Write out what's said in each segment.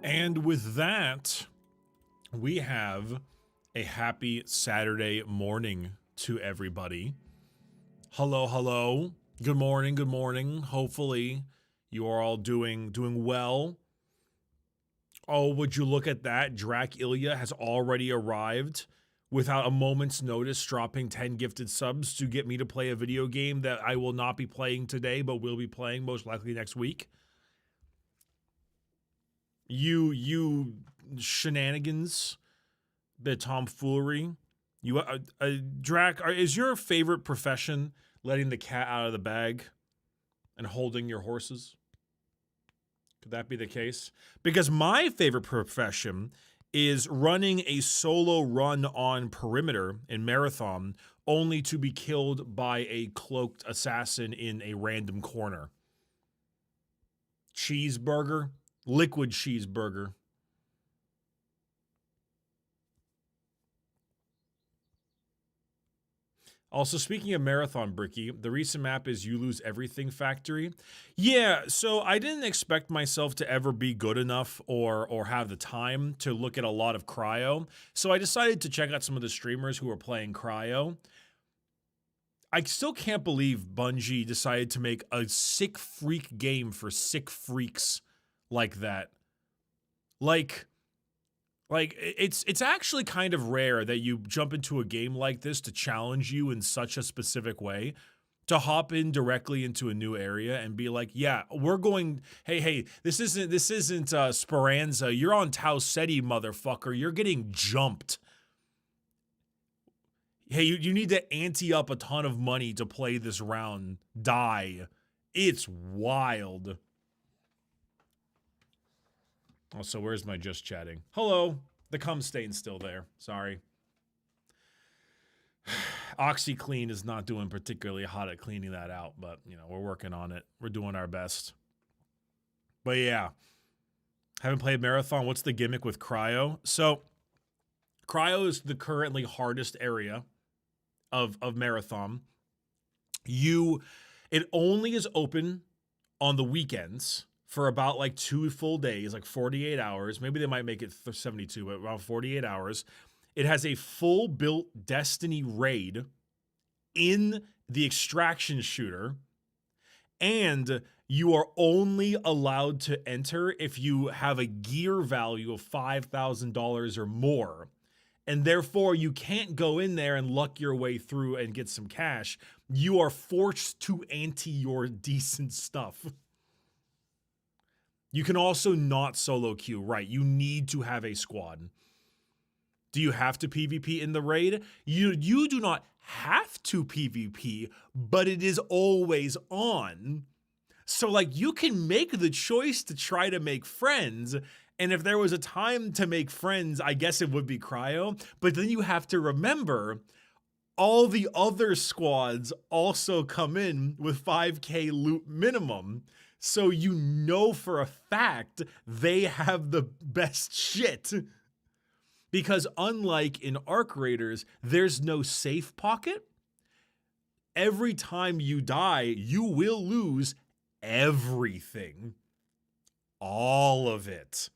And with that, we have a happy Saturday morning to everybody. Hello, hello. Good morning, good morning. Hopefully you are all doing well. Oh, would you look at that? Drac Ilya has already arrived without a moment's notice, dropping 10 gifted subs to get me to play a video game that I will not be playing today, but will be playing most likely next week. You shenanigans, bit of tomfoolery. You, Drac, is your favorite profession letting the cat out of the bag and holding your horses? Could that be the case? Because my favorite profession is running a solo run on perimeter in Marathon, only to be killed by a cloaked assassin in a random corner. Cheeseburger, liquid cheeseburger. Also, speaking of Marathon, Bricky, the recent map is You Lose Everything Factory. Yeah, so I didn't expect myself to ever be good enough or have the time to look at a lot of Cryo, so I decided to check out some of the streamers who were playing Cryo. I still can't believe Bungie decided to make a sick freak game for sick freaks like that. Like it's actually kind of rare that you jump into a game like this to challenge you in such a specific way, to hop in directly into a new area and be like, yeah, we're going, hey, this isn't Speranza, you're on Tau Ceti, motherfucker, you're getting jumped. Hey, you need to ante up a ton of money to play this round. Die. It's wild. Also, where's my just chatting? Hello. The cum stain's still there. Sorry. OxyClean is not doing particularly hot at cleaning that out, but, you know, we're working on it. We're doing our best. But yeah. Haven't played Marathon. What's the gimmick with Cryo? So, Cryo is the currently hardest area of Marathon. It only is open on the weekends for about like 2 full days, like 48 hours. Maybe they might make it 72, but around 48 hours. It has a full built Destiny raid in the extraction shooter, and you are only allowed to enter if you have a gear value of $5,000 or more. And therefore, you can't go in there and luck your way through and get some cash. You are forced to ante your decent stuff. You can also not solo queue, right? You need to have a squad. Do you have to PvP in the raid? You do not have to PvP, but it is always on. So, like, you can make the choice to try to make friends, and if there was a time to make friends, I guess it would be Cryo, but then you have to remember all the other squads also come in with 5k loot minimum, so you know for a fact they have the best shit. Because unlike in Arc Raiders, there's no safe pocket. Every time you die, you will lose everything. All of it.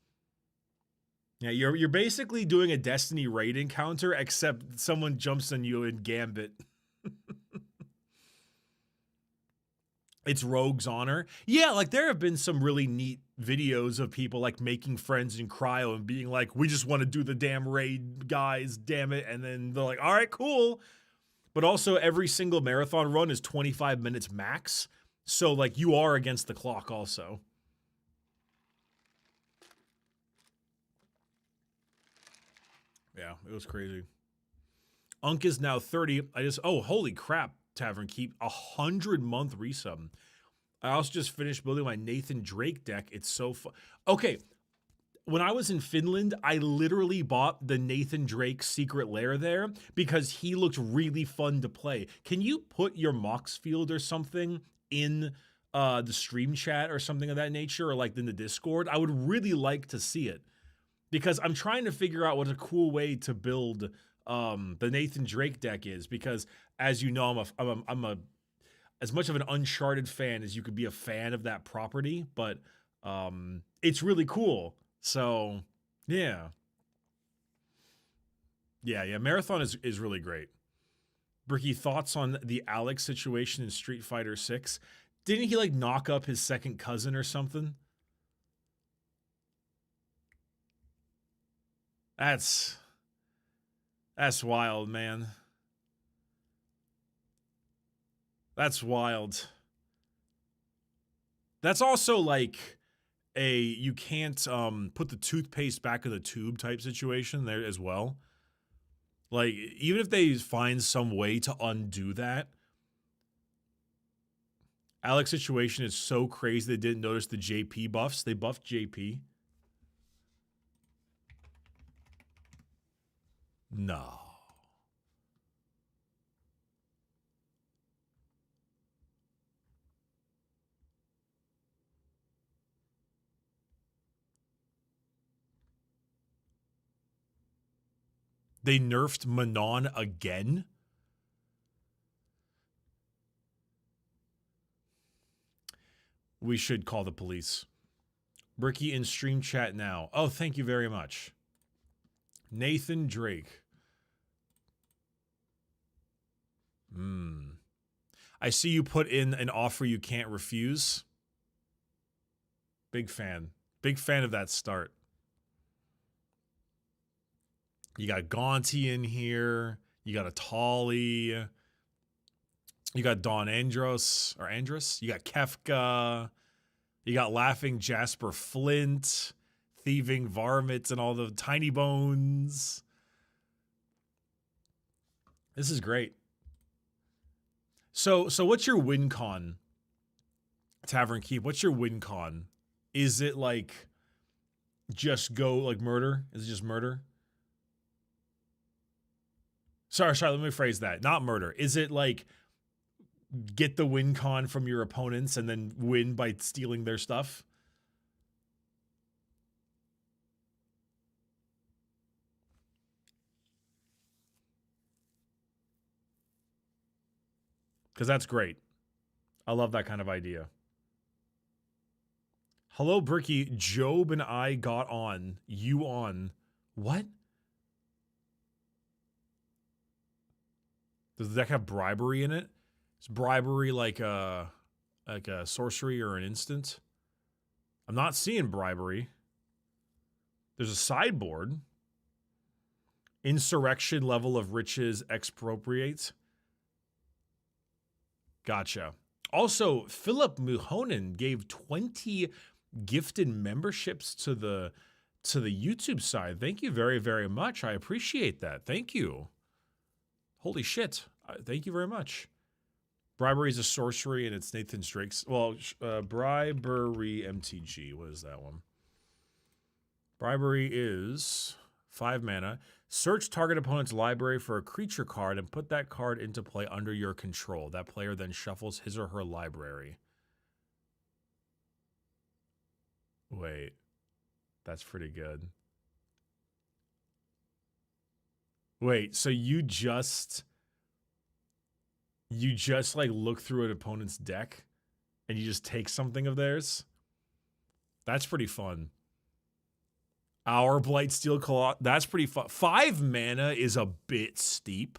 Yeah, you're basically doing a Destiny raid encounter, except someone jumps on you in Gambit. It's Rogue's Honor. Yeah, like there have been some really neat videos of people like making friends in Cryo and being like, we just want to do the damn raid, guys, damn it. And then they're like, all right, cool. But also every single Marathon run is 25 minutes max. So like you are against the clock also. Yeah, it was crazy. Unk is now 30. Oh, holy crap, Tavern Keep. 100-month resub. I also just finished building my Nathan Drake deck. It's so fun. Okay, when I was in Finland, I literally bought the Nathan Drake secret lair there because he looked really fun to play. Can you put your Mox field or something in the stream chat or something of that nature, or like in the Discord? I would really like to see it because I'm trying to figure out what a cool way to build the Nathan Drake deck is, because as you know, I'm a as much of an Uncharted fan as you could be a fan of that property, but it's really cool. So, yeah. Yeah. Marathon is really great. Bricky, thoughts on the Alex situation in Street Fighter 6? Didn't he like knock up his second cousin or something? That's wild, man. That's wild. That's also like a you can't put the toothpaste back in the tube type situation there as well. Like even if they find some way to undo that, Alex situation is so crazy they didn't notice the JP buffs. They buffed JP. No. They nerfed Manon again? We should call the police. Bricky in stream chat now. Oh, thank you very much. Nathan Drake. I see you put in an offer you can't refuse. Big fan. Big fan of that start. You got Gonti in here. You got a Tolly. You got Don Andros or Andrus. You got Kefka. You got Laughing Jasper Flint, Thieving Varmints, and all the Tiny Bones. This is great. So what's your win con? Tavern Keep, what's your win con? Is it like just go like murder? Is it just murder? Sorry, let me phrase that. Not murder. Is it like get the win con from your opponents and then win by stealing their stuff? Because that's great. I love that kind of idea. Hello, Bricky. Job and I got on. You on. What? Does the deck have bribery in it? Is bribery like a sorcery or an instant? I'm not seeing bribery. There's a sideboard. Insurrection, level of riches, expropriate. Gotcha. Also, Philip Muhonen gave 20 gifted memberships to the YouTube side. Thank you very, very much. I appreciate that. Thank you. Holy shit. Thank you very much. Bribery is a sorcery and it's Nathan Drake's. Well, Bribery MTG. What is that one? Bribery is 5 mana. Search target opponent's library for a creature card and put that card into play under your control. That player then shuffles his or her library. Wait. That's pretty good. Wait, so you just like look through an opponent's deck and you just take something of theirs? That's pretty fun. Our Blightsteel Claw, that's pretty fun. 5 mana is a bit steep.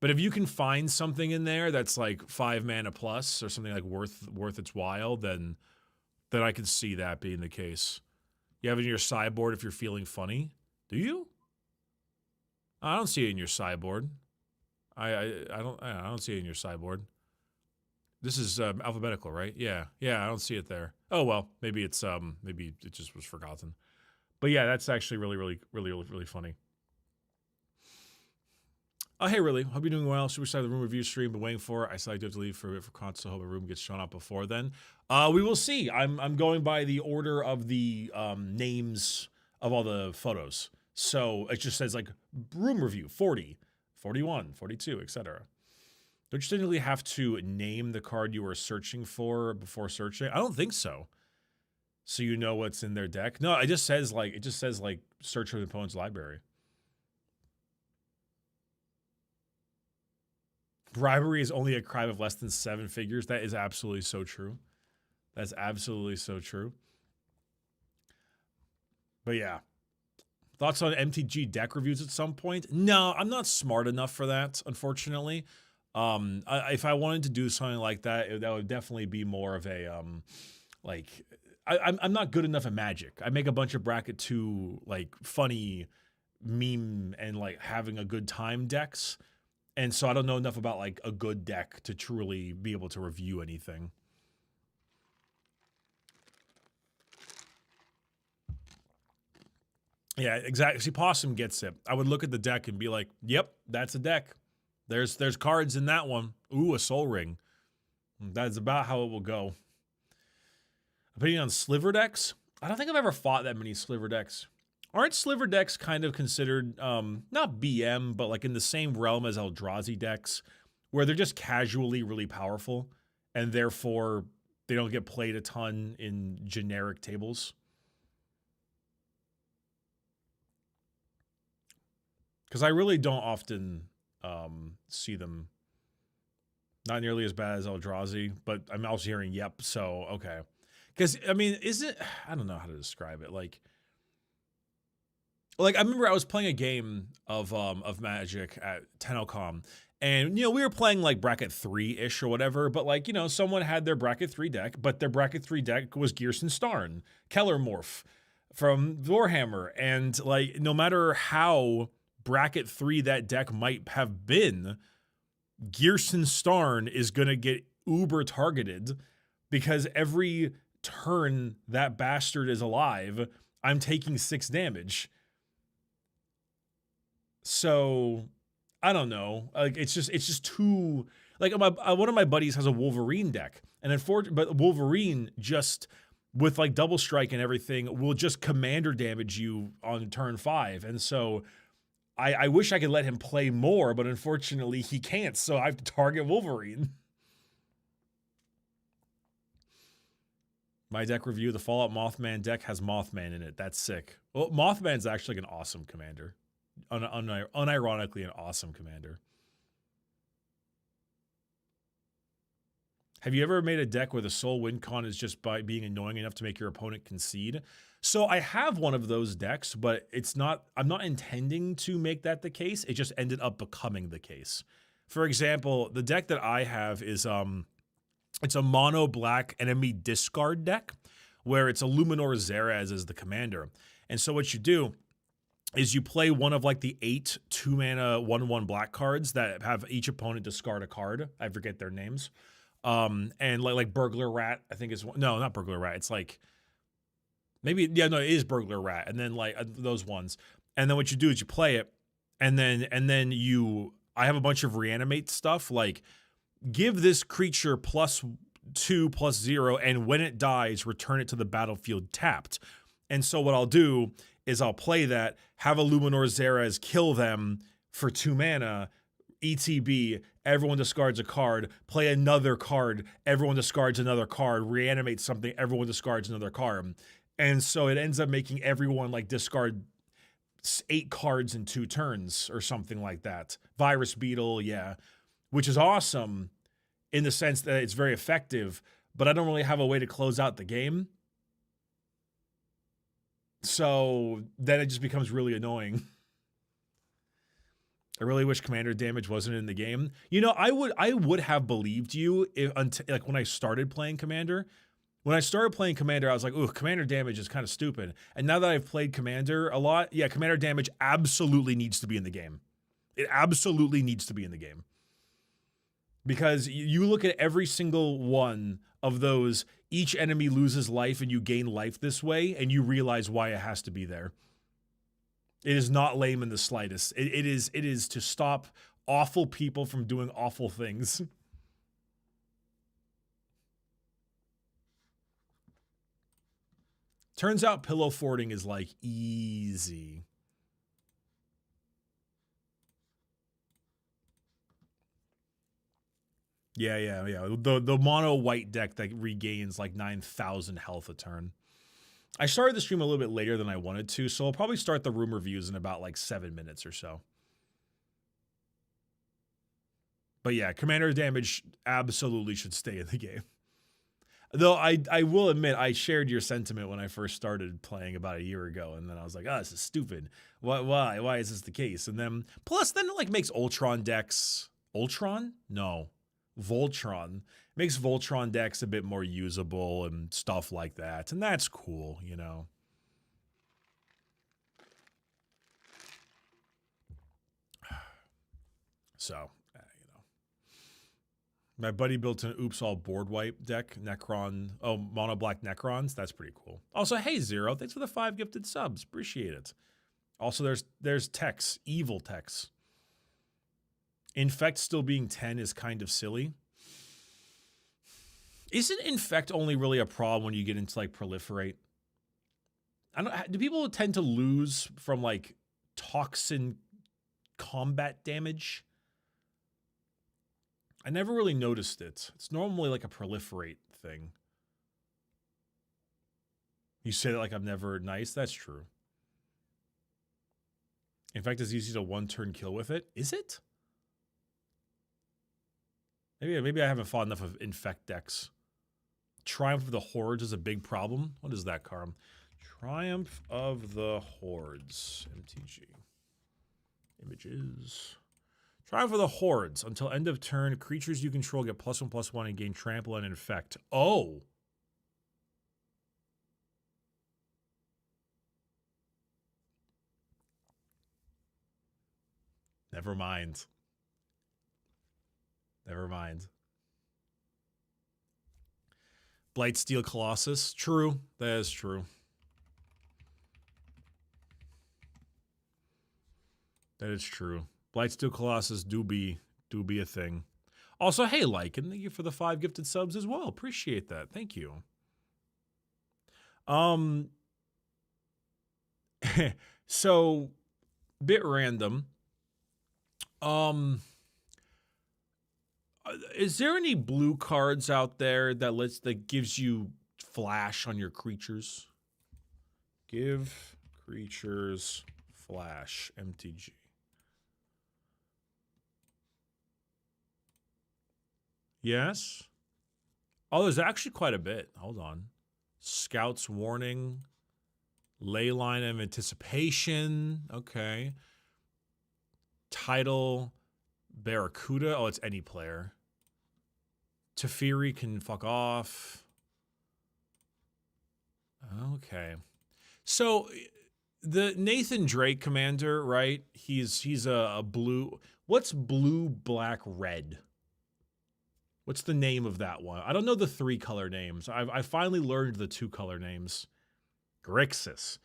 But if you can find something in there that's like 5 mana plus or something like worth its while, then I can see that being the case. You have it in your sideboard if you're feeling funny. Do you? I don't see it in your sideboard. I don't see it in your sideboard. This is alphabetical, right? Yeah, I don't see it there. Oh well, maybe it's maybe it just was forgotten. But yeah, that's actually really funny. Oh, hey, really? Hope you're doing well. Super excited the room review stream. Been waiting for it. I still do have to leave for console. Hope the room gets shown up before then. We will see. I'm going by the order of the names of all the photos. So it just says like room review 40, 41, 42, etc. Don't you technically have to name the card you were searching for before searching? I don't think so. So you know what's in their deck. No, it just says like search for the opponent's library. Bribery is only a crime of less than 7 figures. That is absolutely so true. That's absolutely so true. But yeah. Thoughts on MTG deck reviews at some point? No, I'm not smart enough for that, unfortunately. If I wanted to do something like that, that would definitely be more of a like I'm not good enough at Magic. I make a bunch of bracket 2 like funny meme and like having a good time decks, and so I don't know enough about like a good deck to truly be able to review anything. Yeah, exactly. See, Possum gets it. I would look at the deck and be like, "Yep, that's a deck. There's cards in that one. Ooh, a Soul Ring." That's about how it will go. Opinion on sliver decks? I don't think I've ever fought that many sliver decks. Aren't sliver decks kind of considered not BM, but like in the same realm as Eldrazi decks, where they're just casually really powerful, and therefore they don't get played a ton in generic tables? Because I really don't often see them. Not nearly as bad as Eldrazi, but I'm also hearing yep, so okay. Because, I mean, I don't know how to describe it. Like I remember I was playing a game of Magic at Tenocom, and, you know, we were playing like bracket 3-ish or whatever, but like, you know, someone had their bracket 3 deck, but their bracket 3 deck was Gearson Starn, Keller Morph from Warhammer, and like, no matter how bracket 3 that deck might have been, Gearson Starn is going to get uber targeted because every turn that bastard is alive, I'm taking 6 damage. So I don't know. Like it's just too like one of my buddies has a Wolverine deck, and but Wolverine just with like double strike and everything will just commander damage you on turn 5, and so I wish I could let him play more, but unfortunately he can't, so I have to target Wolverine. My deck review, the Fallout Mothman deck has Mothman in it. That's sick. Well, Mothman's actually like an awesome commander. Unironically an awesome commander. Have you ever made a deck where the sole win con is just by being annoying enough to make your opponent concede? So I have one of those decks, but I'm not intending to make that the case. It just ended up becoming the case. For example, the deck that I have is it's a mono black enemy discard deck where it's a Luminor Xerez as the commander. And so what you do is you play one of like the 8 2-mana 1/1 black cards that have each opponent discard a card. I forget their names. And like Burglar Rat, I think is no, not Burglar Rat. It's like maybe it is Burglar Rat, and then like those ones. And then what you do is you play it, and then I have a bunch of reanimate stuff like give this creature +2/+0, and when it dies, return it to the battlefield tapped. And so what I'll do is I'll play that, have a Luminor Xerez kill them for 2 mana, ETB, everyone discards a card, play another card, everyone discards another card, reanimate something, everyone discards another card. And so it ends up making everyone like discard 8 cards in 2 turns or something like that. Virus Beetle, yeah, which is awesome in the sense that it's very effective, but I don't really have a way to close out the game. So then it just becomes really annoying. I really wish commander damage wasn't in the game. You know, I would have believed you like when I started playing commander. When I started playing commander, I was like, "Ooh, commander damage is kind of stupid." And now that I've played commander a lot, yeah, commander damage absolutely needs to be in the game. It absolutely needs to be in the game. Because you look at every single one of those, each enemy loses life and you gain life this way, and you realize why it has to be there. It is not lame in the slightest. It is to stop awful people from doing awful things. Turns out pillow forting is like easy. Yeah. The mono white deck that regains like 9,000 health a turn. I started the stream a little bit later than I wanted to, so I'll probably start the room reviews in about like 7 minutes or so. But yeah, commander damage absolutely should stay in the game. Though I will admit, I shared your sentiment when I first started playing about a year ago, and then I was like, oh, this is stupid. Why is this the case? And then, plus, then it like makes Ultron decks... Ultron? No. Voltron. Makes Voltron decks a bit more usable and stuff like that. And that's cool, you know? So, you know. My buddy built an Oops All Board Wipe deck, Necron. Oh, Mono Black Necrons. That's pretty cool. Also, hey, Zero, thanks for the 5 gifted subs. Appreciate it. Also, there's Tex, evil Tex. Infect still being 10 is kind of silly. Isn't Infect only really a problem when you get into, like, Proliferate? Do people tend to lose from, like, toxin combat damage? I never really noticed it. It's normally like a Proliferate thing. You say that like I'm never nice? That's true. In fact, it's easy to one-turn kill with it. Is it? Maybe I haven't fought enough of Infect decks. Triumph of the Hordes is a big problem. What is that, Carm? Triumph of the Hordes. MTG. Images. Triumph of the Hordes. Until end of turn, creatures you control get +1/+1 and gain trample and infect. Oh! Never mind. Never mind. Blightsteel Colossus. True. That is true. That is true. Blightsteel Colossus do be a thing. Also, hey, Lycan, thank you for the 5 gifted subs as well. Appreciate that. Thank you. So, bit random. Is there any blue cards out there that gives you flash on your creatures? Give creatures flash. MTG. Yes. Oh, there's actually quite a bit. Hold on. Scout's Warning. Leyline of Anticipation. Okay. Title. Barracuda. Oh, it's any player. Teferi can fuck off. Okay. So the Nathan Drake commander, right? He's a blue. What's blue, black, red? What's the name of that one? I don't know the 3 color names. I finally learned the 2 color names. Grixis.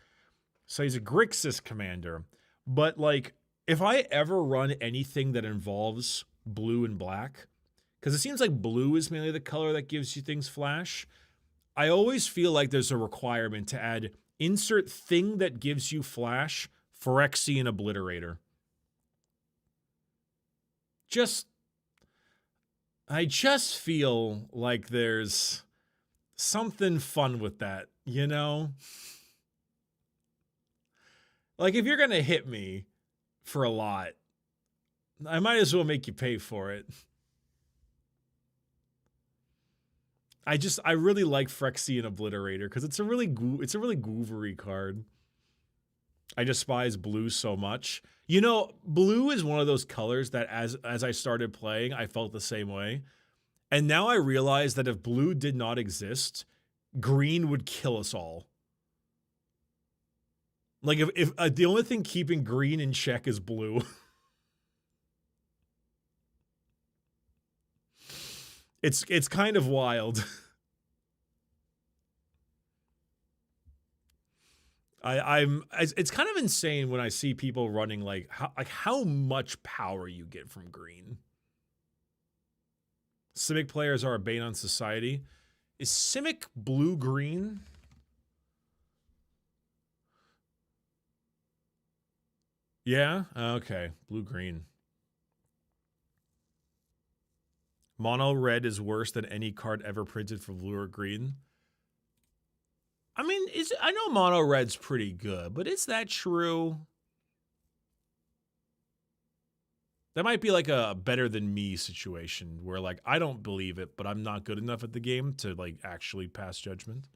So he's a Grixis commander. But like, if I ever run anything that involves blue and black, because it seems like blue is mainly the color that gives you things flash, I always feel like there's a requirement to add insert thing that gives you flash, Phyrexian Obliterator. I just feel like there's something fun with that, you know? Like, if you're going to hit me for a lot, I might as well make you pay for it. I really like Phyrexian Obliterator because it's a really goovery card. I despise blue so much. You know, blue is one of those colors that as I started playing, I felt the same way. And now I realize that if blue did not exist, green would kill us all. Like if the only thing keeping green in check is blue. It's kind of wild. It's kind of insane when I see people running like how much power you get from green. Simic players are a bane on society. Is Simic blue-green? Yeah? Okay. Blue-green. Mono red is worse than any card ever printed for blue or green. I mean, I know mono red's pretty good, but is that true? That might be like a better than me situation where like I don't believe it, but I'm not good enough at the game to like actually pass judgment.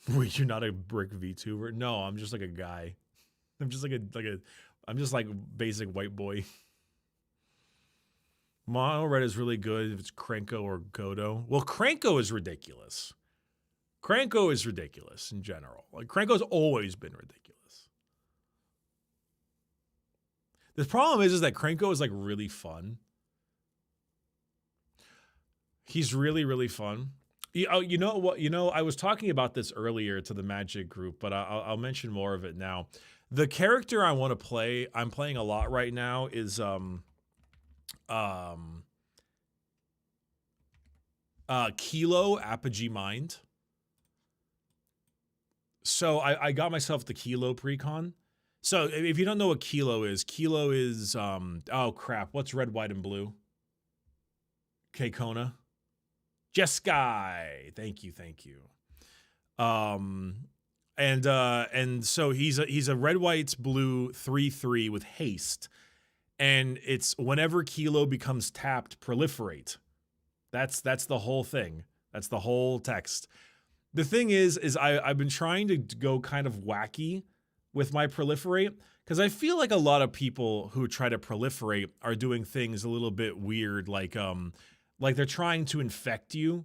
Wait, you're not a brick VTuber? No, I'm just like a guy. I'm just I'm just like basic white boy. Mono red is really good if it's Krenko or Godo. Well, Krenko is ridiculous. Krenko is ridiculous in general. Like Krenko's always been ridiculous. The problem is that Krenko is like really fun. He's really, really fun. You know what? You know, I was talking about this earlier to the Magic group, but I'll mention more of it now. The character I want to play, I'm playing a lot right now, is Kilo Apogee Mind. So I got myself the Kilo precon. So if you don't know what Kilo is oh crap, what's red, white, and blue? Kona. Jeskai. Thank you. And so he's a red, white, blue 3/3 with haste. And it's whenever Kilo becomes tapped, proliferate. That's the whole thing. That's the whole text. The thing is I've been trying to go kind of wacky with my proliferate because I feel like a lot of people who try to proliferate are doing things a little bit weird, like they're trying to infect you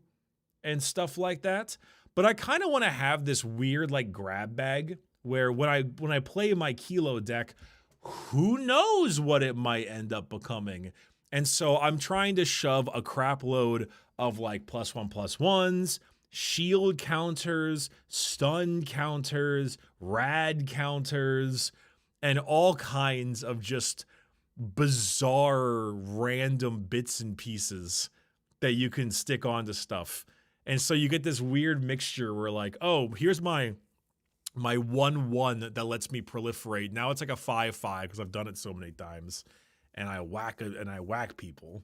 and stuff like that. But I kind of want to have this weird like grab bag where when I play my Kilo deck, who knows what it might end up becoming. And so I'm trying to shove a crap load of like +1/+1s, shield counters, stun counters, rad counters, and all kinds of just bizarre random bits and pieces that you can stick onto stuff. And so you get this weird mixture where like, oh, here's my 1/1 that lets me proliferate. Now it's like a 5/5 because I've done it so many times, and I whack people.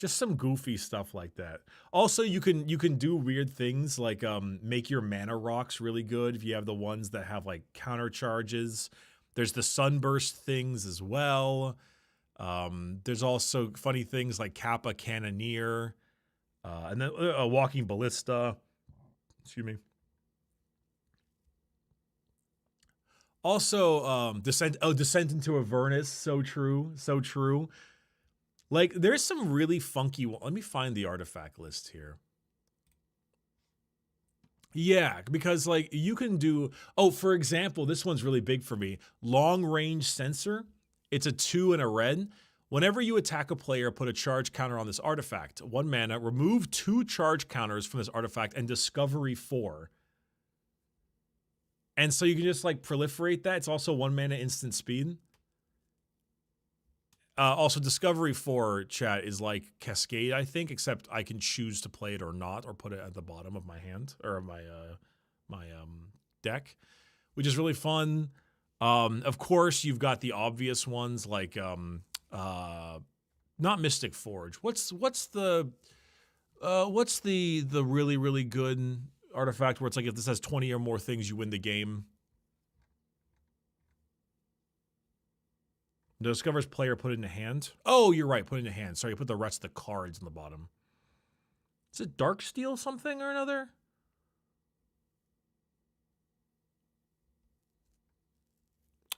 Just some goofy stuff like that. Also, you can do weird things like make your mana rocks really good if you have the ones that have like counter charges. There's the sunburst things as well. There's also funny things like Kappa Cannoneer, and then a Walking Ballista. Excuse me. Also, Descent into Avernus. So true. Like, there's some really funky. Let me find the artifact list here. Yeah, because like you can do. Oh, for example, this one's really big for me. Long range sensor. It's a 2 and a red. Whenever you attack a player, put a charge counter on this artifact. 1 mana. Remove 2 charge counters from this artifact and discovery 4. And so you can just like proliferate that. It's also 1 mana instant speed. Also, Discovery 4 chat is like Cascade, I think, except I can choose to play it or not, or put it at the bottom of my hand or my deck, which is really fun. Of course, you've got the obvious ones like not Mystic Forge. What's the really really good artifact where it's like if this has 20 or more things, you win the game? The discovers player put it in a hand. Oh, you're right. Put it in a hand. Sorry, put the rest of the cards in the bottom. Is it Darksteel something or another?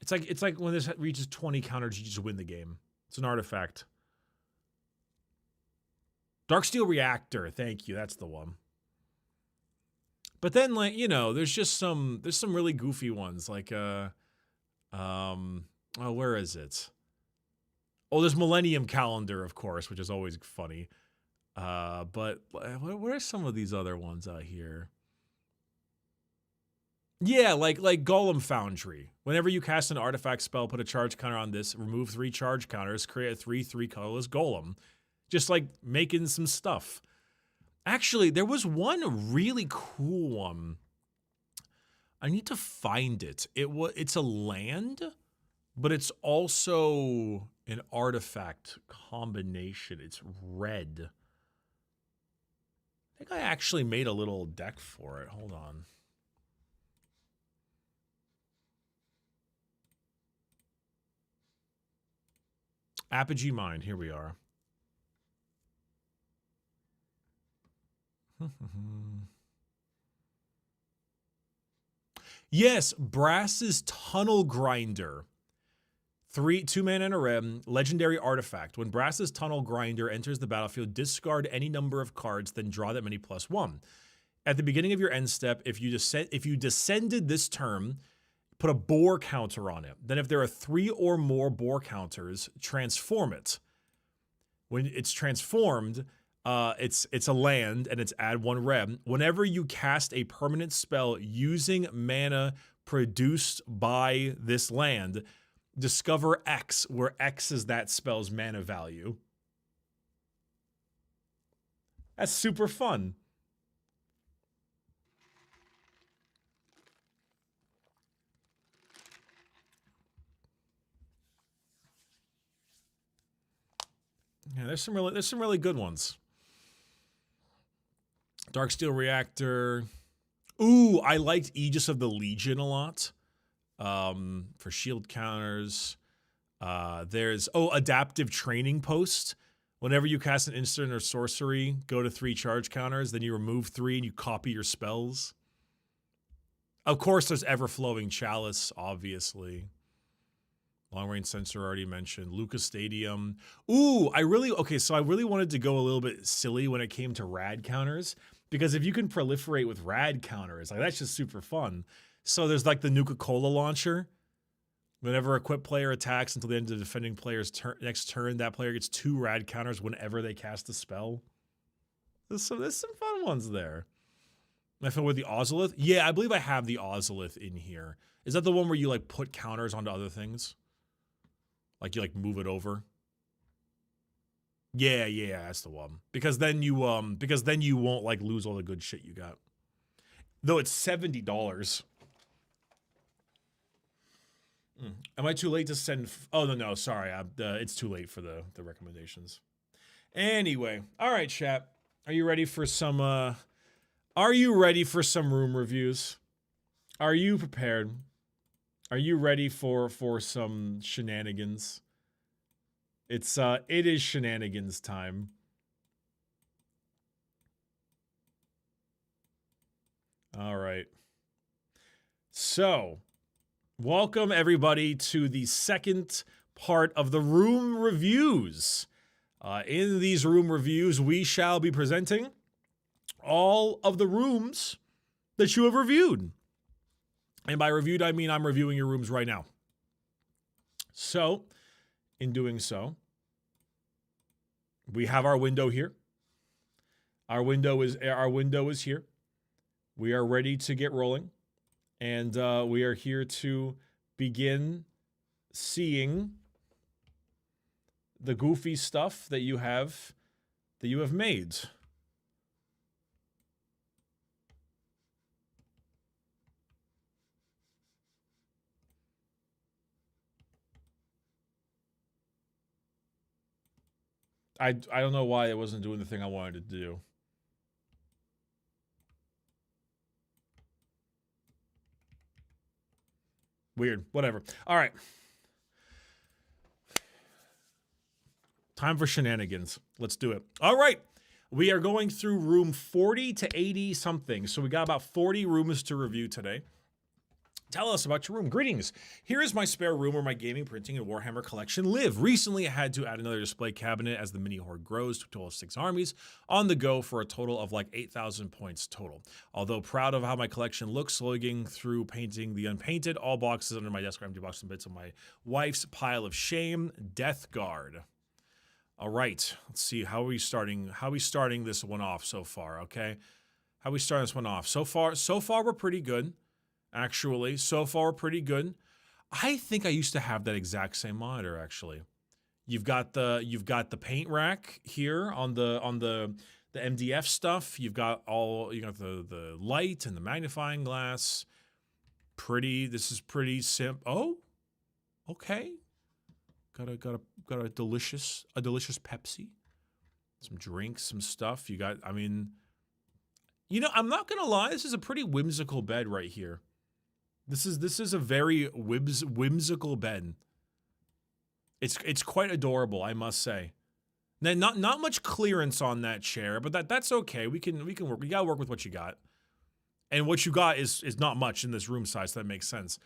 It's like when this reaches 20 counters, you just win the game. It's an artifact. Darksteel Reactor. Thank you. That's the one. But then, like, you know, there's some really goofy ones like oh, where is it? Oh, there's Millennium Calendar, of course, which is always funny. But what are some of these other ones out here? Yeah, like Golem Foundry. Whenever you cast an artifact spell, put a charge counter on this, remove 3 charge counters, create a 3/3 colorless golem. Just like making some stuff. Actually, there was one really cool one. I need to find it. It's a land, but it's also an artifact combination. It's red. I think I actually made a little deck for it. Hold on. Apogee Mind. Here we are. Yes, Brass's Tunnel Grinder. 2 mana and a red, legendary artifact. When Brass's Tunnel Grinder enters the battlefield, discard any number of cards, then draw that many +1. At the beginning of your end step, if you descended this turn, put a boar counter on it. Then if there are 3 or more boar counters, transform it. When it's transformed, it's a land and it's add 1 red. Whenever you cast a permanent spell using mana produced by this land, discover X, where X is that spell's mana value. That's super fun. Yeah, there's some really good ones. Darksteel Reactor. Ooh, I liked Aegis of the Legion a lot. For shield counters. There's Adaptive Training Post. Whenever you cast an instant or sorcery, go to 3 charge counters, then you remove 3 and you copy your spells. Of course, there's Everflowing Chalice, obviously. Long Range Sensor already mentioned. Lucas Stadium. Ooh, I really wanted to go a little bit silly when it came to rad counters, because if you can proliferate with rad counters, like that's just super fun. So there's like the Nuka-Cola launcher. Whenever a equipped player attacks until the end of the defending player's next turn, that player gets 2 rad counters whenever they cast a spell. There's some fun ones there. I feel with the Ozolith. Yeah, I believe I have the Ozolith in here. Is that the one where you like put counters onto other things? Like you like move it over? Yeah, that's the one. Because then you won't like lose all the good shit you got. Though it's $70. Am I too late to send? Oh no, sorry. It's too late for the recommendations. Anyway, all right, chat. Are you ready for some? Are you ready for some room reviews? Are you prepared? Are you ready for some shenanigans? It is shenanigans time. All right. So, welcome everybody to the second part of the room reviews. In these room reviews, we shall be presenting all of the rooms that you have reviewed. And by reviewed, I mean I'm reviewing your rooms right now. So, in doing so, we have our window here. Our window is here. We are ready to get rolling. And we are here to begin seeing the goofy stuff that you have made. I don't know why it wasn't doing the thing I wanted it to do. Weird. Whatever. All right. Time for shenanigans. Let's do it. All right. We are going through room 40 to 80 something. So we got about 40 rooms to review today. Tell us about your room. Greetings. Here is my spare room where my gaming, printing, and Warhammer collection live. Recently, I had to add another display cabinet as the mini horde grows to a total of 6 armies on the go for a total of like 8,000 points total. Although proud of how my collection looks, slugging through painting the unpainted, all boxes under my desk are empty boxes and bits of my wife's pile of shame, Death Guard. All right, let's see how are we starting this one off so far, okay? How are we starting this one off? So far we're pretty good. Actually, so far pretty good. I think I used to have that exact same monitor. Actually, you've got the paint rack here on the MDF stuff. You got the light and the magnifying glass. This is pretty simple. Oh, okay. Got a delicious Pepsi. Some drinks, some stuff. You got. I mean, You know, I'm not gonna lie. This is a pretty whimsical bed right here. This is a very whimsical bed. It's quite adorable, I must say. Now, not much clearance on that chair, but that's okay. We can work. You gotta work with what you got, and what you got is not much in this room size. So that makes sense.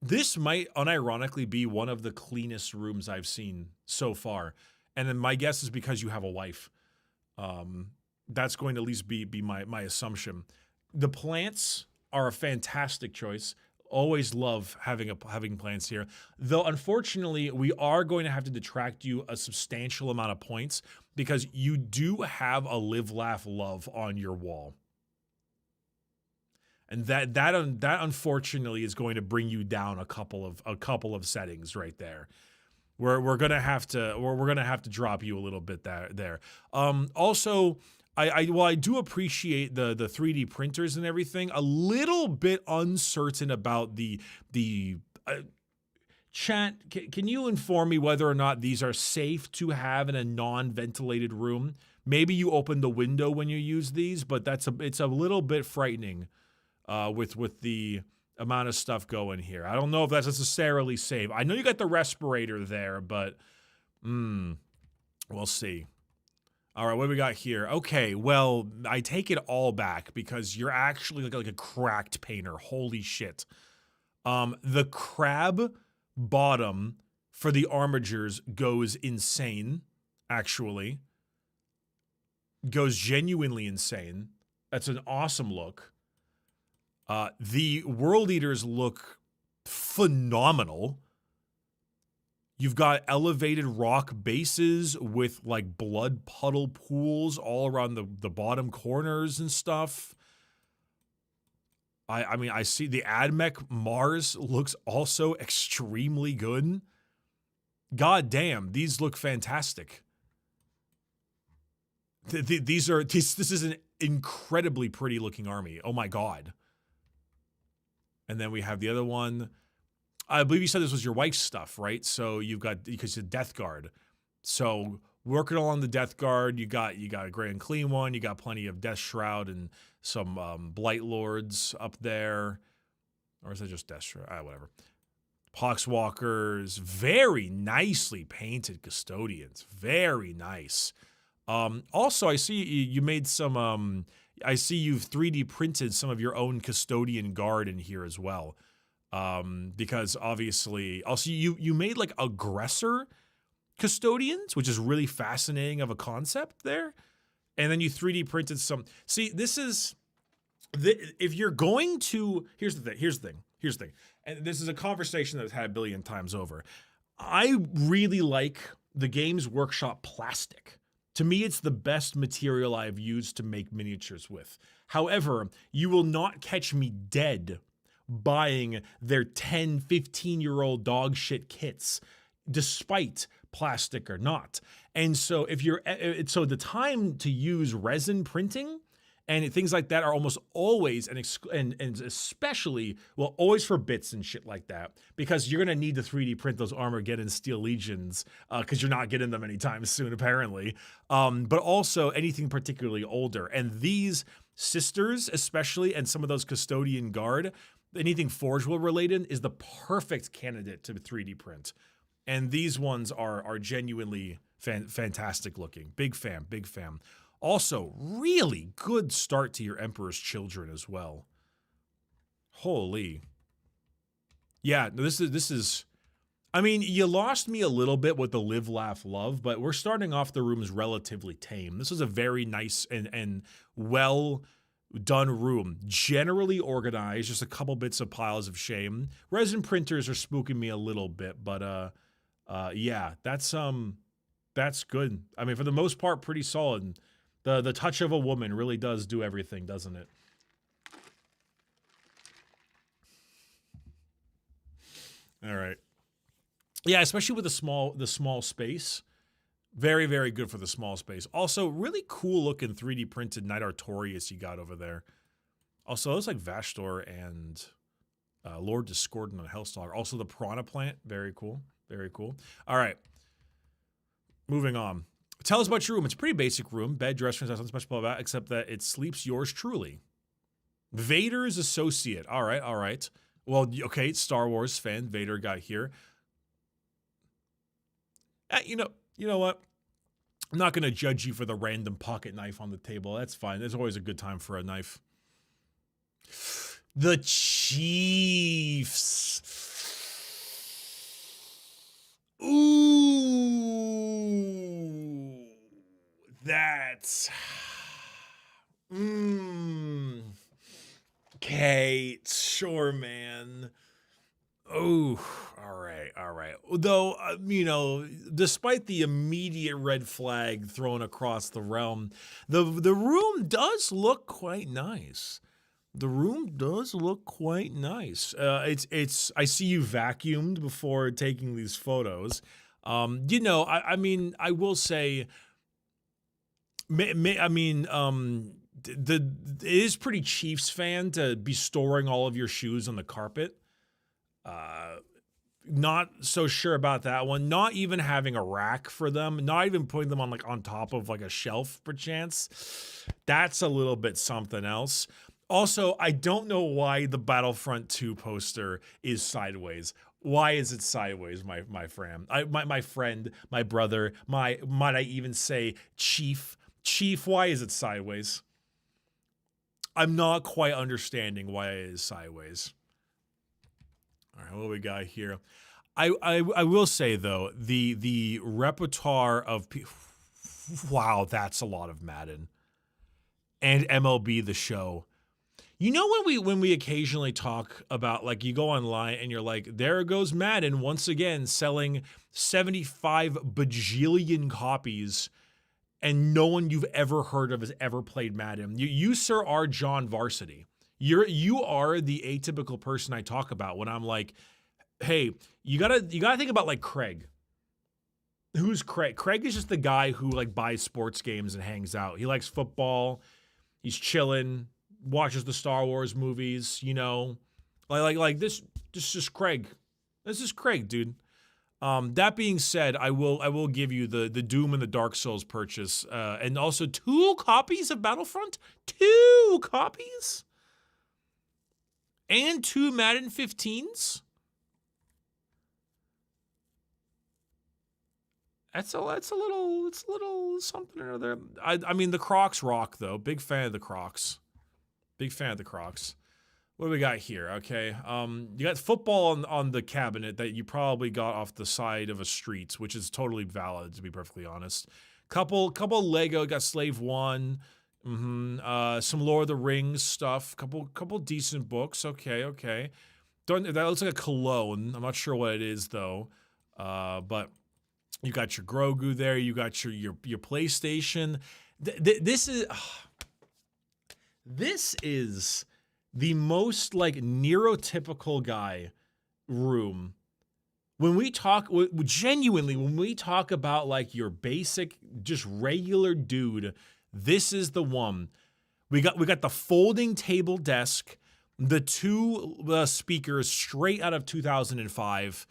This might unironically be one of the cleanest rooms I've seen so far, and then my guess is because you have a wife. That's going to at least be my assumption. The plants are a fantastic choice. Always love having plants here. Though unfortunately, we are going to have to detract you a substantial amount of points because you do have a live, laugh, love on your wall. And that unfortunately is going to bring you down a couple of settings right there. We're gonna have to drop you a little bit there. Also, I do appreciate the 3D printers and everything. A little bit uncertain about the chat. Can you inform me whether or not these are safe to have in a non-ventilated room? Maybe you open the window when you use these, but it's a little bit frightening with the amount of stuff going here. I don't know if that's necessarily safe. I know you got the respirator there, but we'll see. All right, what do we got here? Okay, well, I take it all back because you're actually like a cracked painter. Holy shit. The crab bottom for the armatures goes insane, actually. Goes genuinely insane. That's an awesome look. The World Eaters look phenomenal. You've got elevated rock bases with like blood puddle pools all around the bottom corners and stuff. I mean, I see the AdMech Mars looks also extremely good. God damn, these look fantastic. This is an incredibly pretty looking army. Oh my God. And then we have the other one. I believe you said this was your wife's stuff, right? So you've got, because of Death Guard. So working along the Death Guard, you got a Gray and Clean one. You got plenty of Death Shroud and some Blight Lords up there. Or is it just Death Shroud? Whatever. Poxwalkers, very nicely painted custodians. Very nice. Also, I see you made some, I see you've 3D printed some of your own custodian guard in here as well. Because obviously, also you made like aggressor custodians, which is really fascinating of a concept there. And then you 3D printed some. See, this is, if you're going to, here's the thing. And this is a conversation that I've had a billion times over. I really like the Games Workshop plastic. To me, it's the best material I've used to make miniatures with. However, you will not catch me dead buying their 10, 15-year-old dog shit kits, despite plastic or not. And so so the time to use resin printing and things like that are almost always, and especially, well, always for bits and shit like that, because you're going to need to 3D print those Armageddon Steel Legions, because you're not getting them anytime soon, apparently. But also anything particularly older. And these sisters, especially, and some of those Custodian Guard, anything Forge World related is the perfect candidate to 3D print. And these ones are genuinely fantastic looking. Big fan. Also, really good start to your Emperor's Children as well. Holy. Yeah, this is, I mean, you lost me a little bit with the Live, Laugh, Love, but we're starting off the rooms relatively tame. This is a very nice and well done room. Generally organized, just a couple bits of piles of shame. Resin printers are spooking me a little bit, but yeah, that's good. I mean, for the most part, pretty solid. The touch of a woman really does do everything, doesn't it? All right. Yeah, especially with the small space. Very, very good for the small space. Also, really cool looking 3D printed Knight Artorias you got over there. Also, it looks like Vashtor and Lord Discordant on Hellstalker. Also, the Piranha Plant. Very cool. Very cool. All right. Moving on. Tell us about your room. It's a pretty basic room. Bed, dressing room, nothing special about it, except that it sleeps yours truly. Vader's associate. All right, all right. Well, okay, Star Wars fan. Vader got here. You know what? I'm not going to judge you for the random pocket knife on the table. That's fine. There's always a good time for a knife. The Chiefs. Ooh. That's... Okay, sure, man. Oh, all right, all right. Though, despite the immediate red flag thrown across the realm, the room does look quite nice. The room does look quite nice. It's. I see you vacuumed before taking these photos. I will say. It is pretty Chiefs fan to be storing all of your shoes on the carpet. Not so sure about that one. Not even having a rack for them. Not even putting them on top of a shelf perchance. That's a little bit something else. Also, I don't know why the Battlefront 2 poster is sideways. Why is it sideways, my friend? My friend, my brother, might I even say Chief? Chief, why is it sideways? I'm not quite understanding why it is sideways. All right, what we got here? I will say though, the repertoire of wow, that's a lot of Madden and MLB The Show. You know when we occasionally talk about you go online and you're like, there goes Madden once again selling 75 bajillion copies. And no one you've ever heard of has ever played Madden. You sir, are John Varsity. You are the atypical person I talk about when I'm like, hey, you gotta think about Craig. Who's Craig? Craig is just the guy who buys sports games and hangs out. He likes football. He's chilling, watches the Star Wars movies. This. This is Craig. This is Craig, dude. That being said, I will give you the Doom and the Dark Souls purchase, and also 2 copies of Battlefront, 2 copies, and 2 Madden 15s. It's a little something or other. I mean the Crocs rock though. Big fan of the Crocs. Big fan of the Crocs. What do we got here? Okay, you got football on the cabinet that you probably got off the side of a street, which is totally valid, to be perfectly honest. Couple Lego, got Slave One, some Lord of the Rings stuff, couple decent books. Okay. That looks like a cologne. I'm not sure what it is though, but you got your Grogu there. You got your PlayStation. This is the most neurotypical guy room. When we talk about your basic, just regular dude, this is the one. We got the folding table desk, the 2 speakers straight out of 2005.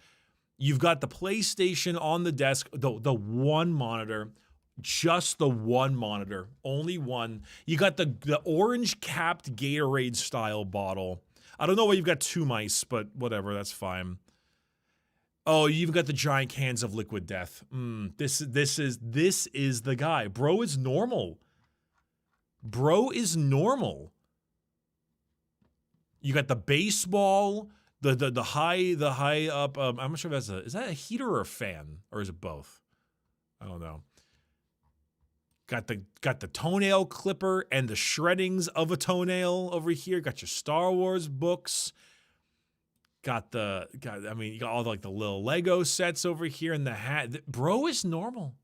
You've got the PlayStation on the desk, the one monitor. Just the one monitor, only one. You got the orange capped Gatorade style bottle. I don't know why you've got 2 mice, but whatever, that's fine. Oh, you've got the giant cans of liquid death. This is the guy. Bro is normal. Bro is normal. You got the baseball, the high up. I'm not sure if is that a heater or a fan, or is it both? I don't know. Got the toenail clipper and the shreddings of a toenail over here. Got your Star Wars books. You got all the little Lego sets over here and the hat. Bro is normal.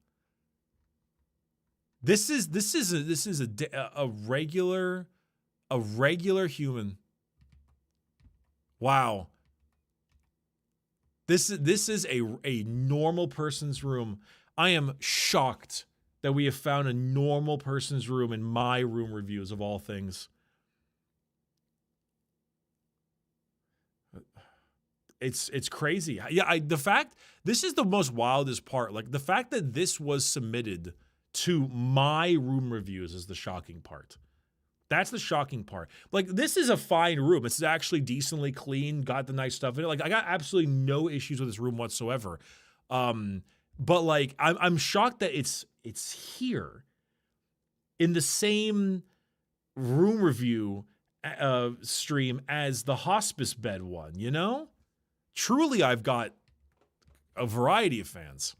This is a regular human. Wow. This is a normal person's room. I am shocked that we have found a normal person's room in my room reviews of all things. It's crazy. Yeah, this is the most wildest part. The fact that this was submitted to my room reviews is the shocking part. That's the shocking part. Like, this is a fine room. It's actually decently clean, got the nice stuff in it. Like, I got absolutely no issues with this room whatsoever. But like, I'm shocked that it's here in the same room review stream as the hospice bed one, you know? Truly, I've got a variety of fans.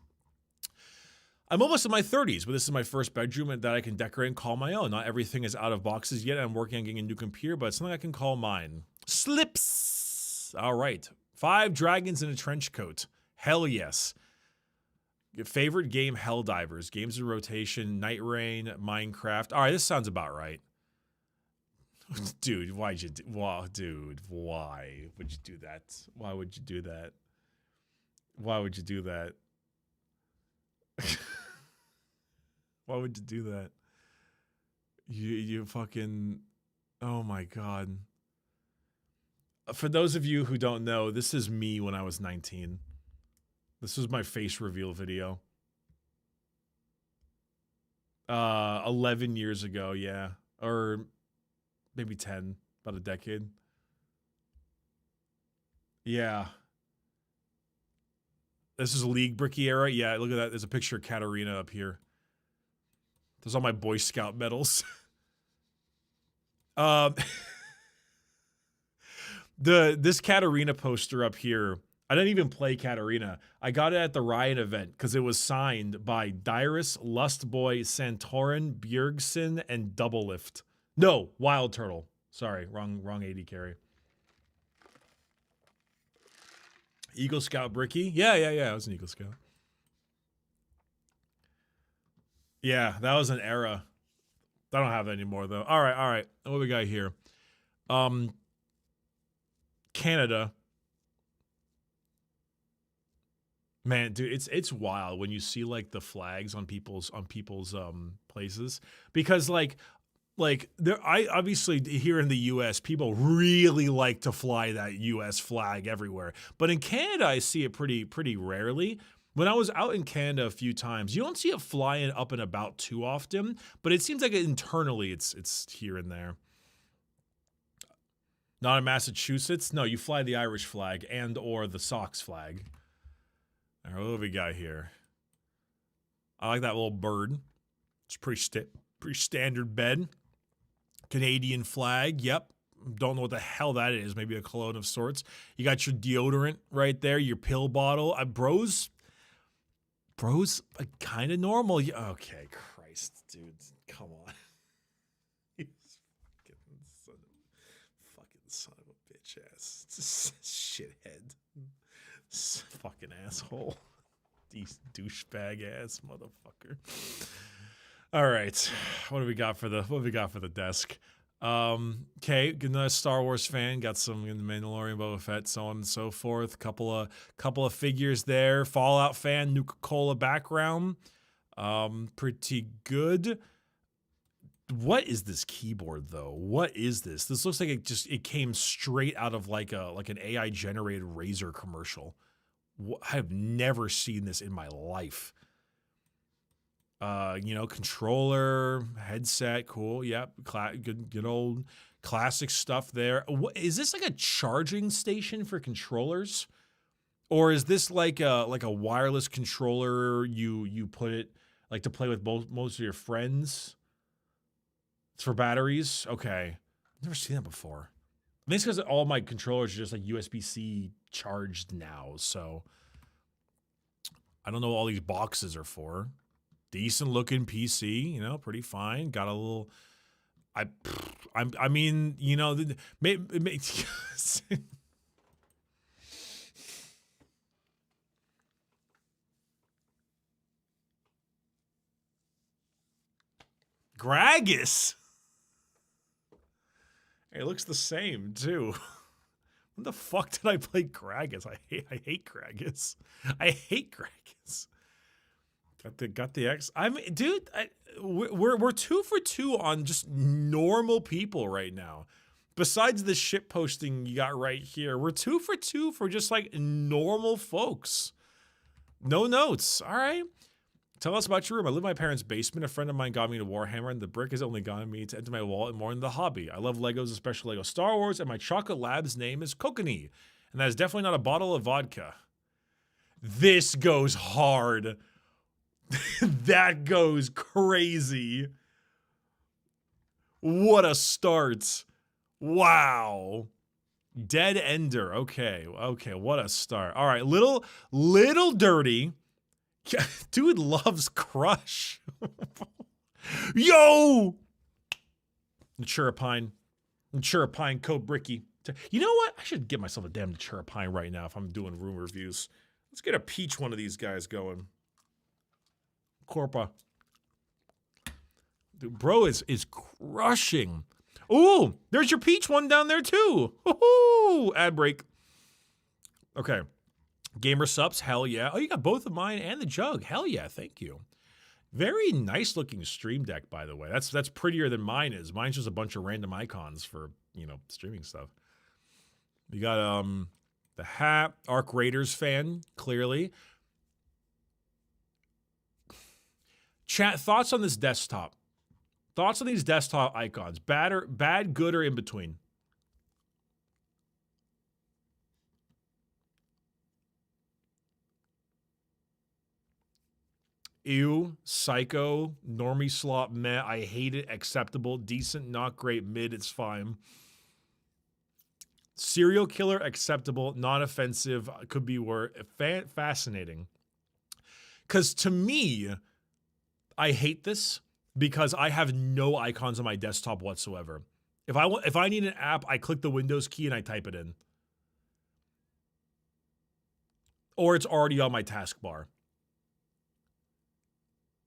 I'm almost in my 30s, but this is my first bedroom that I can decorate and call my own. Not everything is out of boxes yet. I'm working on getting a new computer, but it's something I can call mine. Slips. All right. 5 dragons in a trench coat. Hell yes. Favorite game, Helldivers. Games in rotation, Night Rain, Minecraft. All right, this sounds about right. Dude, why'd you do, wow, dude, why would you do that? Why would you do that? Why would you do that? Why would you do that? You fucking, oh my God. For those of you who don't know, this is me when I was 19. This was my face reveal video. 11 years ago, yeah. Or maybe 10, about a decade. Yeah. This is a League Bricky era. Yeah, look at that. There's a picture of Katarina up here. There's all my Boy Scout medals. This Katarina poster up here, I didn't even play Katarina. I got it at the Riot event because it was signed by Dyrus, Lustboy, Santorin, Bjergsen, and Doublelift. No, Wild Turtle. Sorry, wrong 80 carry. Eagle Scout Bricky. Yeah. I was an Eagle Scout. Yeah, that was an era. I don't have that anymore though. All right. What we got here? Canada. Man, dude, it's wild when you see like the flags on people's places, because like I obviously here in the US people really like to fly that US flag everywhere. But in Canada I see it pretty rarely. When I was out in Canada a few times, you don't see it flying up and about too often, but it seems like internally it's here and there. Not in Massachusetts? No, you fly the Irish flag and or the Sox flag. All right, what do we got here? I like that little bird. It's pretty standard bed. Canadian flag. Yep. Don't know what the hell that is. Maybe a cologne of sorts. You got your deodorant right there. Your pill bottle. Bros, kind of normal. Okay, Christ, dude. Come on. Fucking son of a bitch ass. Shithead. Fucking asshole. Douchebag ass motherfucker. All right. What do we got for the desk? Okay, another Star Wars fan, got some in the Mandalorian, Boba Fett, so on and so forth. Couple of figures there. Fallout fan, Nuka-Cola background. Pretty good. What is this keyboard though? What is this? This looks like it came straight out of like an AI generated Razer commercial. I have never seen this in my life. Controller, headset, cool. Yep, good old classic stuff there. Is this like a charging station for controllers, or is this like a wireless controller? You put it like to play with most of your friends. It's for batteries. Okay, I've never seen that before. I think it's because all my controllers are just like USB-C charged now, so I don't know what all these boxes are for. Decent looking PC, pretty fine. Got a little, I mean, Gragas. It looks the same too. When the fuck did I play Gragas? I hate Gragas. I hate Gragas. Got the X. I mean, dude, we're 2 for 2 on just normal people right now. Besides the shit posting you got right here, we're 2 for 2 for just like normal folks. No notes. All right. Tell us about your room. I live in my parents' basement. A friend of mine got me into Warhammer, and the brick has only gotten me to enter my wallet more in the hobby. I love Legos, especially Lego Star Wars, and my chocolate lab's name is Kokanee. And that is definitely not a bottle of vodka. This goes hard. That goes crazy. What a start. Wow. Dead Ender. Okay, what a start. All right, little dirty. Dude loves Crush. Yo! Chirapine coat Bricky. You know what? I should get myself a damn Chirapine right now if I'm doing room reviews. Let's get a peach one of these guys going. Corpa. Dude, bro is crushing. Ooh, there's your peach one down there too. Woohoo! Ad break. Okay. Gamer subs, hell yeah. Oh, you got both of mine and the jug. Hell yeah, thank you. Very nice looking stream deck, by the way. That's prettier than mine is. Mine's just a bunch of random icons for, streaming stuff. You got the hat, Arc Raiders fan, clearly. Chat, thoughts on this desktop? Thoughts on these desktop icons? Bad, good, or in between? Ew, psycho, normie slop, meh, I hate it, acceptable, decent, not great, mid, it's fine. Serial killer, acceptable, not offensive, could be worse. Fascinating. Because to me, I hate this because I have no icons on my desktop whatsoever. If I need an app, I click the Windows key and I type it in. Or it's already on my taskbar.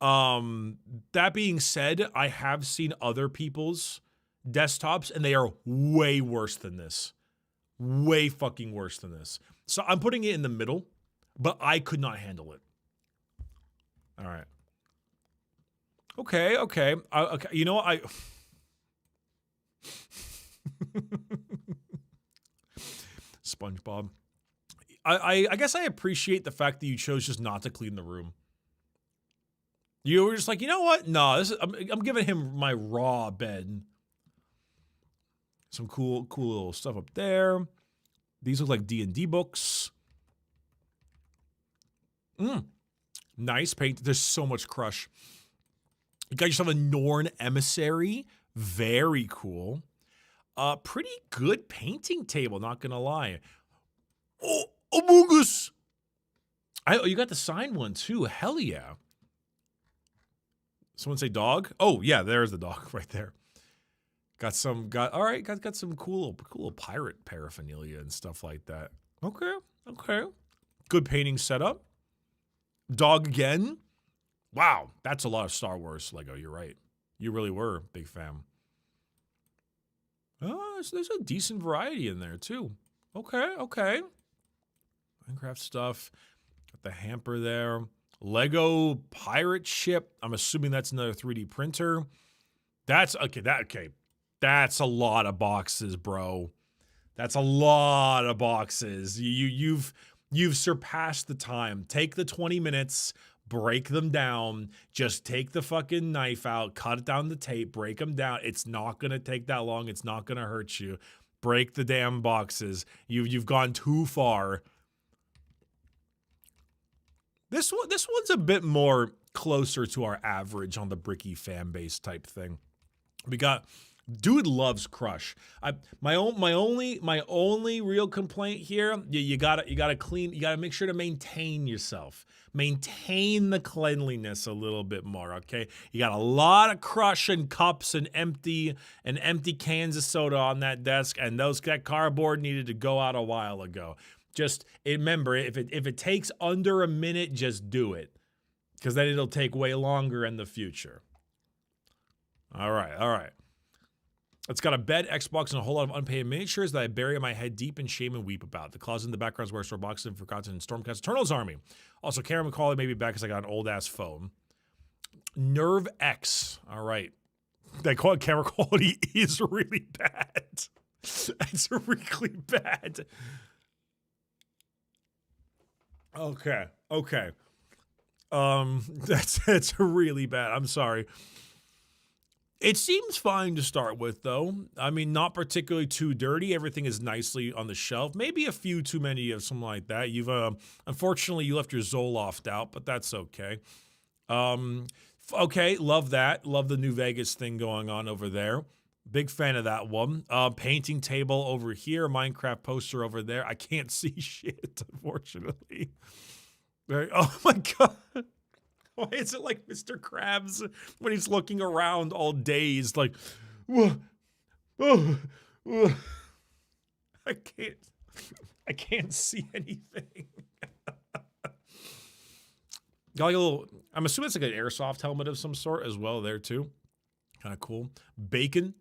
That being said, I have seen other people's desktops and they are way worse than this. Way fucking worse than this. So I'm putting it in the middle, but I could not handle it. All right. Okay. Okay. You know what? SpongeBob. I guess I appreciate the fact that you chose just not to clean the room. You were just like, you know what? No, I'm giving him my raw bed. Some cool little stuff up there. These look like D&D books. Nice paint. There's so much Crush. You got yourself a Norn Emissary. Very cool. Pretty good painting table, not gonna lie. Oh, Among Us. You got the signed one too. Hell yeah. Someone say dog? Oh yeah, there's the dog right there. Got some cool pirate paraphernalia and stuff like that. Okay. Good painting setup. Dog again. Wow, that's a lot of Star Wars Lego. You're right. You really were a big fan. Oh, there's a decent variety in there too. Okay. Minecraft stuff. Got the hamper there. Lego pirate ship. I'm assuming that's another 3D printer. That's okay. That's a lot of boxes, bro. That's a lot of boxes. You've surpassed the time. Take the 20 minutes, break them down. Just take the fucking knife out, cut it down the tape, break them down. It's not gonna take that long. It's not gonna hurt you. Break the damn boxes. You've gone too far. This one's a bit more closer to our average on the Bricky fan base type thing. We got dude loves Crush. My only real complaint here, you gotta clean, you gotta make sure to maintain yourself. Maintain the cleanliness a little bit more, okay? You got a lot of Crush and cups and empty cans of soda on that desk, and that cardboard needed to go out a while ago. Just remember, if it takes under a minute, just do it. Because then it'll take way longer in the future. All right. It's got a bed, Xbox, and a whole lot of unpaid miniatures that I bury my head deep in shame and weep about. The closet in the background is where I store boxes and Forgotten Stormcast Eternals Army. Also, Karen McCauley may be back because I got an old-ass phone. Nerve X. All right. That camera quality is really bad. It's really bad. Okay. That's really bad. I'm sorry. It seems fine to start with, though. I mean, not particularly too dirty. Everything is nicely on the shelf. Maybe a few too many of something like that. You've unfortunately you left your Zoloft out, but that's okay. Okay, love that. Love the New Vegas thing going on over there. Big fan of that one. Painting table over here. Minecraft poster over there. I can't see shit, unfortunately. Oh my god. Why is it like Mr. Krabs when he's looking around all dazed, like, whoa, oh, whoa. I can't see anything. Got like a little, I'm assuming it's like an airsoft helmet of some sort as well there too. Kind of cool. Bacon.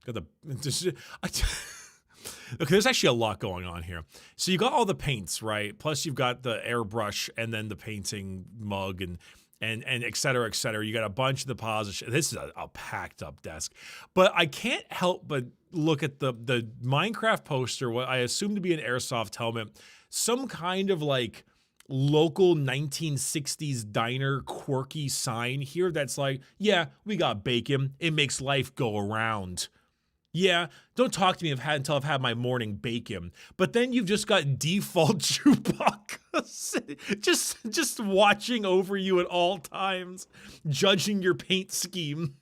Got the, okay, there's actually a lot going on here. So you got all the paints, right? Plus you've got the airbrush and then the painting mug and et cetera, et cetera. You got a bunch of deposits. This is a packed up desk. But I can't help but look at the Minecraft poster, what I assume to be an airsoft helmet, some kind of like local 1960s diner quirky sign here that's like, yeah, we got bacon. It makes life go around. Yeah, don't talk to me until I've had my morning bacon. But then you've just got default Chewbacca just watching over you at all times, judging your paint scheme.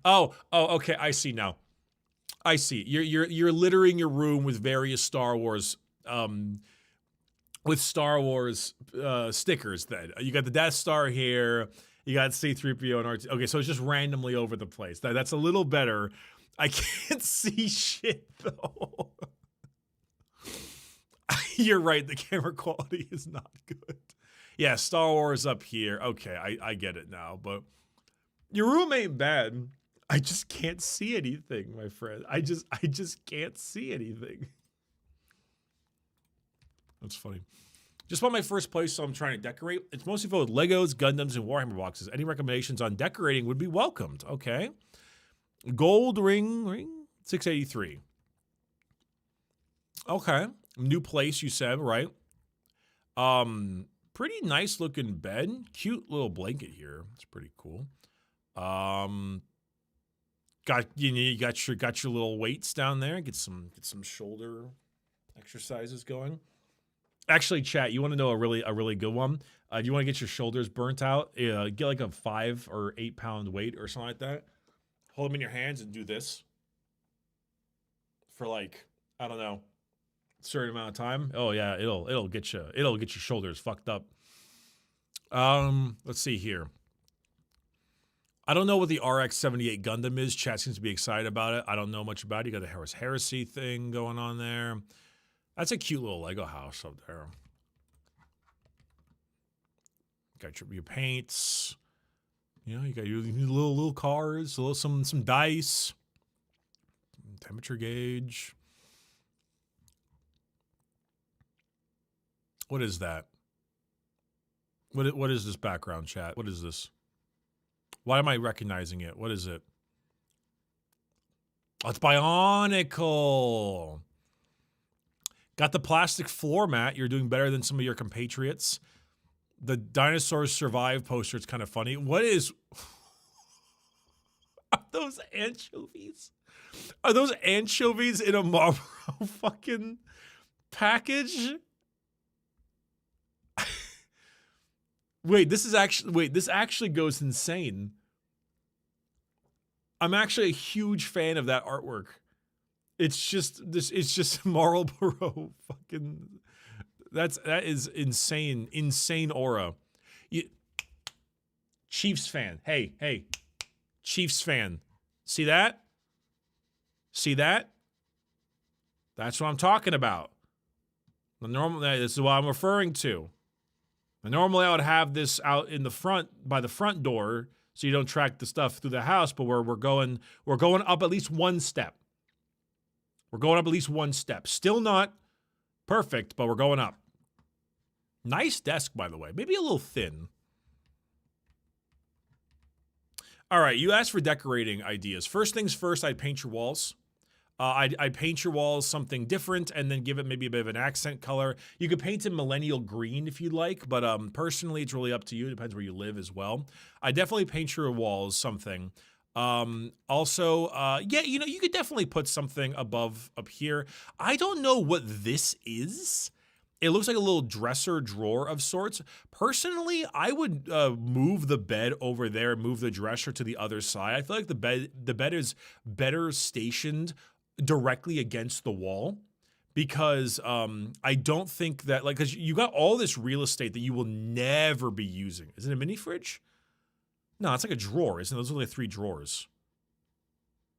Okay, I see now. I see. You're littering your room with various Star Wars stickers then. You got the Death Star here, you got C-3PO and R2. Okay, so it's just randomly over the place. That's a little better. I can't see shit though. You're right, the camera quality is not good. Yeah, Star Wars up here. Okay, I get it now, but your room ain't bad. I just can't see anything, my friend. I just can't see anything. That's funny. Just bought my first place, so I'm trying to decorate. It's mostly filled with Legos, Gundams, and Warhammer boxes. Any recommendations on decorating would be welcomed. Okay. Gold ring, 683. Okay. New place, you said, right? Pretty nice looking bed. Cute little blanket here. It's pretty cool. You got your little weights down there. Get some shoulder exercises going. Actually, chat, you want to know a really good one? You want to get your shoulders burnt out? Get like a 5 or 8 pound weight or something like that. Hold them in your hands and do this for like, I don't know, a certain amount of time. Oh yeah, it'll get your shoulders fucked up. Let's see here. I don't know what the RX-78 Gundam is. Chat seems to be excited about it. I don't know much about it. You got the Harris Heresy thing going on there. That's a cute little Lego house up there. Got your paints. You know, you got your little cars, some dice, temperature gauge. What is that? What is this background, chat? What is this? Why am I recognizing it? What is it? Oh, it's Bionicle. Got the plastic floor mat. You're doing better than some of your compatriots. The dinosaurs survive poster. It's kind of funny. What is... Are those anchovies? Are those anchovies in a Marlboro fucking package? This actually goes insane. I'm actually a huge fan of that artwork. It's just Marlboro fucking, that is insane aura. Chiefs fan. Hey, Chiefs fan. See that? That's what I'm talking about. This is what I'm referring to. Normally I would have this out in the front by the front door so you don't track the stuff through the house, but we're going up at least one step. We're going up at least one step. Still not perfect, but we're going up. Nice desk, by the way. Maybe a little thin. All right, you asked for decorating ideas. First things first, I'd paint your walls. I'd paint your walls something different and then give it maybe a bit of an accent color. You could paint it millennial green if you'd like, but personally, it's really up to you. It depends where you live as well. I definitely paint your walls something. Also, yeah, you know, you could definitely put something above up here. I don't know what this is. It looks like a little dresser drawer of sorts. Personally, I would move the bed over there, move the dresser to the other side. I feel like the bed is better stationed directly against the wall because I don't think that, like, because you got all this real estate that you will never be using. Is it a mini fridge? No, it's like a drawer, isn't it? Those are like 3 drawers.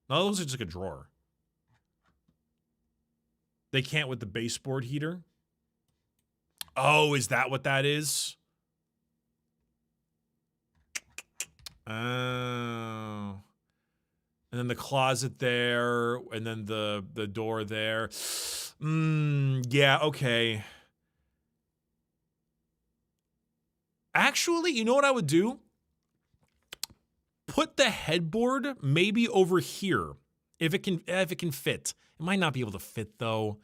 No, those are just like a drawer. They can't with the baseboard heater. Oh, is that what that is? Oh. And then the closet there, and then the door there. Yeah, okay. Actually, you know what I would do? Put the headboard maybe over here. If it can fit. It might not be able to fit though.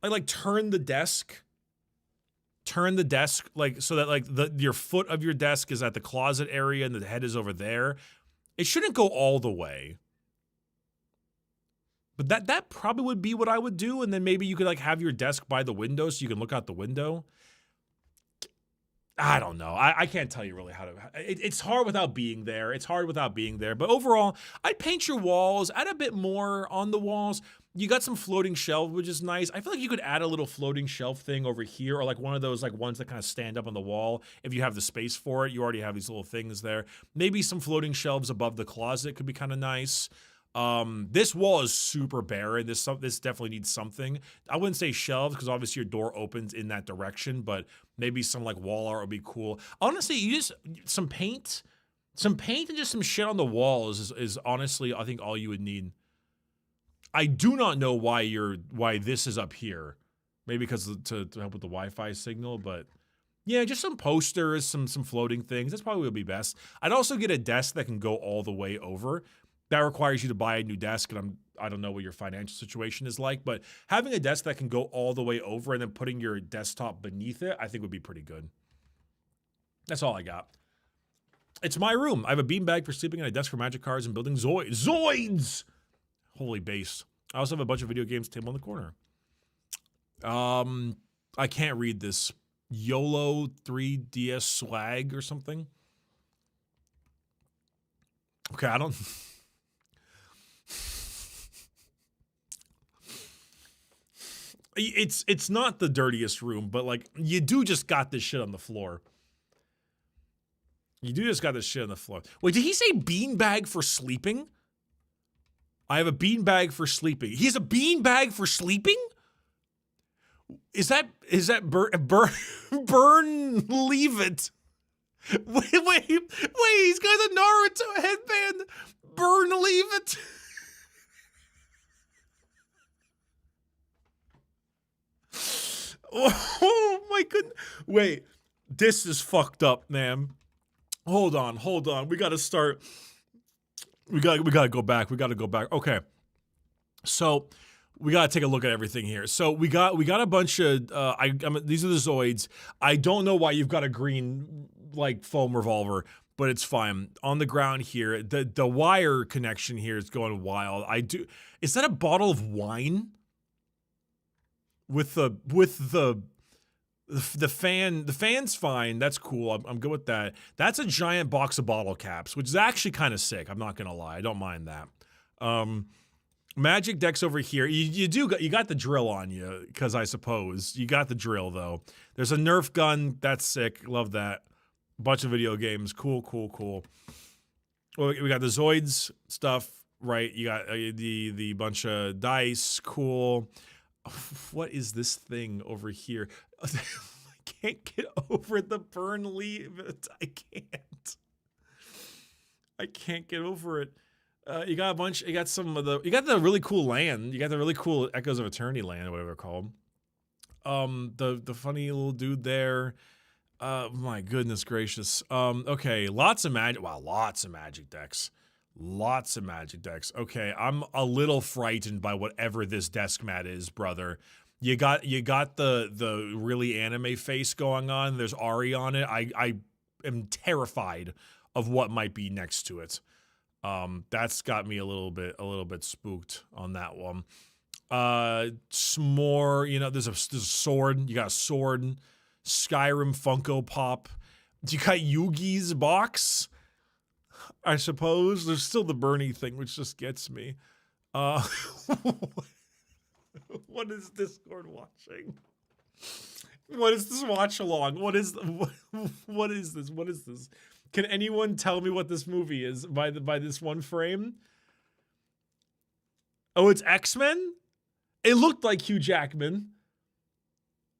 I like turn the desk like so that like your foot of your desk is at the closet area and the head is over there. It shouldn't go all the way. But that probably would be what I would do, and then maybe you could like have your desk by the window so you can look out the window. I don't know. I can't tell you really how to. It's hard without being there. It's hard without being there. But overall, I'd paint your walls, add a bit more on the walls. You got some floating shelf, which is nice. I feel like you could add a little floating shelf thing over here, or like one of those like ones that kind of stand up on the wall. If you have the space for it, you already have these little things there. Maybe some floating shelves above the closet could be kind of nice. This wall is super barren. This definitely needs something. I wouldn't say shelves because obviously your door opens in that direction, but maybe some like wall art would be cool. Honestly, you just some paint and just some shit on the walls is honestly I think all you would need. I do not know why this is up here. Maybe because to help with the Wi-Fi signal, but yeah, just some posters, some floating things. That's probably would be best. I'd also get a desk that can go all the way over. That requires you to buy a new desk, and I don't know what your financial situation is like, but having a desk that can go all the way over and then putting your desktop beneath it, I think would be pretty good. That's all I got. It's my room. I have a beanbag for sleeping and a desk for magic cards and building Zoids! Holy base. I also have a bunch of video games table in the corner. I can't read this. YOLO 3DS swag or something. Okay, I don't... It's not the dirtiest room, but like you do just got this shit on the floor. You do just got this shit on the floor. Wait, did he say beanbag for sleeping? I have a beanbag for sleeping. He has a beanbag for sleeping? Is that burn leave it? Wait, he's got a Naruto headband. Burn leave it. Oh my goodness. Wait, this is fucked up, man. Hold on. We gotta start. We gotta go back. Okay. So we gotta take a look at everything here. So we got a bunch of these are the Zoids. I don't know why you've got a green like foam revolver, but it's fine. On the ground here, the wire connection here is going wild. Is that a bottle of wine? With the fan's fine. That's cool. I'm good with that. That's a giant box of bottle caps, which is actually kind of sick. I'm not gonna lie. I don't mind that. Magic decks over here. You got the drill on you, because I suppose you got the drill though. There's a Nerf gun. That's sick. Love that. Bunch of video games. Cool. Well, we got the Zoids stuff, right? You got the bunch of dice. Cool. What is this thing over here? I can't get over the burn leave it. I can't get over it. You got the really cool land. You got the really cool Echoes of Eternity land, or whatever they're called. The funny little dude there. My goodness gracious. Okay, lots of magic. Wow, lots of magic decks. Lots of Magic decks. Okay, I'm a little frightened by whatever this desk mat is, brother. You got the really anime face going on. There's Ari on it. I am terrified of what might be next to it. That's got me a little bit spooked on that one. Some more, you know, there's a sword. You got a sword. Skyrim Funko Pop. You got Yugi's box. I suppose there's still the Bernie thing, which just gets me. What is Discord watching? What is this watch along? What is this? What is this? Can anyone tell me what this movie is by this one frame? Oh, it's X-Men? It looked like Hugh Jackman.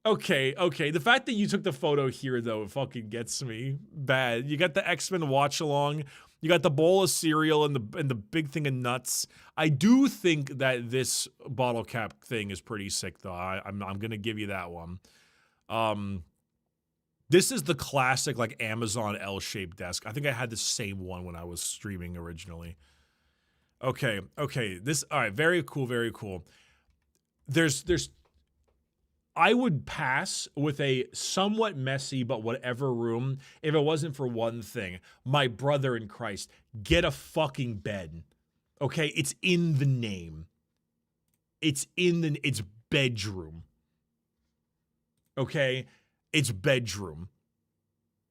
Okay. The fact that you took the photo here, though, fucking gets me bad. You got the X-Men watch along. You got the bowl of cereal and the big thing of nuts. I do think that this bottle cap thing is pretty sick, though. I'm gonna give you that one. This is the classic like Amazon L-shaped desk. I think I had the same one when I was streaming originally. Okay. This all right. Very cool. There's I would pass with a somewhat messy but whatever room if it wasn't for one thing. My brother in Christ, get a fucking bed. Okay? It's in the name. It's bedroom. Okay? It's bedroom.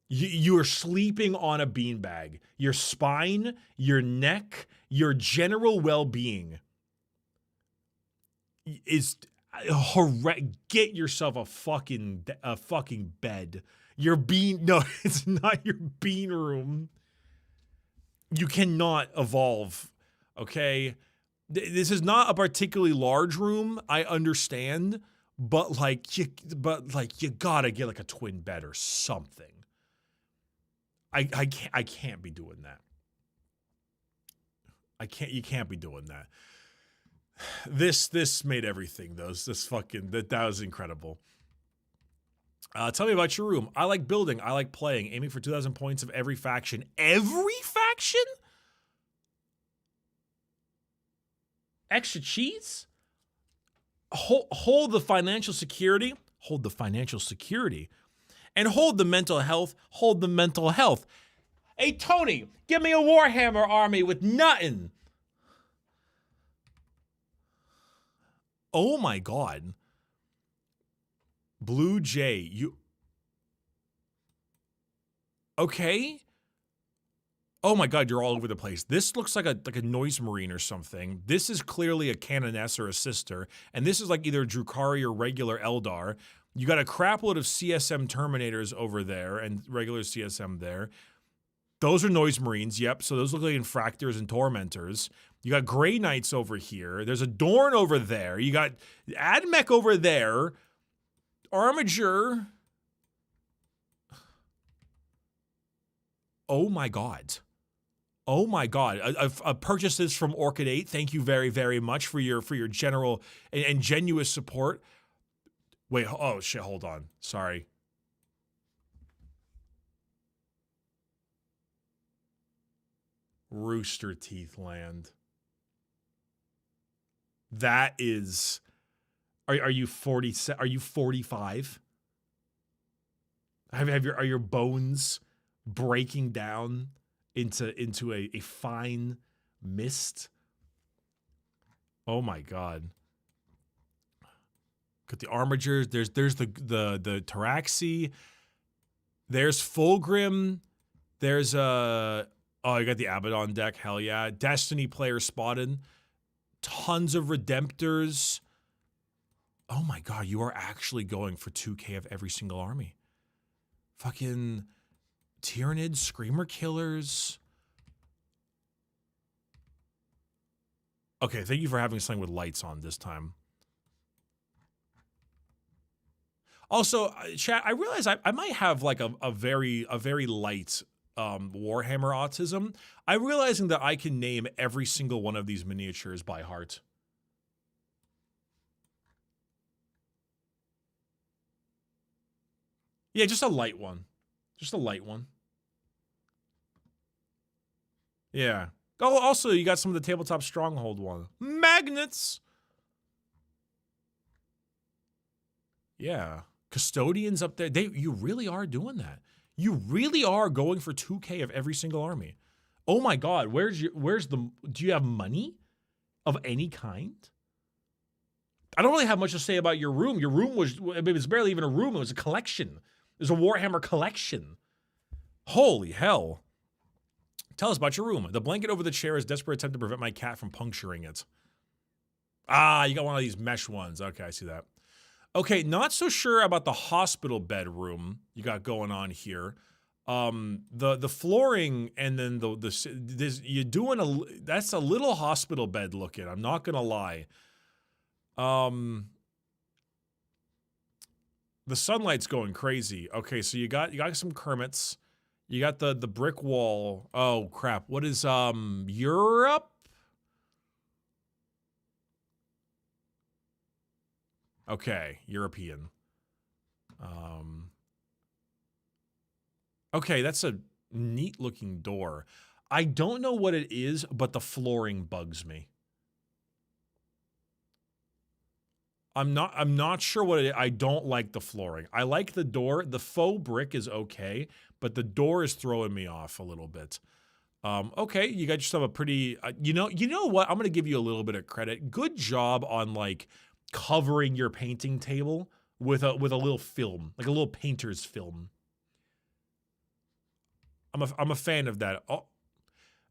You are sleeping on a beanbag. Your spine, your neck, your general well-being is get yourself a fucking bed. No, it's not your bean room. You cannot evolve. Okay, this is not a particularly large room. I understand, but you gotta get like a twin bed or something. I can't be doing that. You can't be doing that. This made everything though. That was incredible. Tell me about your room. I like building. I like playing. Aiming for 2,000 points of every faction. Every faction? Extra cheats? Hold the financial security. Hold the financial security. And hold the mental health. Hold the mental health. Hey, Tony, give me a Warhammer army with nothing. Oh my God. Blue Jay, you... Okay. Oh my God, you're all over the place. This looks like a noise marine or something. This is clearly a Canoness or a sister. And this is like either Drukhari or regular Eldar. You got a crapload of CSM Terminators over there and regular CSM there. Those are noise marines, yep. So those look like Infractors and Tormentors. You got Grey Knights over here. There's a Dorn over there. You got Admech over there. Armiger. Oh my God. Oh my God. I've purchased this from Orchid 8. Thank you very, very much for your general and genuine support. Wait, oh shit, hold on. Sorry. Rooster Teeth Land. That is... Are you 40? Are you 45? Are your bones breaking down into a fine mist? Oh my God. Got the Armigers. There's the Taraxi. There's Fulgrim. There's oh, you got the Abaddon deck. Hell yeah. Destiny player spotted. Tons of Redemptors. Oh my God, you are actually going for 2K of every single army. Fucking Tyranids, Screamer Killers. Okay, thank you for having something with lights on this time. Also, chat, I realize I might have like a very light Warhammer autism. I'm realizing that I can name every single one of these miniatures by heart. Yeah, just a light one. Just a light one. Yeah. Oh, also, you got some of the Tabletop Stronghold one. Magnets! Yeah. Custodians up there. You really are doing that. You really are going for 2K of every single army. Oh my god, do you have money of any kind? I don't really have much to say about your room. Your room it was barely even a room, it was a collection. It was a Warhammer collection. Holy hell. Tell us about your room. The blanket over the chair is a desperate attempt to prevent my cat from puncturing it. Ah, you got one of these mesh ones. Okay, I see that. Okay, not so sure about the hospital bedroom you got going on here. The flooring and then you're doing that's a little hospital bed looking. I'm not gonna lie. The sunlight's going crazy. Okay, so you got some Kermits. You got the brick wall. Oh crap! What is Europe? Okay, European. Okay, that's a neat looking door. I don't know what it is, but the flooring bugs me. I'm not sure what it is. I don't like the flooring. I like the door. The faux brick is okay, but the door is throwing me off a little bit. Okay, you got yourself a pretty, you know what? I'm going to give you a little bit of credit. Good job on like covering your painting table with a little film, like a little painter's film. I'm a fan of that. Oh,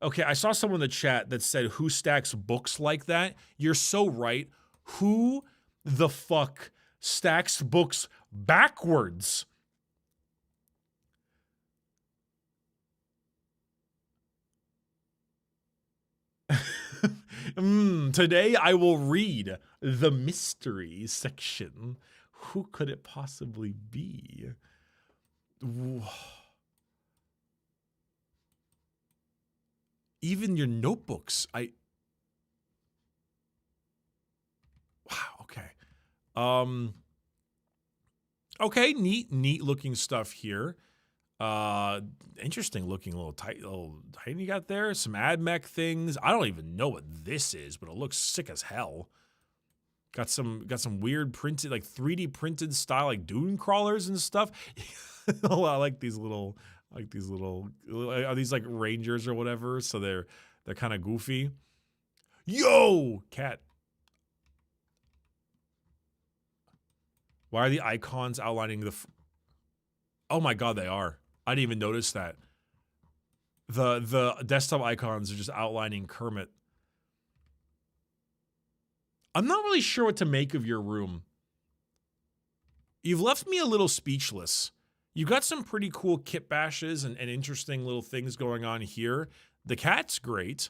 okay, I saw someone in the chat that said, "Who stacks books like that?" You're so right. Who the fuck stacks books backwards? Today I will read the mystery section. Who could it possibly be? Even your notebooks. Wow, okay. Okay, neat looking stuff here. Interesting looking little titan you got there. Some AdMech things. I don't even know what this is, but it looks sick as hell. Got some weird printed, like 3D printed style, like dune crawlers and stuff. I like these little, are these like rangers or whatever? So they're kind of goofy. Yo, cat. Why are the icons outlining the? Oh my god, they are. I didn't even notice that. The desktop icons are just outlining Kermit. I'm not really sure what to make of your room. You've left me a little speechless. You've got some pretty cool kit bashes and and little things going on here. The cat's great.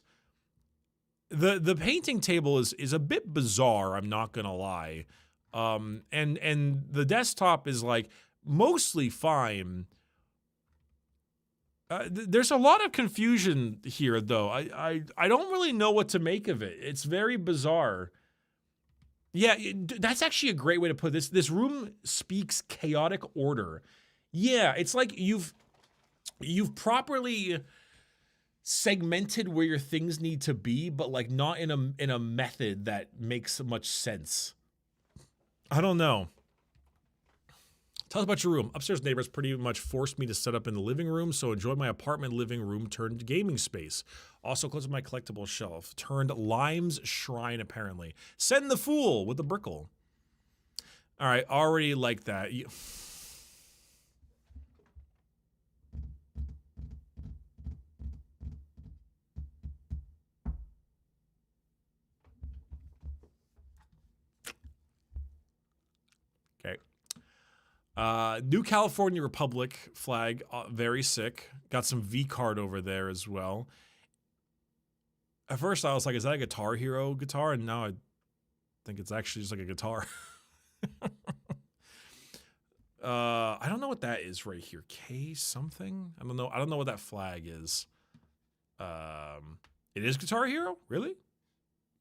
The painting table is a bit bizarre, I'm not gonna lie. And the desktop is like mostly fine. There's a lot of confusion here, though. I don't really know what to make of it. It's very bizarre. Yeah, that's actually a great way to put this. This room speaks chaotic order. Yeah, it's like you've properly segmented where your things need to be, but like not in a method that makes much sense. I don't know. Tell us about your room. Upstairs neighbors pretty much forced me to set up in the living room, so enjoyed my apartment living room turned gaming space. Also close to my collectible shelf. Turned Lime's Shrine, apparently. Send the Fool with the Brickle. All right, already like that. Okay. New California Republic flag, very sick. Got some V-card over there as well. At first I was like, is that a Guitar Hero guitar? And now I think it's actually just like a guitar. I don't know what that is right here. K something? I don't know what that flag is. It is Guitar Hero? Really?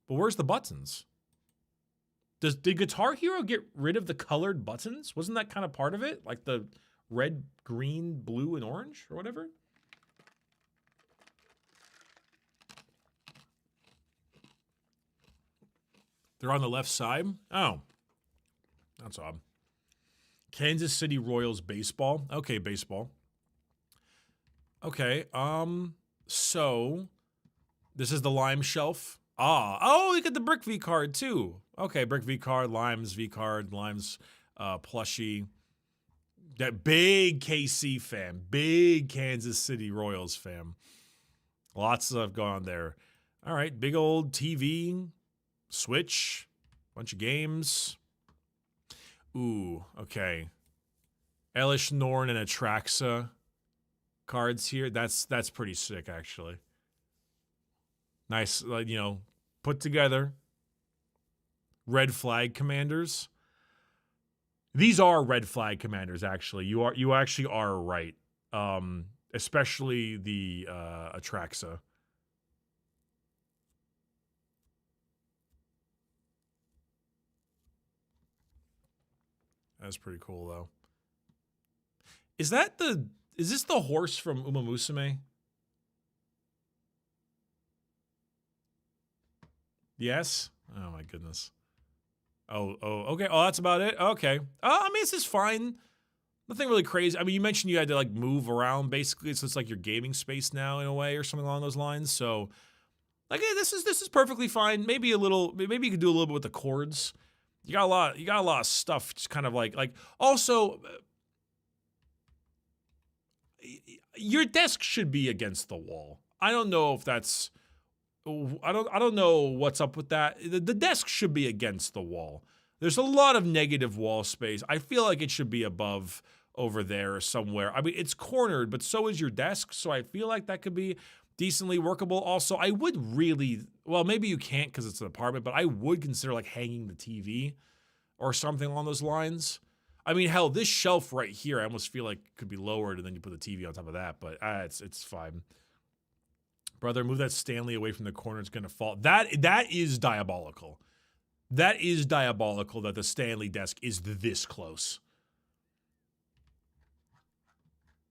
But where's the buttons? Did Guitar Hero get rid of the colored buttons? Wasn't that kind of part of it? Like the red, green, blue, and orange or whatever? They're on the left side? Oh. That's odd. Kansas City Royals baseball. Okay, baseball. Okay, so this is the Lime shelf. Oh, look at the Brick V card too. Okay, Brick V card, Limes V card, Limes plushie. That big KC fan, big Kansas City Royals fan. Lots of stuff going on there. All right, big old TV, Switch, bunch of games. Ooh, okay. Elish Norn and Atraxa cards here. That's pretty sick, actually. Nice, put together. Red flag commanders. These are red flag commanders, actually. You actually are right. Especially the Atraxa. That's pretty cool, though. Is this the horse from Uma Musume? Yes? Oh my goodness. Oh, okay. Oh, that's about it? Okay. I mean, this is fine. Nothing really crazy. I mean, you mentioned you had to like move around basically, so it's like your gaming space now in a way or something along those lines. So like, hey, this is perfectly fine. Maybe you could do a little bit with the chords. You got a lot of stuff just kind of like also your desk should be against the wall. I don't know if that's I don't know what's up with that. The desk should be against the wall. There's a lot of negative wall space. I feel like it should be above over there or somewhere. I mean, it's cornered, but so is your desk. So I feel like that could be decently workable. Also, I would really, well, maybe you can't because it's an apartment, but I would consider like hanging the TV or something along those lines. I mean, hell, this shelf right here, I almost feel like could be lowered and then you put the TV on top of that, but it's fine. Brother, move that Stanley away from the corner. It's going to fall. That is diabolical. That is diabolical that the Stanley desk is this close.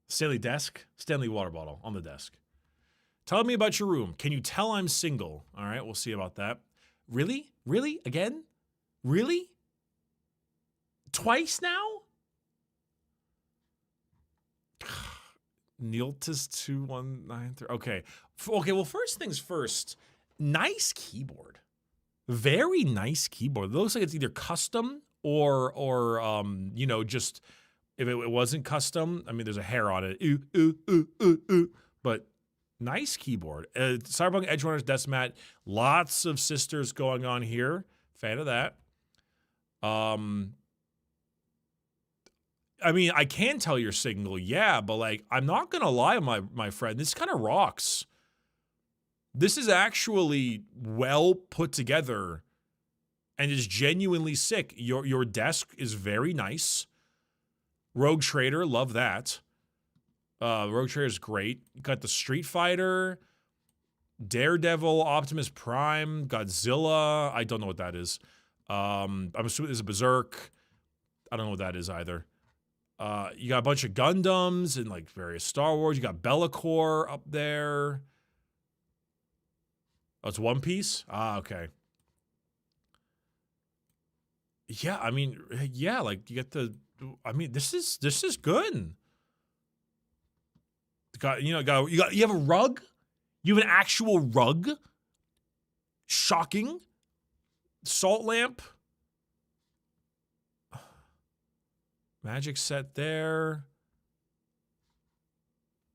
Stanley desk? Stanley water bottle on the desk. Tell me about your room. Can you tell I'm single? All right, we'll see about that. Really? Really? Again? Really? Twice now? Neiltis 2193. Okay. Okay, well, first things first. Nice keyboard. Very nice keyboard. It looks like it's either custom or just if it wasn't custom, I mean, there's a hair on it. But nice keyboard. Cyberpunk Edgerunners Deathmat. Lots of sisters going on here. Fan of that. I mean, I can tell you're single, yeah, but like, I'm not gonna lie, my friend. This kind of rocks. This is actually well put together, and is genuinely sick. Your desk is very nice. Rogue Trader, love that. Rogue Trader is great. You got the Street Fighter, Daredevil, Optimus Prime, Godzilla. I don't know what that is. I'm assuming there's a Berserk. I don't know what that is either. You got a bunch of Gundams and like various Star Wars. You got Bellacore up there. Oh, it's One Piece? Ah, okay. Yeah, I mean, yeah, like you get the. I mean, this is good. You have a rug. You have an actual rug. Shocking. Salt lamp. Magic set there.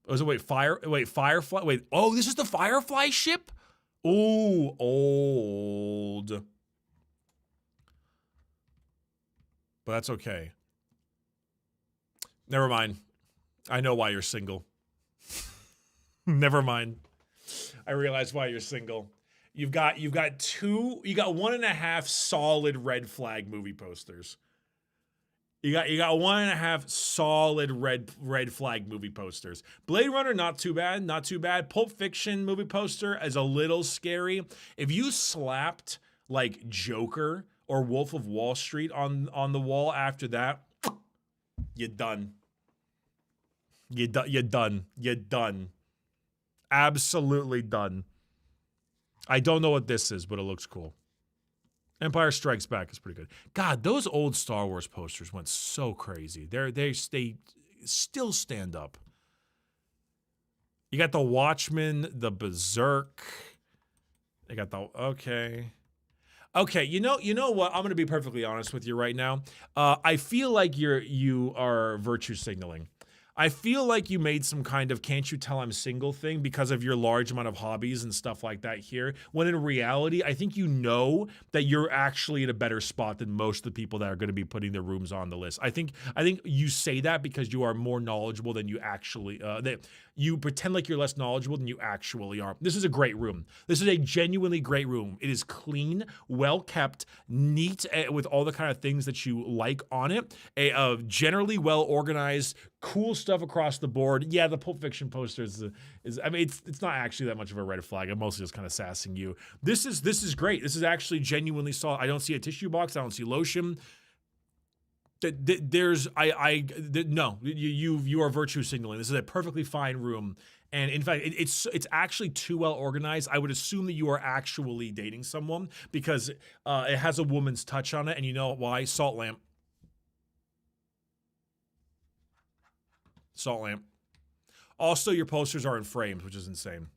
Oh, so Firefly. Wait, oh, this is the Firefly ship? Ooh, old. But that's okay. Never mind. I know why you're single. Never mind. I realize why you're single. You got 1.5 solid red flag movie posters. You got 1.5 solid red flag movie posters. Blade Runner, not too bad, not too bad. Pulp Fiction movie poster is a little scary. If you slapped like Joker or Wolf of Wall Street on the wall after that, you're done. You're done. You're done. Absolutely done. I don't know what this is, but it looks cool. Empire Strikes Back is pretty good. God, those old Star Wars posters went so crazy. They still stand up. You got the Watchmen, the Berserk. They got the Okay, you know what? I'm gonna be perfectly honest with you right now. I feel like you are virtue signaling. I feel like you made some kind of "can't you tell I'm single" thing because of your large amount of hobbies and stuff like that here. When in reality, I think you know that you're actually in a better spot than most of the people that are going to be putting their rooms on the list. I think you say that because you are more knowledgeable than you actually. That you pretend like you're less knowledgeable than you actually are. This is a great room. This is a genuinely great room. It is clean, well kept, neat, with all the kind of things that you like on it. Generally well organized, cool stuff across the board. Yeah, the Pulp Fiction poster is I mean, it's not actually that much of a red flag. I'm mostly just kind of sassing you. This is great. This is actually genuinely solid. I don't see a tissue box. I don't see lotion. No, you are virtue signaling. This is a perfectly fine room, and in fact, it's actually too well organized. I would assume that you are actually dating someone because it has a woman's touch on it, and you know why? Salt lamp. Salt lamp. Also, your posters are in frames, which is insane.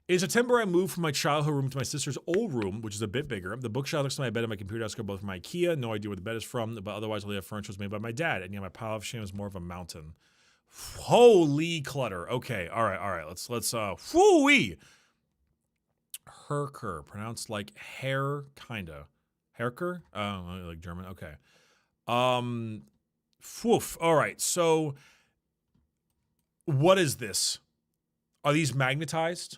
In September, I moved from my childhood room to my sister's old room, which is a bit bigger. The bookshelf next to my bed and my computer desk are both from IKEA. No idea where the bed is from, but otherwise, all the furniture was made by my dad. And yeah, my pile of shame is more of a mountain. Holy clutter. Okay, all right. Let's whoo-wee. Herker, pronounced like hair, kinda. Herker? Oh, like German. Okay. Woof. All right. So, what is this? Are these magnetized?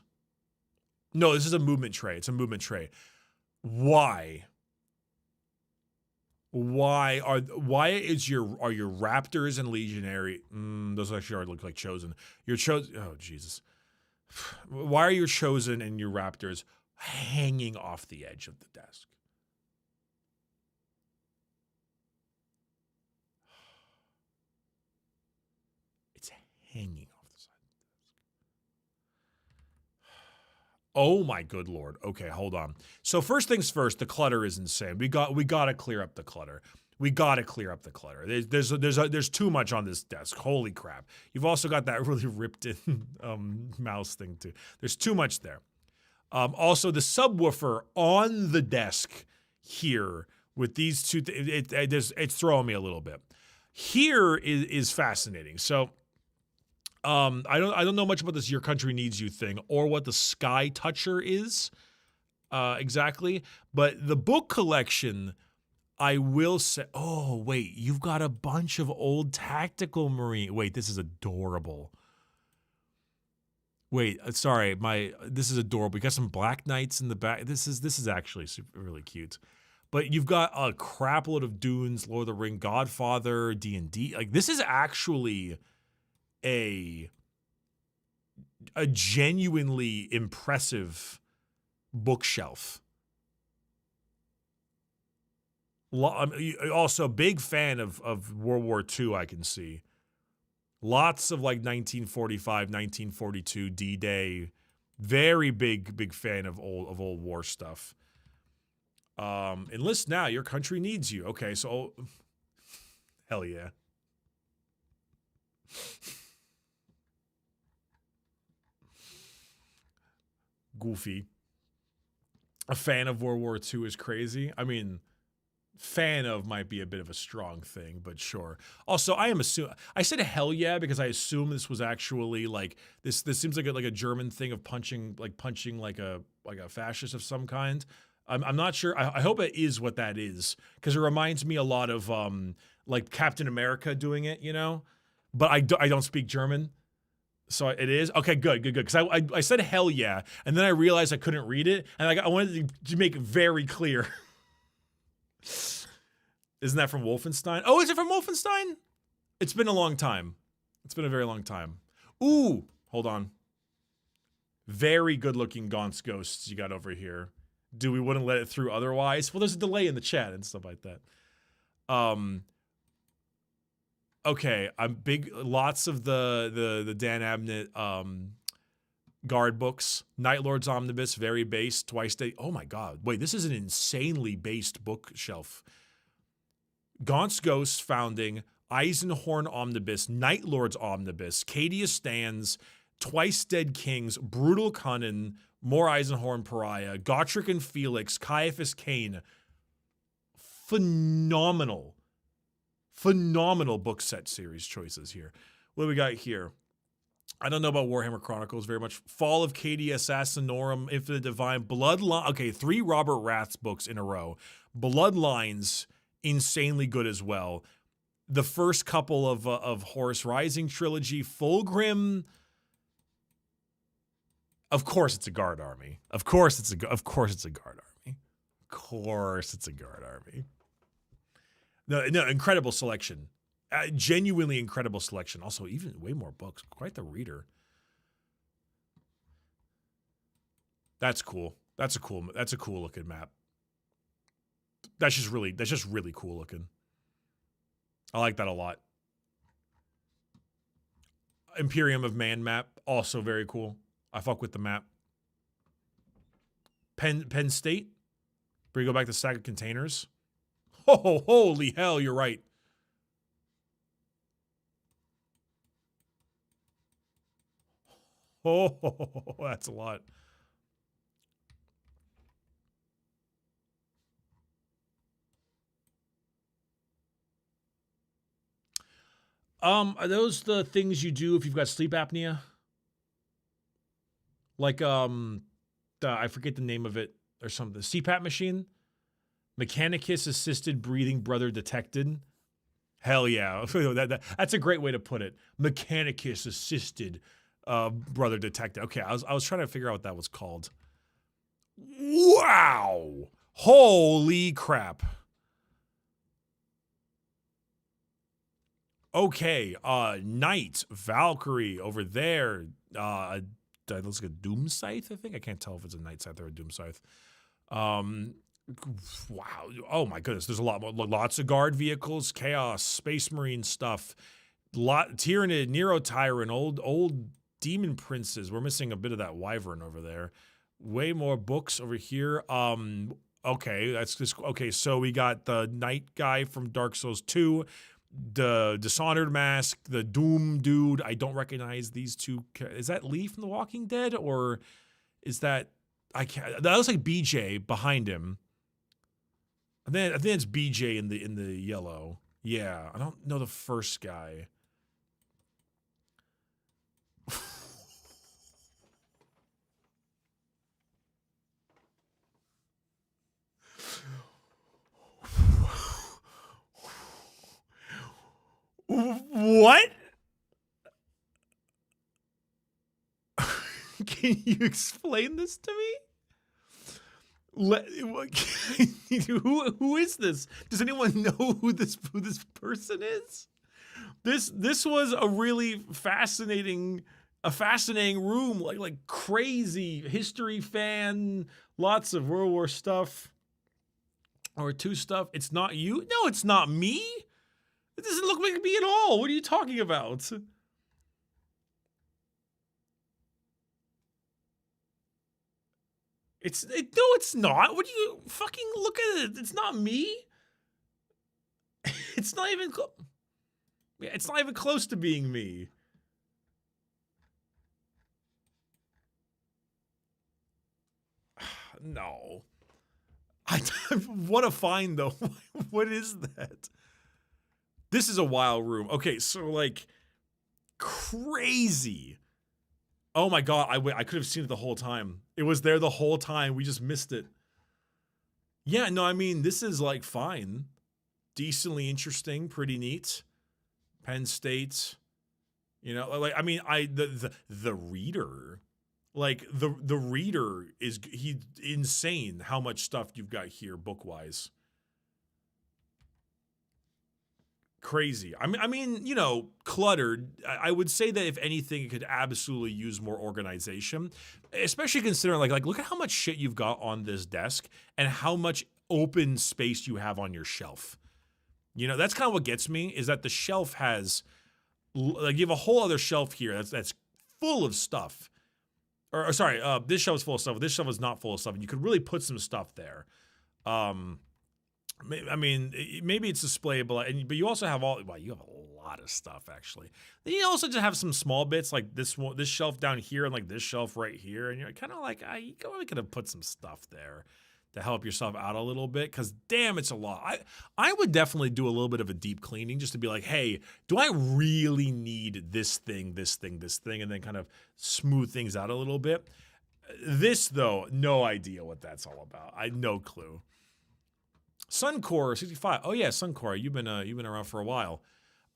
No, this is a movement tray. It's a movement tray. Why? Why are your Raptors and Legionary? Those actually look like Chosen. Your Chosen. Oh Jesus. Why are your Chosen and your Raptors hanging off the edge of the desk? It's hanging off the side. Oh my good lord. Okay, hold on. So first things first, the clutter is insane. We got to clear up the clutter. There's too much on this desk. Holy crap. You've also got that really ripped in mouse thing too. There's too much there. Also the subwoofer on the desk here with these two it's throwing me a little bit. Here is fascinating. So I don't know much about this "Your Country Needs You" thing or what the Sky Toucher is exactly, but the book collection, I will say, oh wait, you've got a bunch of old tactical marine. Wait, this is adorable. Wait, sorry, this is adorable. We got some Black Knights in the back. This is actually really cute. But you've got a crap load of Dunes, Lord of the Ring, Godfather, D&D. Like this is actually a genuinely impressive bookshelf. Also, big fan of World War II, I can see. Lots of like 1945, 1942, D-Day. Very big fan of old war stuff. Enlist now, your country needs you. Okay, so hell yeah. Goofy. A fan of World War II is crazy. I mean, fan of might be a bit of a strong thing, but sure. Also, I said hell yeah because I assume this was actually like this seems like a German thing of punching like a fascist of some kind. I'm not sure. I hope it is what that is because it reminds me a lot of like Captain America doing it, you know. But I don't speak German. So it is? Okay, good. Because I said hell yeah, and then I realized I couldn't read it, and I wanted to make it very clear. Isn't that from Wolfenstein? Oh, is it from Wolfenstein? It's been a long time. It's been a very long time. Ooh, hold on. Very good-looking Gaunt's Ghosts you got over here. We wouldn't let it through otherwise? Well, there's a delay in the chat and stuff like that. Okay, I'm big. Lots of the Dan Abnett Guard books. Night Lord's Omnibus, very based. Twice Day. Oh my God. Wait, this is an insanely based bookshelf. Gaunt's Ghost Founding, Eisenhorn Omnibus, Night Lord's Omnibus, Cadia Stands, Twice Dead Kings, Brutal Cunnin, more Eisenhorn Pariah, Gotrek and Felix, Caiaphas Kane. Phenomenal book set series choices here. What do we got here? I don't know about Warhammer Chronicles very much. Fall of Cadia, Assassinorum, Infinite Divine, Bloodline. Okay, 3 Robert Rath's books in a row. Bloodlines, insanely good as well. The first couple of Horus Rising trilogy, Fulgrim. Of course, it's a guard army. Of course, it's a guard army. Of course, it's a guard army. No, incredible selection. Genuinely incredible selection. Also, even way more books. Quite the reader. That's cool. That's a cool looking map. That's just really cool looking. I like that a lot. Imperium of Man map, also very cool. I fuck with the map. Penn State. Where you go back to stack of containers. Oh, holy hell, you're right. Oh, that's a lot. Are those the things you do if you've got sleep apnea? Like, I forget the name of it or something. CPAP machine? Mechanicus assisted breathing brother detected. Hell yeah. That's a great way to put it. Mechanicus assisted brother detected. Okay, I was trying to figure out what that was called. Wow. Holy crap. Okay, Knight, Valkyrie over there. That looks like a Doom Scythe, I think. I can't tell if it's a Knight Scythe or a Doom Scythe. Wow. Oh my goodness. There's a lot more. Lots of guard vehicles, Chaos, Space Marine stuff. Tyranid, Nero Tyrant, old Demon Princes. We're missing a bit of that Wyvern over there. Way more books over here. Okay, that's just okay. So we got the Knight guy from Dark Souls 2. The Dishonored Mask, the Doom dude. I don't recognize these two. Is that Lee from The Walking Dead, or is that I can't? That looks like BJ behind him. I think it's BJ in the yellow. Yeah, I don't know the first guy. What? Can you explain this to me? Who is this? Does anyone know who this person is? This was a really fascinating room, like crazy history fan, lots of World War stuff or II stuff. It's not you? No, it's not me. It doesn't look like me at all. What are you talking about? No, it's not. What do you fucking look at it? It's not me. It's not even it's not even close to being me. No. What a find though. What is that? This is a wild room. Okay, so like crazy. Oh my God, I could have seen it the whole time. It was there the whole time. We just missed it. Yeah, no, I mean, this is like fine. Decently interesting, pretty neat. Penn State. You know, like I mean, the reader, like the reader he's insane how much stuff you've got here book-wise. Crazy. I mean, you know, cluttered. I would say that if anything, it could absolutely use more organization, especially considering like look at how much shit you've got on this desk and how much open space you have on your shelf. You know, that's kind of what gets me is that the shelf has like you have a whole other shelf here that's full of stuff. or sorry, this shelf is full of stuff. This shelf is not full of stuff. And you could really put some stuff there. I mean, maybe it's displayable, but you also have you have a lot of stuff actually. Then you also just have some small bits like this shelf down here and like this shelf right here, and you're kind of like, you could have put some stuff there to help yourself out a little bit, because damn, it's a lot. I would definitely do a little bit of a deep cleaning just to be like, hey, do I really need this thing, and then kind of smooth things out a little bit. This though, no idea what that's all about. I no clue. Suncore 65. Oh yeah, Suncore. You've been around for a while.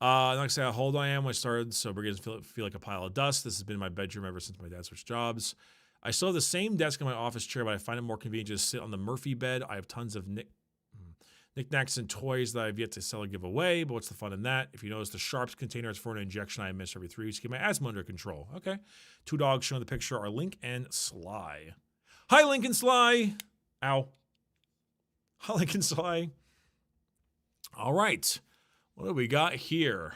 Like I say, how old I am when I started, so begins to feel like a pile of dust. This has been in my bedroom ever since my dad switched jobs. I still have the same desk in my office chair, but I find it more convenient to just sit on the Murphy bed. I have tons of knickknacks and toys that I've yet to sell or give away, but what's the fun in that? If you notice, the Sharps container is for an injection I miss every 3 weeks to keep my asthma under control. Okay. 2 dogs shown in the picture are Link and Sly. Hi, Link and Sly. Ow. Hi, Link and Sly. All right. What do we got here?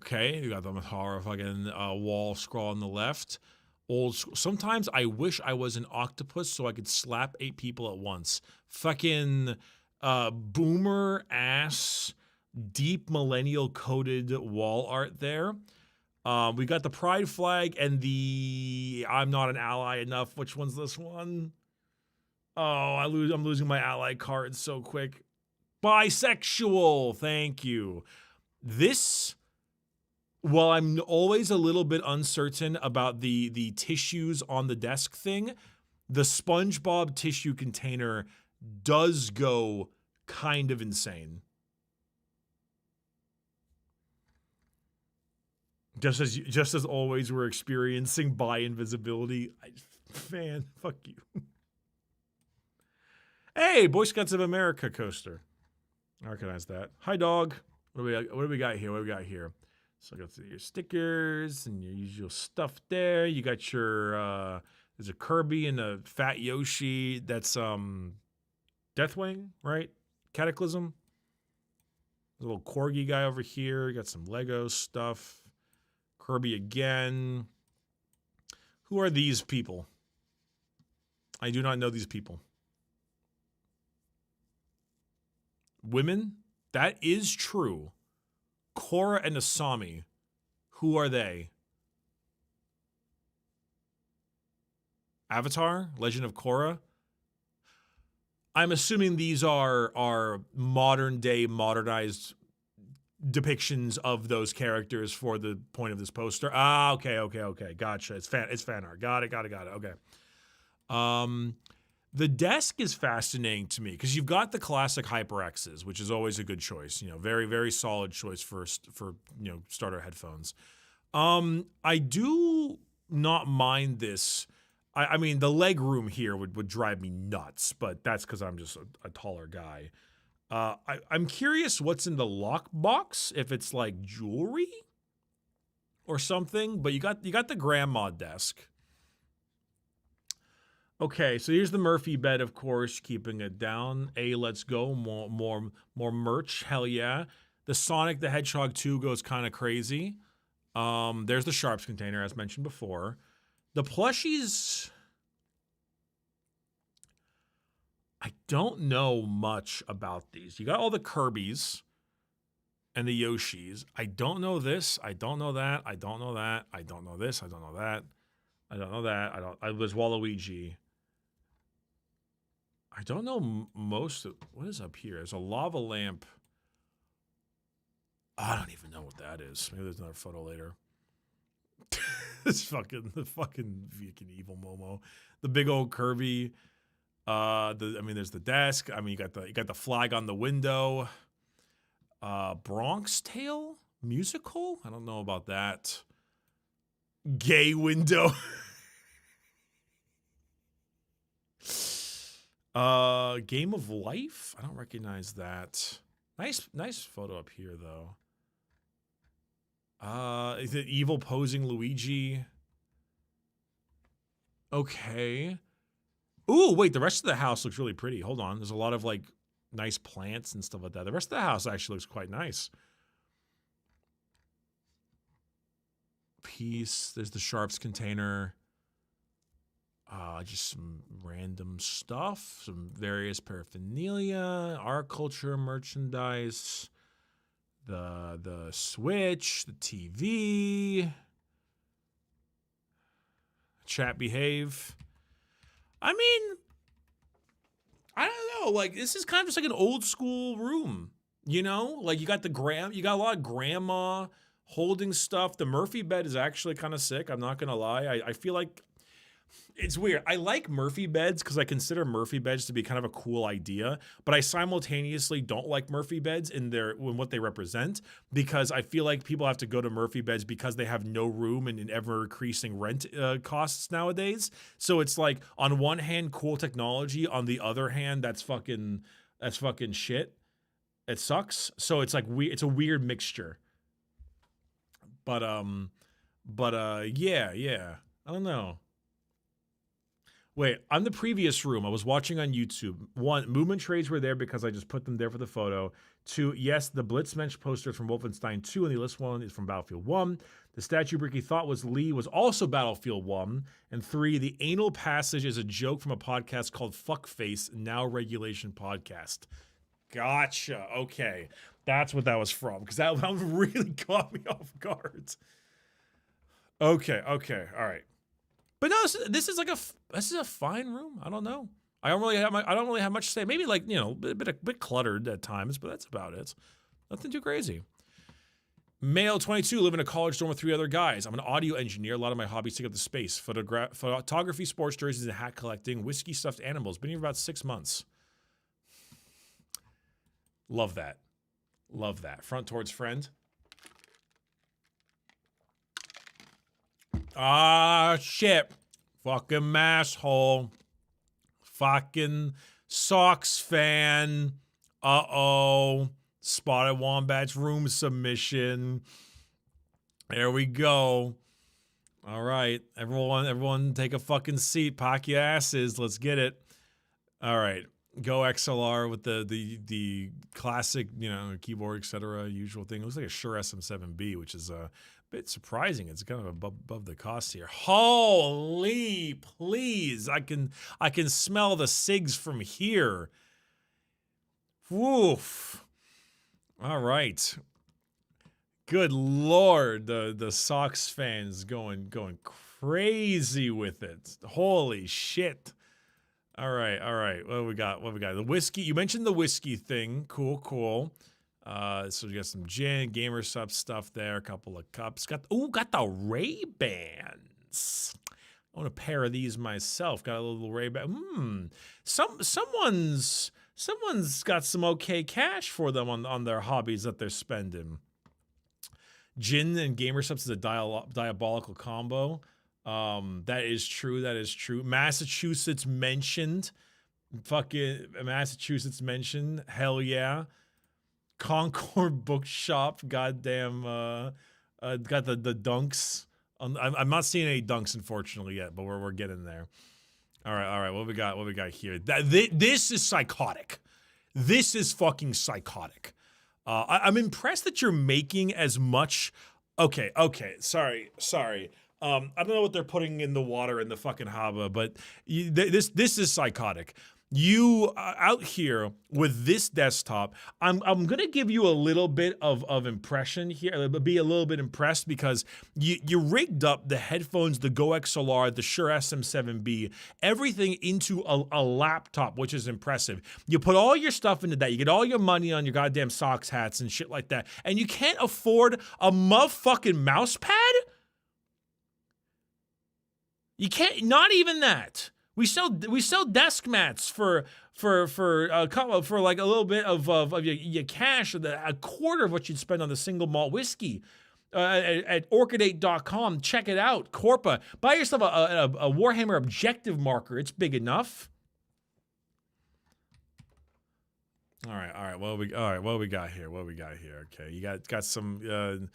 Okay, we got the Mahara fucking wall scroll on the left. Old school. Sometimes I wish I was an octopus so I could slap 8 people at once. Fucking boomer ass, deep millennial coded wall art there. We got the pride flag and the I'm not an ally enough. Which one's this one? Oh, I'm losing my ally cards so quick. Bisexual. Thank you. This, while I'm always a little bit uncertain about the tissues on the desk thing, the SpongeBob tissue container does go kind of insane. Just as always, we're experiencing bi invisibility. Man, fuck you. Hey, Boy Scouts of America coaster. I recognize that. Hi, dog. What do we got here? So I got your stickers and your usual stuff there. You got your there's a Kirby and a Fat Yoshi. That's Deathwing, right? Cataclysm. There's a little corgi guy over here. You got some Lego stuff. Kirby again. Who are these people? I do not know these people. Women? That is true. Korra and Asami. Who are they? Avatar? Legend of Korra? I'm assuming these are modern day modernized depictions of those characters for the point of this poster. Ah, okay. Gotcha. It's fan art. Got it. Okay. The desk is fascinating to me because you've got the classic HyperXs, which is always a good choice. Very, very solid choice for starter headphones. I do not mind this. I mean, the leg room here would drive me nuts, but that's because I'm just a taller guy. I'm curious what's in the lockbox, if it's like jewelry or something, but you got the grandma desk. Okay, so here's the Murphy bed, of course, keeping it down. Let's go. More merch. Hell yeah. The Sonic the Hedgehog 2 goes kind of crazy. There's the Sharps container, as mentioned before. The plushies, I don't know much about these. You got all the Kirbys and the Yoshis. I don't know this. I don't know that. I don't know that. I don't know this. I don't know that. I don't know that. There's Waluigi. I don't know most of, what is up here? There's a lava lamp. I don't even know what that is. Maybe there's another photo later. The fucking evil Momo. The big old Kirby. There's the desk. I mean, you got the flag on the window. Bronx Tale musical? I don't know about that. Gay window. Game of Life? I don't recognize that. Nice photo up here though. Is it evil posing Luigi? Okay. Ooh, wait, the rest of the house looks really pretty. Hold on. There's a lot of like nice plants and stuff like that. The rest of the house actually looks quite nice. Piece. There's the Sharps container. Just some random stuff, some various paraphernalia, art culture, merchandise, the Switch, the TV, chat behave. I mean, I don't know. Like, this is kind of just like an old school room, you know? Like, you got you got a lot of grandma holding stuff. The Murphy bed is actually kind of sick. I'm not gonna lie. I feel like it's weird. I like Murphy beds because I consider Murphy beds to be kind of a cool idea, but I simultaneously don't like Murphy beds in what they represent, because I feel like people have to go to Murphy beds because they have no room and ever increasing rent costs nowadays. So it's like, on one hand, cool technology. On the other hand, that's fucking shit. It sucks. So it's like it's a weird mixture. But yeah. I don't know. Wait, on the previous room, I was watching on YouTube. 1, movement trays were there because I just put them there for the photo. 2, yes, the Blitzmensch poster from Wolfenstein 2 and the list one is from Battlefield 1. The statue Bricky thought was Lee was also Battlefield 1. And 3, the anal passage is a joke from a podcast called Fuckface, Now Regulation Podcast. Gotcha. Okay. That's what that was from, because that really caught me off guard. Okay. All right. But no, this is a fine room. I don't know. I don't really have much to say. Maybe, like, a bit cluttered at times, but that's about it. Nothing too crazy. Male 22, live in a college dorm with 3 other guys. I'm an audio engineer. A lot of my hobbies take up the space. Photography, sports jerseys, and hat collecting. Whiskey, stuffed animals. Been here for about 6 months. Love that. Front towards friend. Ah, shit. Fucking asshole. Fucking Sox fan. Uh-oh. Spotted Wombat's room submission. There we go. All right. Everyone take a fucking seat. Pack your asses. Let's get it. All right. Go XLR with the classic, keyboard, etc. Usual thing. It looks like a Shure SM7B, which is a bit surprising. It's kind of above the cost here. Holy, please! I can smell the cigs from here. Woof. All right. Good Lord, the Sox fans going crazy with it. Holy shit. All right. What do we got? The whiskey. You mentioned the whiskey thing. Cool. So we got some gin, gamer stuff there. A couple of cups. Got the Ray-Bans. I want a pair of these myself. Got a little Ray-Ban. Someone's got some okay cash for them on their hobbies that they're spending. Gin and gamer subs is a diabolical combo. That is true. Massachusetts mentioned. Hell yeah. Concord Bookshop. Goddamn. Got the dunks. I'm not seeing any dunks, unfortunately, yet, but we're getting there. All right. What we got here? This is psychotic. This is fucking psychotic. I'm impressed that you're making as much. Okay. Sorry. I don't know what they're putting in the water in the fucking haba, but this is psychotic. You out here with this desktop, I'm gonna give you a little bit of impression here, be a little bit impressed, because you rigged up the headphones, the Go XLR, the Shure SM7B, everything into a laptop, which is impressive. You put all your stuff into that, you get all your money on your goddamn socks, hats, and shit like that, and you can't afford a motherfucking mouse pad? You can't, not even that. We sell desk mats for like a little bit of your cash, a quarter of what you'd spend on the single malt whiskey. At orchidate.com, check it out. Corpa, buy yourself a Warhammer objective marker. It's big enough. All right. What do we got here? Okay, you got some.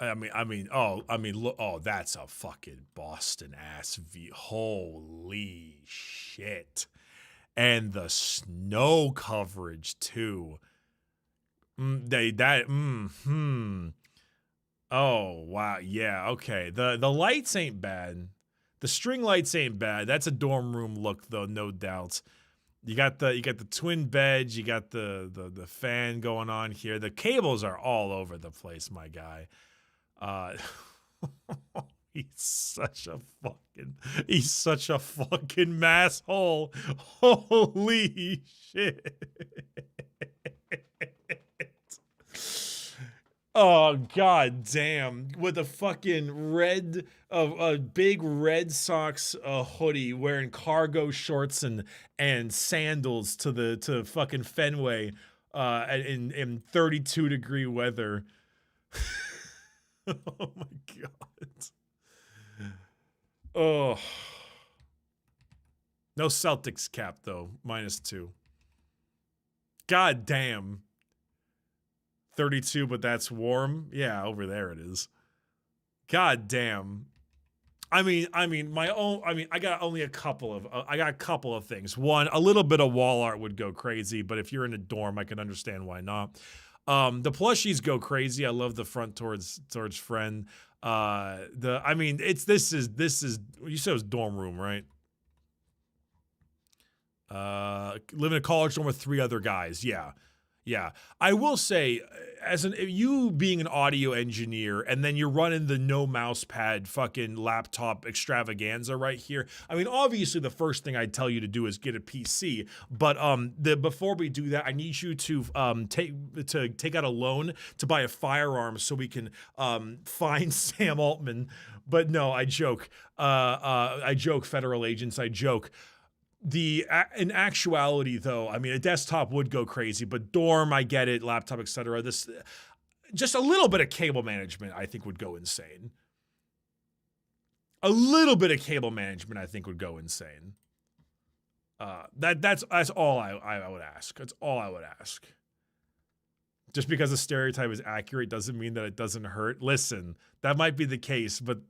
Look, that's a fucking Boston ass V. Holy shit. And the snow coverage too. Oh, wow. Yeah, okay. The lights ain't bad. The string lights ain't bad. That's a dorm room look, though, no doubt. You got the twin beds. You got the fan going on here. The cables are all over the place, my guy. He's such a fucking masshole. Holy shit. Oh, god damn. With a fucking a big Red Sox hoodie, wearing cargo shorts and sandals to fucking Fenway in 32-degree weather. Oh my god. Oh. No Celtics cap though, -2. God damn. 32, but that's warm. Yeah, over there it is. God damn. I got a couple of things. One, a little bit of wall art would go crazy, but if you're in a dorm, I can understand why not. The plushies go crazy. I love the front towards friend. This is you said it was dorm room, right? Live in a college dorm with 3 other guys. Yeah. I will say, you being an audio engineer and then you're running the no mouse pad fucking laptop extravaganza right here. I mean, obviously the first thing I'd tell you to do is get a PC, but before we do that, I need you to take out a loan to buy a firearm so we can find Sam Altman. But no, I joke. I joke, federal agents. I joke. In actuality, though, I mean, a desktop would go crazy, but dorm, I get it, laptop, etc. This, just a little bit of cable management, I think, would go insane. A little bit of cable management, I think, would go insane. That's all I would ask. That's all I would ask. Just because the stereotype is accurate doesn't mean that it doesn't hurt. Listen, that might be the case, but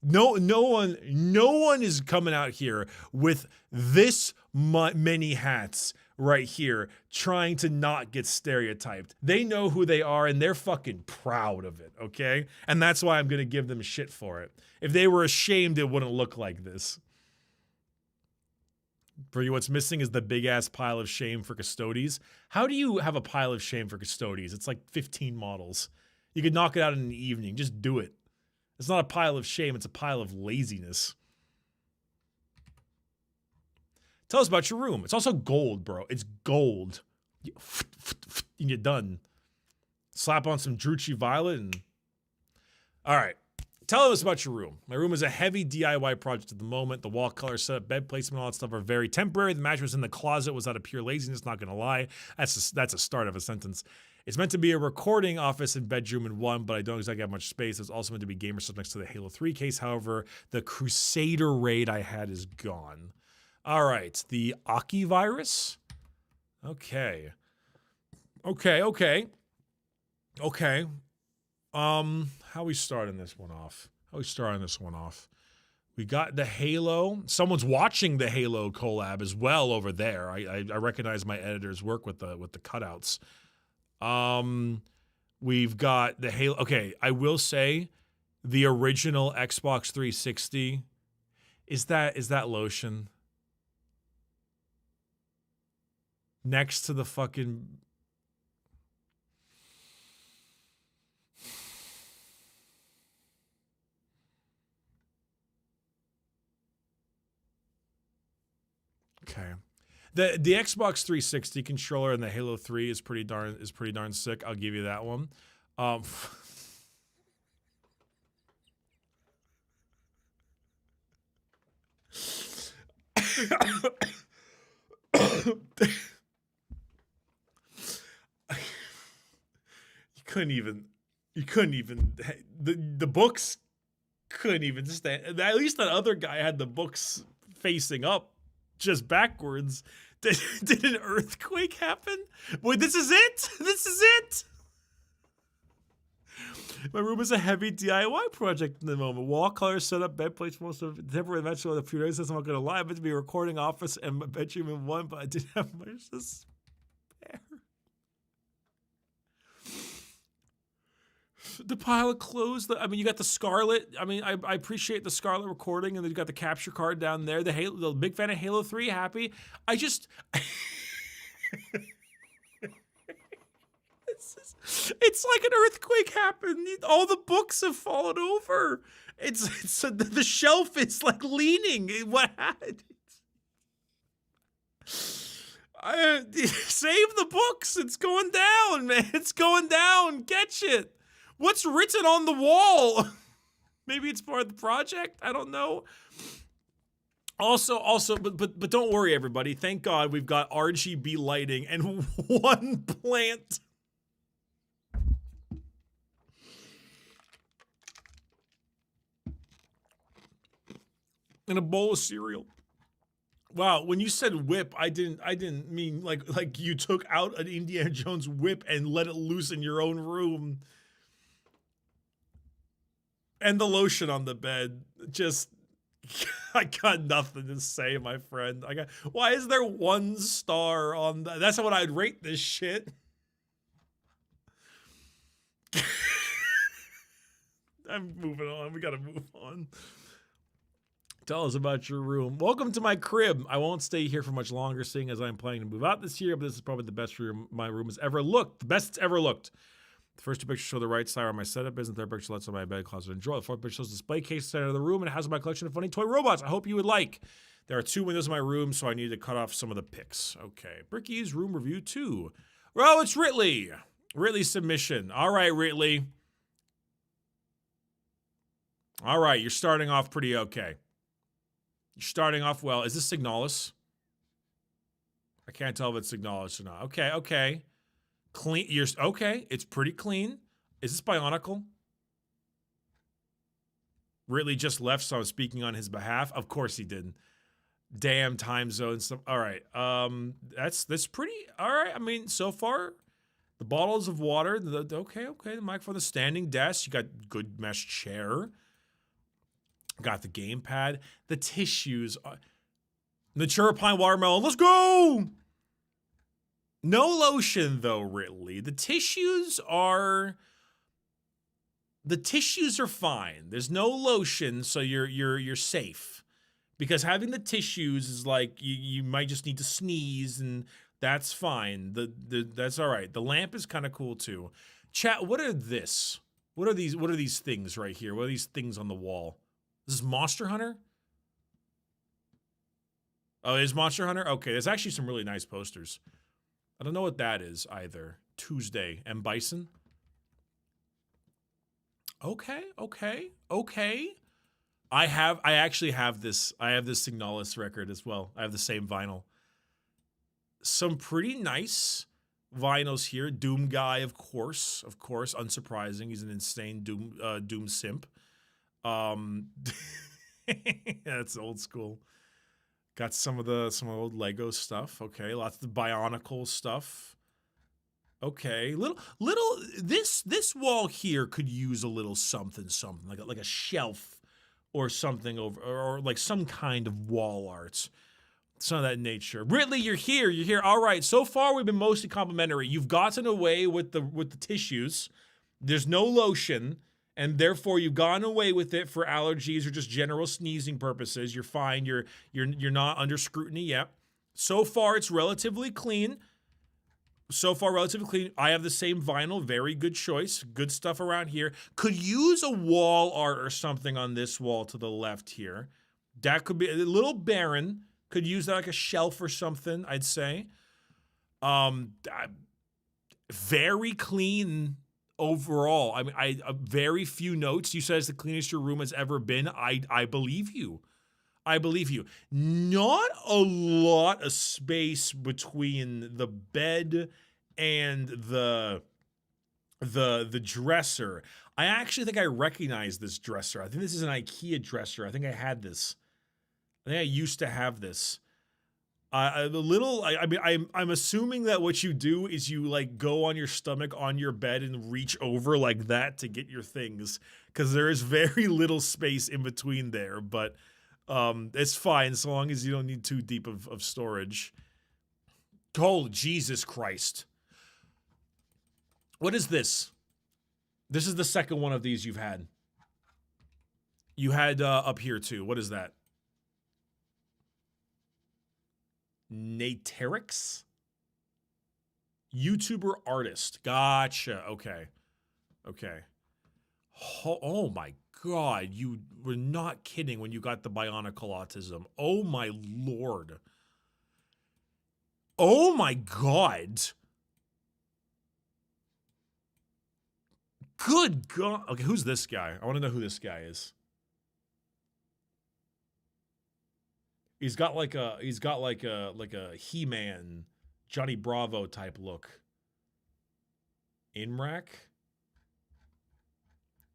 no one is coming out here with this many hats right here trying to not get stereotyped. They know who they are and they're fucking proud of it, okay? And that's why I'm going to give them shit for it. If they were ashamed, it wouldn't look like this. For you, what's missing is the big-ass pile of shame for custodies. How do you have a pile of shame for custodies? It's like 15 models. You could knock it out in the evening. Just do it. It's not a pile of shame. It's a pile of laziness. Tell us about your room. It's also gold, bro. It's gold. And you're done. Slap on some Drucci Violet and... All right. Tell us about your room. My room is a heavy DIY project at the moment. The wall color, setup, bed placement, all that stuff are very temporary. The mattress in the closet was out of pure laziness, not gonna lie. That's a start of a sentence. It's meant to be a recording office and bedroom in one, but I don't exactly have much space. It's also meant to be gamer stuff next to the Halo 3 case. However, the Crusader raid I had is gone. All right, the Aki virus. Okay. How we starting this one off? We got the Halo. Someone's watching the Halo collab as well over there. I recognize my editor's work with the cutouts. We've got the Halo. Okay, I will say the original Xbox 360. Is that lotion? Next to the fucking... Okay. The Xbox 360 controller and the Halo 3 is pretty darn sick. I'll give you that one. You couldn't even the books couldn't even stand. At least that other guy had the books facing up, just backwards. Did an earthquake happen? Boy, this is it. My room is a heavy DIY project in the moment. Wall color, setup, bed plates, most of it. Temporary eventually a few days. I'm not gonna lie, I'm meant to be a recording office and my bedroom in one, but I didn't have much to spare. The pile of clothes. I mean, you got the Scarlet. I mean, I appreciate the Scarlet recording, and then you got the capture card down there. The big fan of Halo 3. Happy. I just. It's like an earthquake happened. All the books have fallen over. It's the shelf is like leaning. What happened? Save the books. It's going down, man. It's going down. Catch it. What's written on the wall? Maybe it's part of the project. I don't know. Also, but don't worry, everybody. Thank God we've got RGB lighting and one plant. And a bowl of cereal. Wow, when you said whip, I didn't mean like you took out an Indiana Jones whip and let it loose in your own room. And the lotion on the bed, just I got nothing to say, my friend. Why is there 1 star on that? That's what I'd rate this shit. I'm moving on. We gotta move on. Tell us about your room. Welcome to my crib. I won't stay here for much longer, seeing as I'm planning to move out this year, but this is probably the best room my room has ever looked. The best it's ever looked. The first 2 pictures show the right side where my setup is, and the 3rd picture lets on my bed, closet, and drawer. The 4th picture shows the display case center of the room, and it has my collection of funny toy robots I hope you would like. There are 2 windows in my room, so I need to cut off some of the pics. Okay, Bricky's room review 2. Well, it's Ridley. Ridley's submission. All right, Ridley. All right, you're starting off pretty okay. You're starting off well. Is this Signalis? I can't tell if it's Signalis or not. Okay. Clean. Okay. It's pretty clean. Is this Bionicle? Ridley just left, so I'm speaking on his behalf. Of course he didn't. Damn time zone stuff. All right. That's pretty. All right. I mean, so far, the bottles of water. Okay. The microphone, the standing desk. You got good mesh chair. Got the gamepad, the tissues, the Pine watermelon. Let's go! No lotion though, Ridley. The tissues are fine. There's no lotion, so you're safe. Because having the tissues is like you might just need to sneeze, and that's fine. That's all right. The lamp is kind of cool too. Chat. What are this? What are these things right here? What are these things on the wall? This is Monster Hunter? Oh, it is Monster Hunter? Okay, there's actually some really nice posters. I don't know what that is either. Tuesday. M. Bison? Okay. I actually have this. I have this Signalis record as well. I have the same vinyl. Some pretty nice vinyls here. Doom Guy, of course. Unsurprising. He's an insane Doom simp. That's old school. Got some of the old Lego stuff. Okay, lots of the Bionicle stuff. Okay, little this wall here could use a little something like a shelf or something over, or like some kind of wall art. Some of that nature. Ridley, you're here. All right. So far we've been mostly complimentary. You've gotten away with the tissues. There's no lotion. And therefore, you've gone away with it for allergies or just general sneezing purposes. You're fine. You're not under scrutiny yet. So far, it's relatively clean. I have the same vinyl. Very good choice. Good stuff around here. Could use a wall art or something on this wall to the left here. That could be a little barren. Could use that like a shelf or something, I'd say. Very clean. Overall, I mean, very few notes. You said it's the cleanest your room has ever been. I believe you. Not a lot of space between the bed and the dresser. I actually think I recognize this dresser. I think this is an IKEA dresser. I think I had this. I think I used to have this. I'm assuming that what you do is you like go on your stomach on your bed and reach over like that to get your things, because there is very little space in between there, but it's fine so long as you don't need too deep of storage. Oh, Jesus Christ. What is this? This is the second one of these you've had. You had up here too. What is that? Naterix? YouTuber artist. Gotcha. Okay. Okay. Oh my God. You were not kidding when you got the bionicle autism. Oh my Lord. Oh my God. Good God. Okay, who's this guy? I want to know who this guy is. He's got like a He-Man, Johnny Bravo type look. Inrak?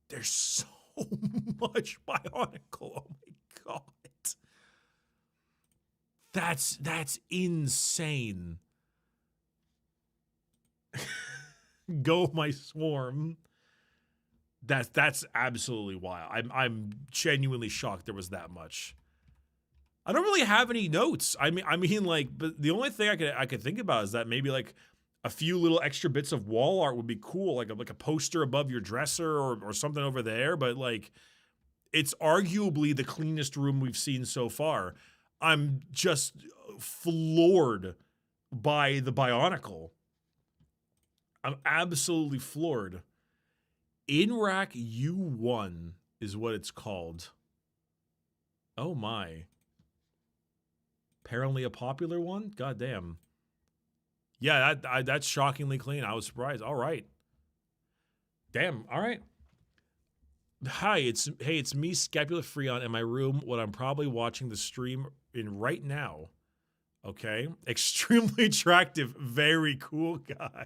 There's so much bionicle. Oh my God. That's insane. Go my swarm. That's absolutely wild. I'm genuinely shocked there was that much. I don't really have any notes. I mean, like, but the only thing I could think about is that maybe like a few little extra bits of wall art would be cool, like a poster above your dresser or something over there. But like, it's arguably the cleanest room we've seen so far. I'm just floored by the bionicle. I'm absolutely floored. In-rack U1 is what it's called. Oh my. Apparently a popular one? God damn. Yeah, that's shockingly clean. I was surprised. All right. Damn. All right. Hi, it's me, Scapula Freon, in my room. What I'm probably watching the stream in right now. Okay. Extremely attractive. Very cool guy.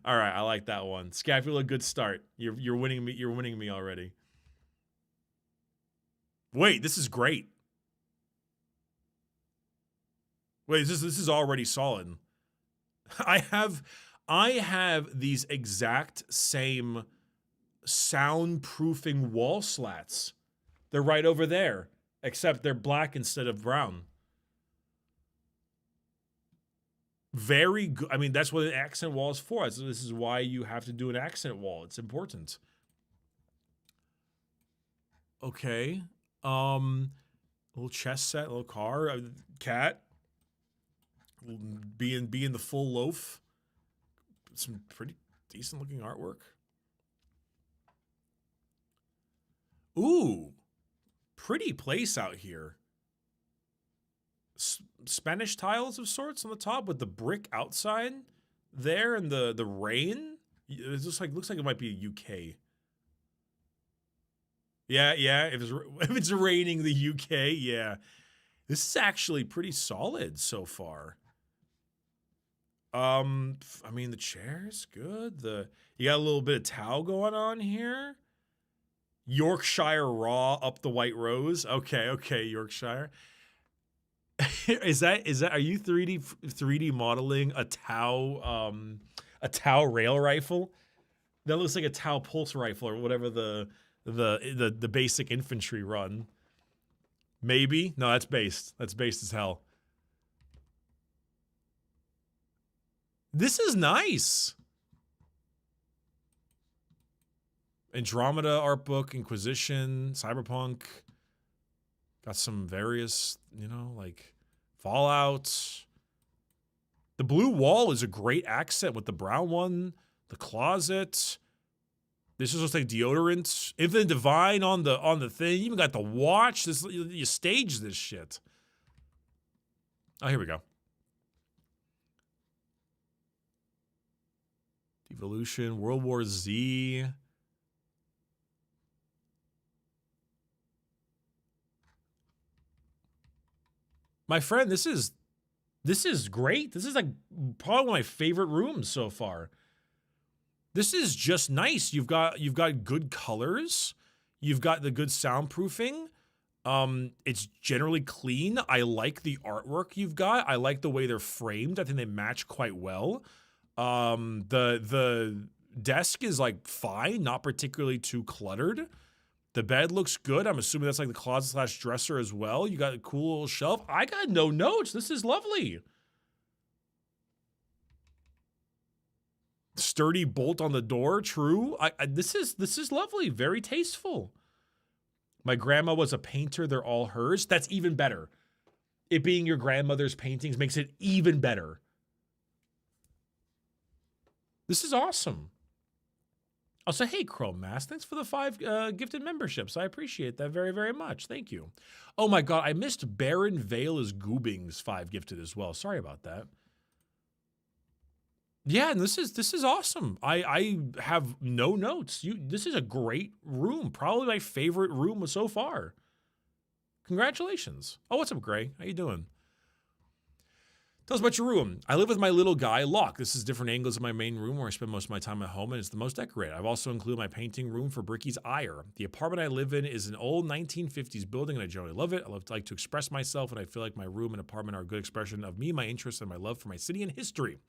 All right, I like that one. Scapula, good start. You're winning me. You're winning me already. Wait, this is great. Wait, this is already solid. I have these exact same soundproofing wall slats. They're right over there, except they're black instead of brown. Very good. I mean, that's what an accent wall is for. So this is why you have to do an accent wall. It's important. Okay. Little chess set, little car, cat. Being the full loaf. Some pretty decent looking artwork. Ooh, pretty place out here. Spanish tiles of sorts on the top with the brick outside there and the rain. It just looks like it might be a UK. Yeah. If it's raining the UK, yeah. This is actually pretty solid so far. I mean, the chair's good. You got a little bit of towel going on here. Yorkshire raw up the white rose. Okay, Yorkshire. Is that are you 3D modeling a Tau rail rifle? That looks like a Tau pulse rifle or whatever the basic infantry run. Maybe? No, that's based. That's based as hell. This is nice. Andromeda art book, Inquisition, Cyberpunk. Got some various, like Fallout. The blue wall is a great accent with the brown one. The closet. This is just like deodorant. Infinite Divine on the thing. You even got the watch. You stage this shit. Oh, here we go. Evolution, World War Z. My friend, this is great. This is like probably one of my favorite rooms so far. This is just nice. You've got good colors. You've got the good soundproofing. It's generally clean. I like the artwork you've got. I like the way they're framed. I think they match quite well. The desk is like fine, not particularly too cluttered. The bed looks good. I'm assuming that's like the closet / dresser as well. You got a cool little shelf. I got no notes. This is lovely. sturdy bolt on the door. True. This is lovely. Very tasteful. My grandma was a painter. They're all hers. That's even better. It being your grandmother's paintings makes it even better. This is awesome. I'll say, hey, Chrome Mask, thanks for the 5 gifted memberships. I appreciate that very, very much. Thank you. Oh my God, I missed Baron Vale is Goobing's 5 gifted as well. Sorry about that. Yeah, and this is awesome. I have no notes. This is a great room. Probably my favorite room so far. Congratulations. Oh, what's up, Gray? How you doing? Tell us about your room. I live with my little guy, Locke. This is different angles of my main room where I spend most of my time at home, and it's the most decorated. I've also included my painting room for Bricky's ire. The apartment I live in is an old 1950s building, and I generally love it. I like to express myself, and I feel like my room and apartment are a good expression of me, my interests, and my love for my city and history.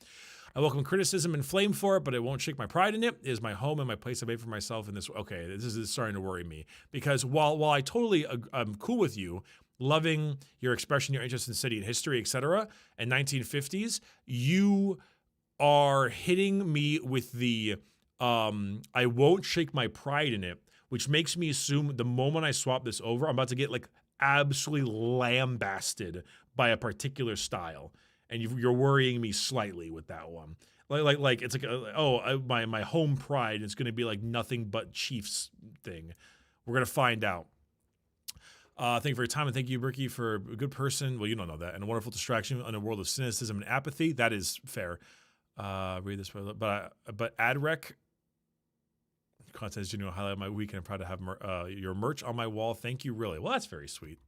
I welcome criticism and flame for it, but it won't shake my pride in it. It is my home and my place I made for myself in this. Okay, this is starting to worry me, because while I totally I'm cool with you, loving your expression, your interest in city and history, etc., and 1950s, you are hitting me with the I won't shake my pride in it, which makes me assume the moment I swap this over, I'm about to get like absolutely lambasted by a particular style, and you're worrying me slightly with that one. Like it's like my home pride is going to be like nothing but Chiefs thing. We're gonna find out. Thank you for your time, and thank you, Bricky, for a good person. Well, you don't know that. And a wonderful distraction in a world of cynicism and apathy. That is fair. Read this, but AdRec content is genuine highlight of my week, and I'm proud to have your merch on my wall. Thank you, really. Well, that's very sweet.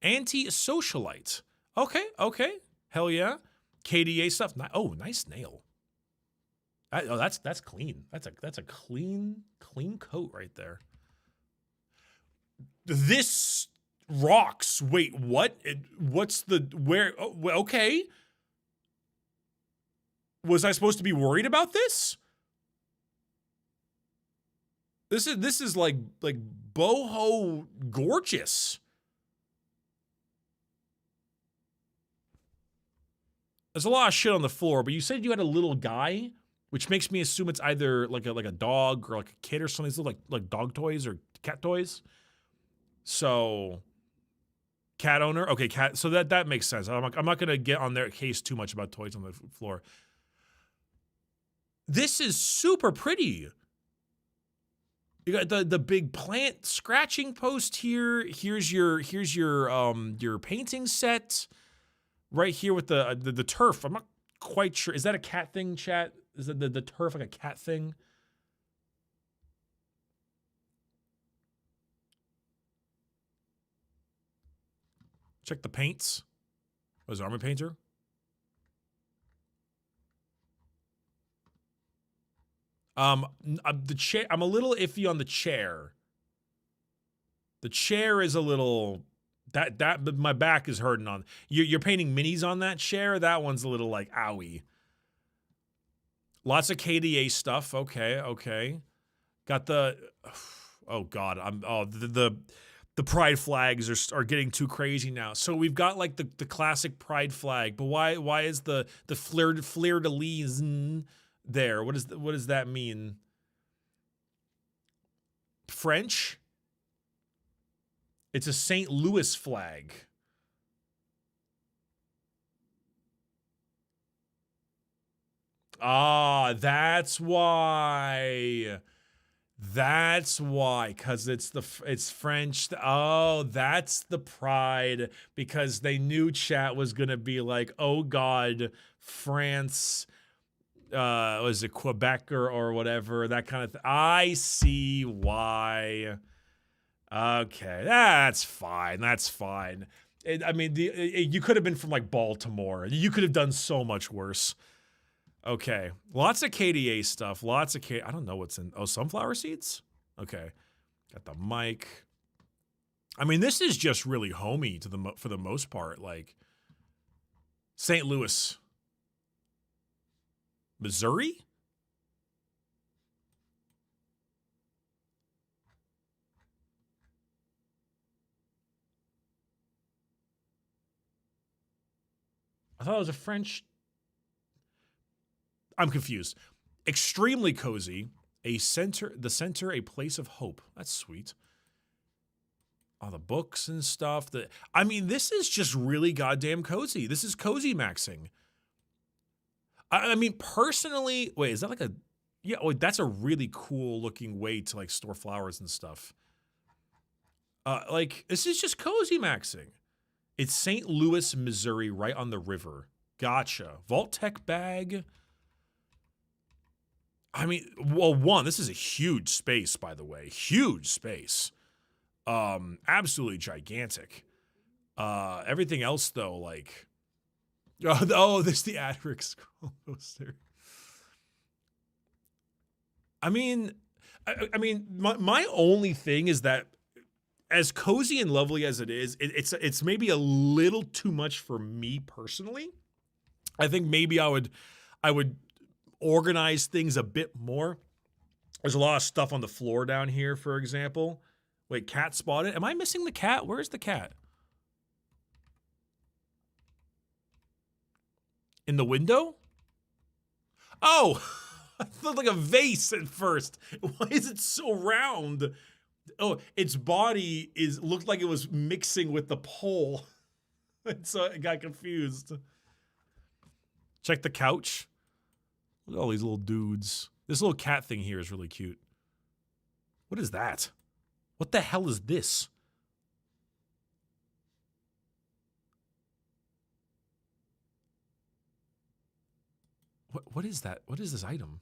Anti-socialite. Okay. Hell yeah. KDA stuff. Oh, nice nail. That's clean. That's a clean coat right there. This rocks. Wait, what? What's the where? Oh, okay. Was I supposed to be worried about this? This is like boho gorgeous. There's a lot of shit on the floor, but you said you had a little guy, which makes me assume it's either like a dog or like a kid or something. These look like dog toys or cat toys. So, cat owner, okay, cat. So that makes sense. I'm not gonna get on their case too much about toys on the floor. This is super pretty. You got the big plant scratching post here. Here's your painting set right here with the turf. I'm not quite sure. Is that a cat thing, chat? Is the turf like a cat thing? Check the paints. Was Armor Painter? The chair. I'm a little iffy on the chair. The chair is a little that my back is hurting on. You're painting minis on that chair. That one's a little like owie. Lots of KDA stuff. Okay. Got the. Oh God. The pride flags are getting too crazy now. So we've got like the classic pride flag, but why is the fleur de lis there? What does that mean? French? It's a St. Louis flag. Ah, that's why. That's why, because it's French. Oh, that's the pride, because they knew chat was gonna be like, oh God, France, was it Quebec or whatever, that kind of thing. I see why. Okay, that's fine. That's fine. You could have been from like Baltimore. You could have done so much worse. Okay, lots of KDA stuff. Lots of I don't know what's in. Oh, sunflower seeds? Okay, got the mic. I mean, this is just really homey for the most part. Like St. Louis, Missouri? I thought it was a French. I'm confused. Extremely cozy. The center, a place of hope. That's sweet. All the books and stuff. I mean, this is just really goddamn cozy. This is cozy maxing. I mean, personally, wait, is that like a, yeah, oh, that's a really cool looking way to like store flowers and stuff. Like, this is just cozy maxing. It's St. Louis, Missouri, right on the river. Gotcha. Vault-Tec bag. I mean, well, one, this is a huge space, by the way. Huge space. Absolutely gigantic. Everything else, though, like... Oh, this is the Adric scroll poster. I mean, my only thing is that as cozy and lovely as it is, it's maybe a little too much for me personally. I think maybe I would organize things a bit more. There's a lot of stuff on the floor down here, for example. Wait, cat spotted. Am I missing the cat? Where's the cat? In the window? Oh, it looked like a vase at first. Why is it so round? Oh, its body looked like it was mixing with the pole. And so I got confused. Check the couch. Look at all these little dudes. This little cat thing here is really cute. What is that? What the hell is this? What is that? What is this item?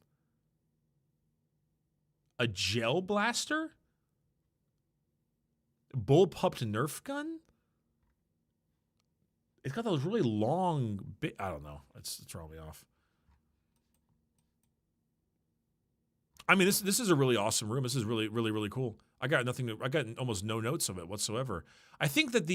A gel blaster? Bullpup Nerf gun? It's got those really long bit. I don't know. It's throwing me off. I mean, this is a really awesome room. This is really, really, really cool. I got almost no notes of it whatsoever. I think that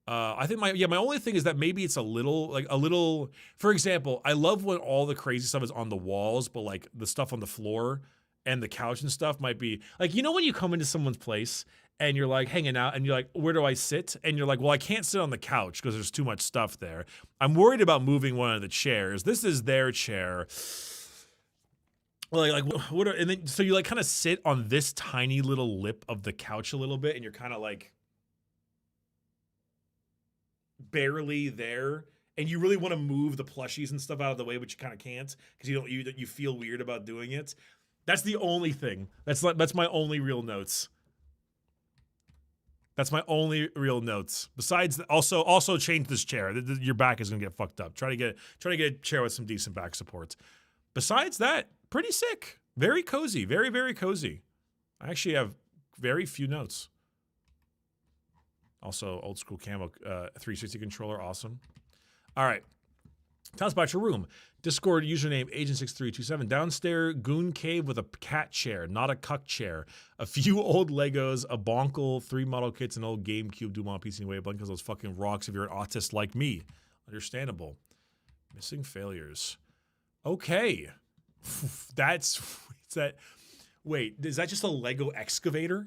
I think my only thing is that maybe it's a little, for example, I love when all the crazy stuff is on the walls, but like the stuff on the floor and the couch and stuff might be like, you know, when you come into someone's place and you're like hanging out and you're like, where do I sit? And you're like, well, I can't sit on the couch because there's too much stuff there. I'm worried about moving one of the chairs. This is their chair. Like what? And then so you like kind of sit on this tiny little lip of the couch a little bit, and you're kind of like barely there, and you really want to move the plushies and stuff out of the way, but you kind of can't because you feel weird about doing it. That's the only thing. That's my only real notes. That's my only real notes. Besides, also change this chair. Your back is gonna get fucked up. Try to get a chair with some decent back support. Besides that, pretty sick. Very cozy. Very, very cozy. I actually have very few notes. Also, old school camo 360 controller. Awesome. All right. Tell us about your room. Discord username Agent6327. Downstairs, goon cave with a cat chair, not a cuck chair. A few old Legos, a bonkle, 3 model kits, an old GameCube, Dumont PC and Wave because those fucking rocks if you're an autist like me. Understandable. Missing failures. Okay. Wait, is that just a Lego excavator?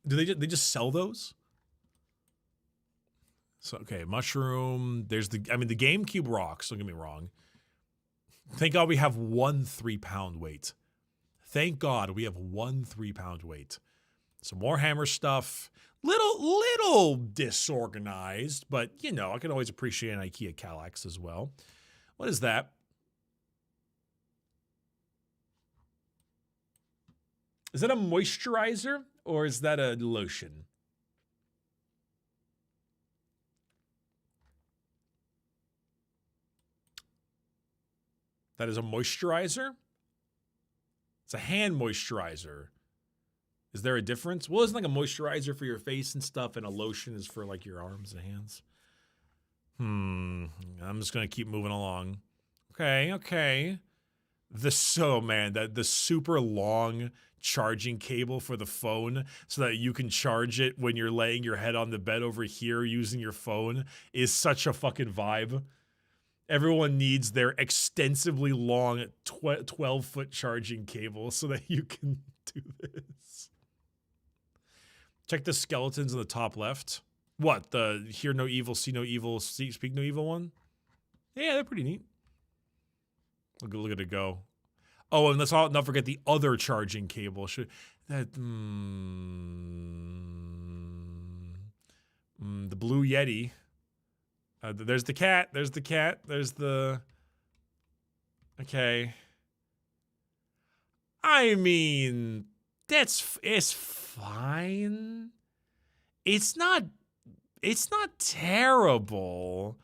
Do they just sell those? So, okay, mushroom. There's the GameCube rocks, don't get me wrong. Thank God we have 1 3-pound weight. Thank God we have 1 3-pound weight. Some more hammer stuff. Little disorganized, but you know, I can always appreciate an IKEA Kallax as well. What is that? Is that a moisturizer or is that a lotion? That is a moisturizer? It's a hand moisturizer. Is there a difference? Well, isn't like a moisturizer for your face and stuff, and a lotion is for like your arms and hands? I'm just gonna keep moving along. Okay. The super long charging cable for the phone so that you can charge it when you're laying your head on the bed over here using your phone is such a fucking vibe. Everyone needs their extensively long 12-foot charging cable so that you can do this. Check the skeletons in the top left. What, the hear no evil, see no evil, speak no evil one? Yeah, they're pretty neat. Look at it go. Oh, and let's not forget the other charging cable. Should that the Blue Yeti. There's the cat. There's the cat. There's the. Okay. I mean, it's fine. It's not terrible.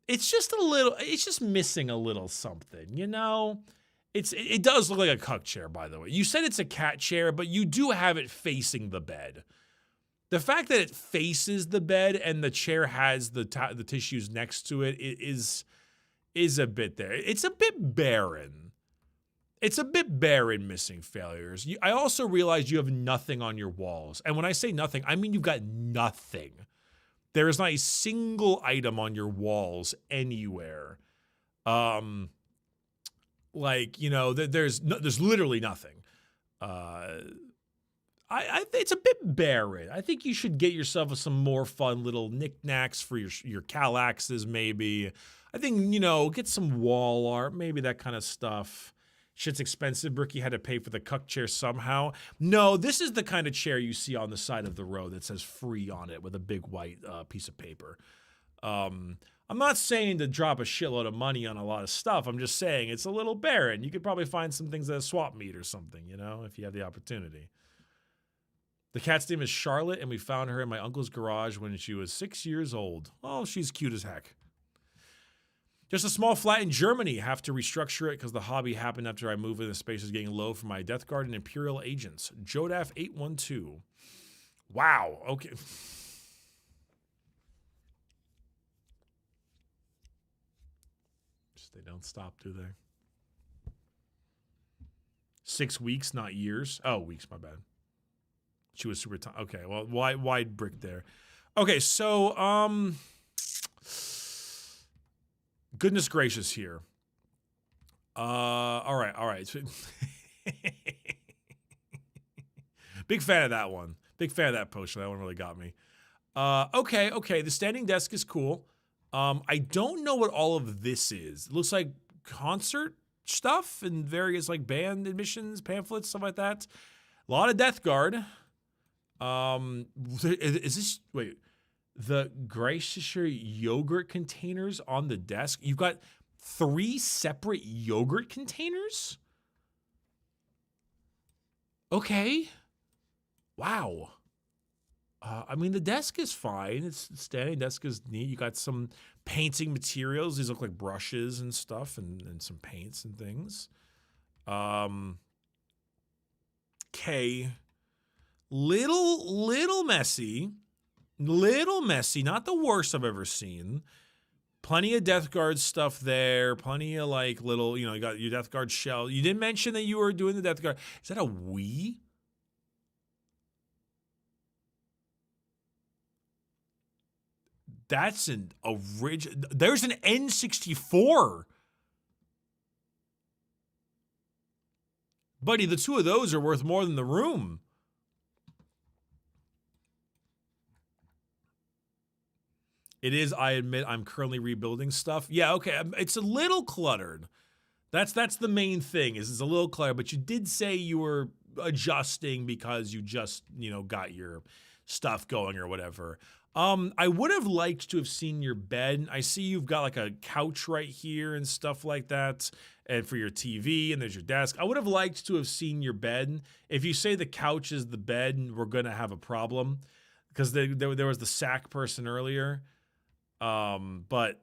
It's just missing a little something, you know? It does look like a cuck chair, by the way. You said it's a cat chair, but you do have it facing the bed. The fact that it faces the bed and the chair has the tissues next to it is a bit there. It's a bit barren. It's a bit barren, missing failures. I also realize you have nothing on your walls. And when I say nothing, I mean you've got nothing. There is not a single item on your walls anywhere. Like, you know, there's literally nothing. It's a bit barren. I think you should get yourself some more fun little knickknacks for your Kallaxes, maybe. I think, you know, get some wall art, maybe that kind of stuff. Shit's expensive. Bricky had to pay for the cuck chair somehow. No, this is the kind of chair you see on the side of the road that says free on it with a big white piece of paper. I'm not saying to drop a shitload of money on a lot of stuff. I'm just saying it's a little barren. You could probably find some things at a swap meet or something, you know, if you have the opportunity. The cat's name is Charlotte, and we found her in my uncle's garage when she was 6 years old. Oh, she's cute as heck. Just a small flat in Germany. Have to restructure it because the hobby happened after I moved and the space is getting low for my Death Guard and Imperial agents. Jodaf812. Wow. Okay. Just they don't stop, do they? 6 weeks, not years. Oh, weeks, my bad. She was super okay, well, wide brick there. Okay, so, goodness gracious here. All right. Big fan of that one. Big fan of that poster. That one really got me. Okay. The standing desk is cool. I don't know what all of this is. It looks like concert stuff and various like band admissions, pamphlets, stuff like that. A lot of Death Guard. Is this, wait, the Greister yogurt containers on the desk? You've got 3 separate yogurt containers? Okay. Wow. I mean, the desk is fine. It's standing desk is neat. You got some painting materials. These look like brushes and stuff and some paints and things. Okay. Little messy. Not the worst I've ever seen. Plenty of Death Guard stuff there. Plenty of like little, you know, you got your Death Guard shell. You didn't mention that you were doing the Death Guard. Is that a Wii? That's an original. There's an N64. Buddy, the 2 of those are worth more than the room. It is, I admit, I'm currently rebuilding stuff. Yeah, okay, it's a little cluttered. That's the main thing, is it's a little cluttered, but you did say you were adjusting because you just, you know, got your stuff going or whatever. I would have liked to have seen your bed. I see you've got like a couch right here and stuff like that, and for your TV, and there's your desk. I would have liked to have seen your bed. If you say the couch is the bed, we're gonna have a problem, because there was the sack person earlier. But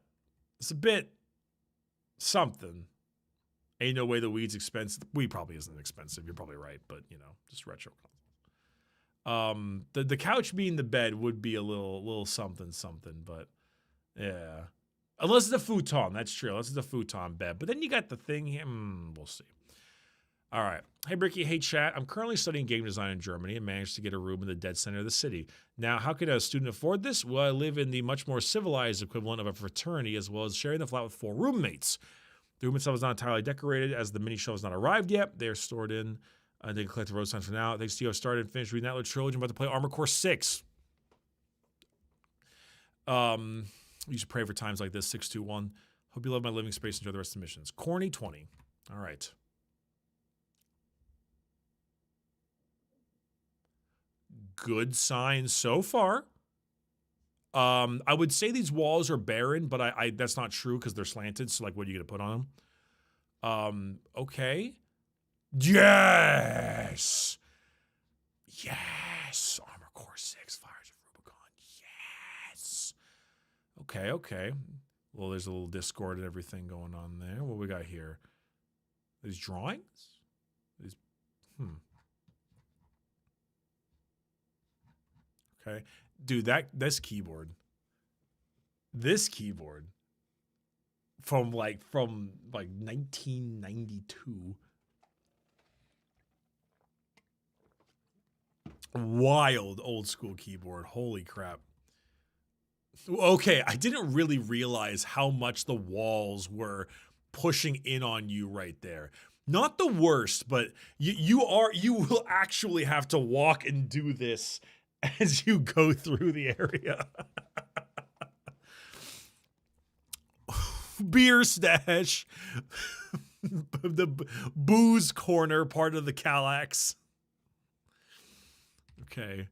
it's a bit something. Ain't no way the weed's expensive. Weed probably isn't expensive. You're probably right, but you know, just retro. The couch being the bed would be a little something, but yeah. Unless it's a futon, that's true. Unless it's a futon bed. But then you got the thing here. We'll see. All right. Hey, Bricky. Hey, chat. I'm currently studying game design in Germany and managed to get a room in the dead center of the city. Now, how can a student afford this? Well, I live in the much more civilized equivalent of a fraternity, as well as sharing the flat with 4 roommates. The room itself is not entirely decorated, as the mini show has not arrived yet. They're stored in. They can collect the road signs for now. Thanks to you, I started and finished reading that little trilogy. I'm about to play Armor Core 6. You should pray for times like this. 621. Hope you love my living space. Enjoy the rest of the missions. Corny 20. All right. Good signs so far. I would say these walls are barren, but I that's not true because they're slanted. So, like, what are you going to put on them? Okay. Yes! Yes! Armor Core 6, Fires of Rubicon. Yes! Okay. Well, there's a little Discord and everything going on there. What we got here? These drawings? Okay. Dude, this keyboard from 1992. Wild old school keyboard. Holy crap. Okay, I didn't really realize how much the walls were pushing in on you right there. Not the worst, but you will actually have to walk and do this as you go through the area. Beer stash. The booze corner part of the Kallax. Okay.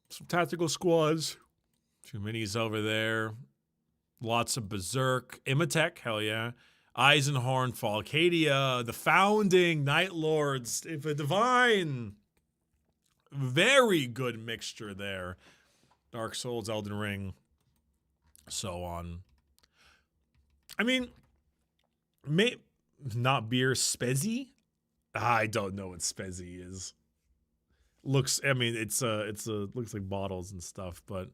Some tactical squads. 2 minis over there. Lots of Berserk. Imatech, hell yeah. Eisenhorn, Falcadia, the Founding, Night Lords, Divine. Very good mixture there. Dark Souls, Elden Ring, so on. I mean, not beer, Spezzy? I don't know what Spezzy is. Looks like bottles and stuff, but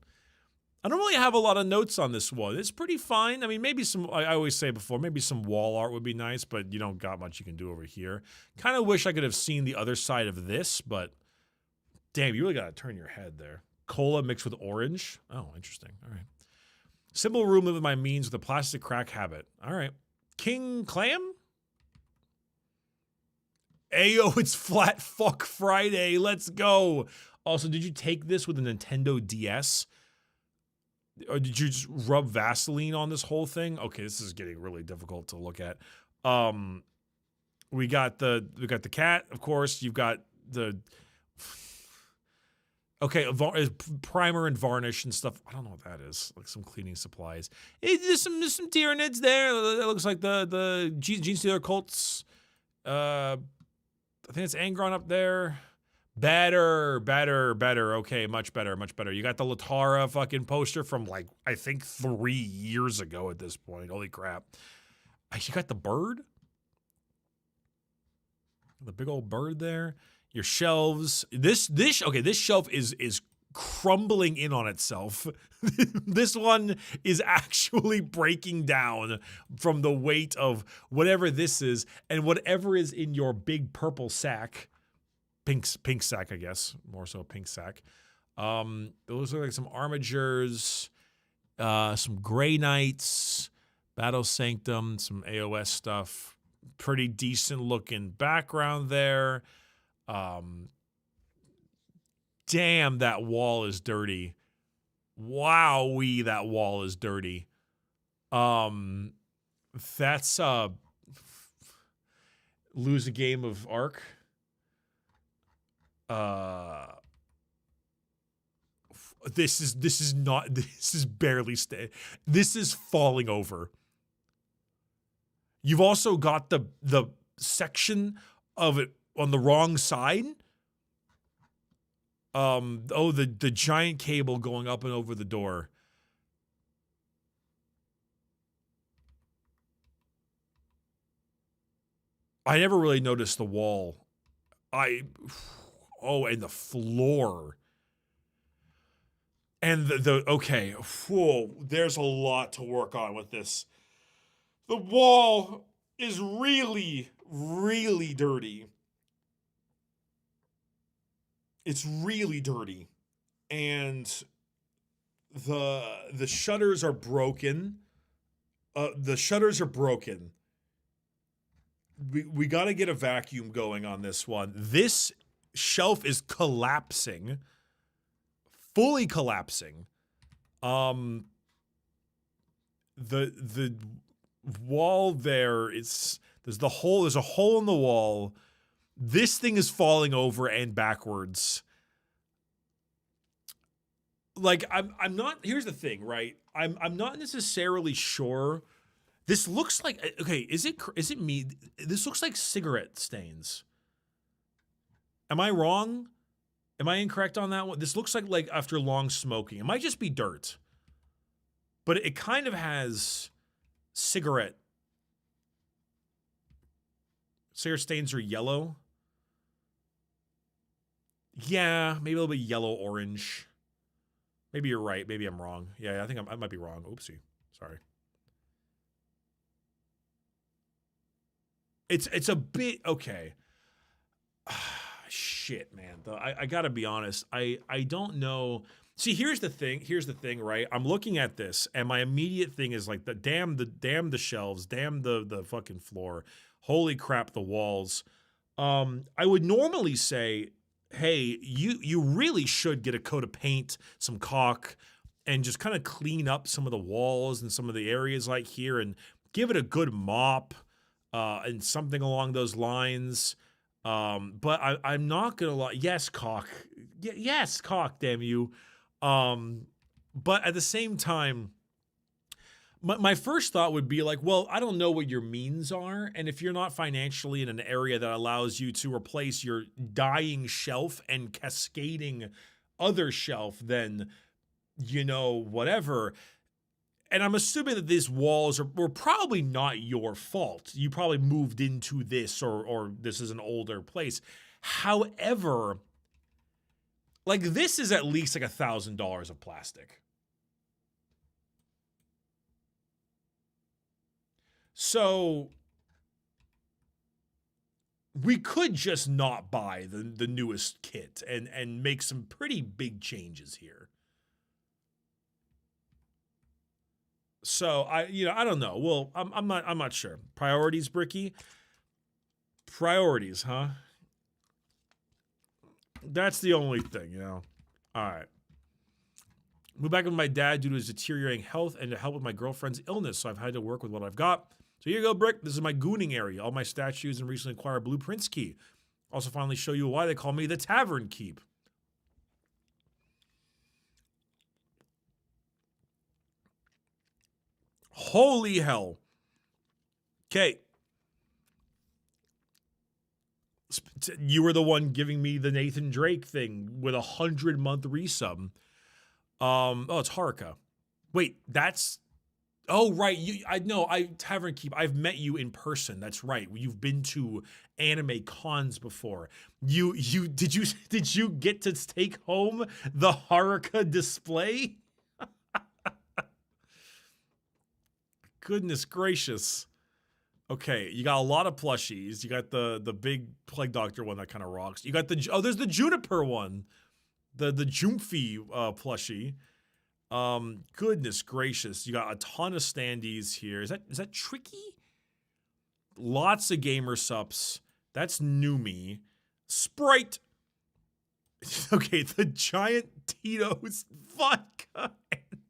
I don't really have a lot of notes on this one. It's pretty fine. I mean, maybe I always say before, maybe some wall art would be nice, but you don't got much you can do over here. Kind of wish I could have seen the other side of this, but damn, you really got to turn your head there. Cola mixed with orange. Oh, interesting. All right. Simple room living my means with a plastic crack habit. All right. King Clam? Ayo, it's Flat Fuck Friday. Let's go. Also, did you take this with a Nintendo DS? Or did you just rub Vaseline on this whole thing? Okay, this is getting really difficult to look at. We got the cat, of course. You've got the primer and varnish and stuff. I don't know what that is. Like some cleaning supplies. There's some Tyranids there. It looks like the Gene Stealer Colts. I think it's Angron up there. Better. Okay, much better. You got the Latara fucking poster from I think 3 years ago at this point. Holy crap. You got the bird? The big old bird there. Your shelves. This shelf is crumbling in on itself. This one is actually breaking down from the weight of whatever this is and whatever is in your big purple sack. Pink sack, I guess. More so pink sack. Those are like some armatures, some Grey Knights, Battle Sanctum, some AOS stuff. Pretty decent looking background there. Damn, that wall is dirty. Wowee, that wall is dirty. That's lose a game of Ark. This is barely this is falling over. You've also got the section of it on the wrong side. The giant cable going up and over the door. I never really noticed the wall. And the floor. And okay, whoa, there's a lot to work on with this. The wall is really, really dirty. It's really dirty. And the shutters are broken. The shutters are broken. We got to get a vacuum going on this one. This shelf is collapsing. Fully collapsing. Um, the wall there is there's a hole in the wall. This thing is falling over and backwards. Like I'm not, here's the thing, right? I'm not necessarily sure. This looks like, okay, is it me? This looks like cigarette stains. Am I wrong? Am I incorrect on that one? This looks like after long smoking. It might just be dirt. But it kind of has cigarette stains are yellow. Yeah, maybe a little bit yellow orange. Maybe you're right. Maybe I'm wrong. Yeah, I think I might be wrong. Oopsie. Sorry. It's a bit okay. Shit, man. I gotta be honest. I don't know. See, here's the thing, right? I'm looking at this, and my immediate thing is like the shelves, damn the fucking floor. Holy crap, the walls. I would normally say, hey, you really should get a coat of paint, some caulk, and just kind of clean up some of the walls and some of the areas like here and give it a good mop, and something along those lines. But I'm not gonna lie. Yes, caulk. Yes, caulk. Damn you. But at the same time, my first thought would be like, well, I don't know what your means are. And if you're not financially in an area that allows you to replace your dying shelf and cascading other shelf, then, whatever. And I'm assuming that these walls were probably not your fault. You probably moved into this, or this is an older place. However, like, this is at least like $1,000 of plastic. So we could just not buy the newest kit and make some pretty big changes here. So I don't know. Well, I'm not sure. Priorities, Bricky. Priorities, huh? That's the only thing, All right. Moved back with my dad due to his deteriorating health and to help with my girlfriend's illness, so I've had to work with what I've got. So here you go, Brick. This is my gooning area. All my statues and recently acquired blueprints key. Also finally show you why they call me the Tavern Keep. Holy hell. Okay. You were the one giving me the Nathan Drake thing with 100-month resub. Oh, it's Haruka. Wait, that's... Oh, right. Tavern Keep. I've met you in person. That's right. You've been to anime cons before. Did you get to take home the Haruka display? Goodness gracious. Okay, you got a lot of plushies. You got the big Plague Doctor one that kind of rocks. You got there's the Juniper one, the Jumfi plushie. Goodness gracious, you got a ton of standees here. Is that Tricky? Lots of gamer sups. That's Numi. Sprite. Okay, the giant Tito's vodka.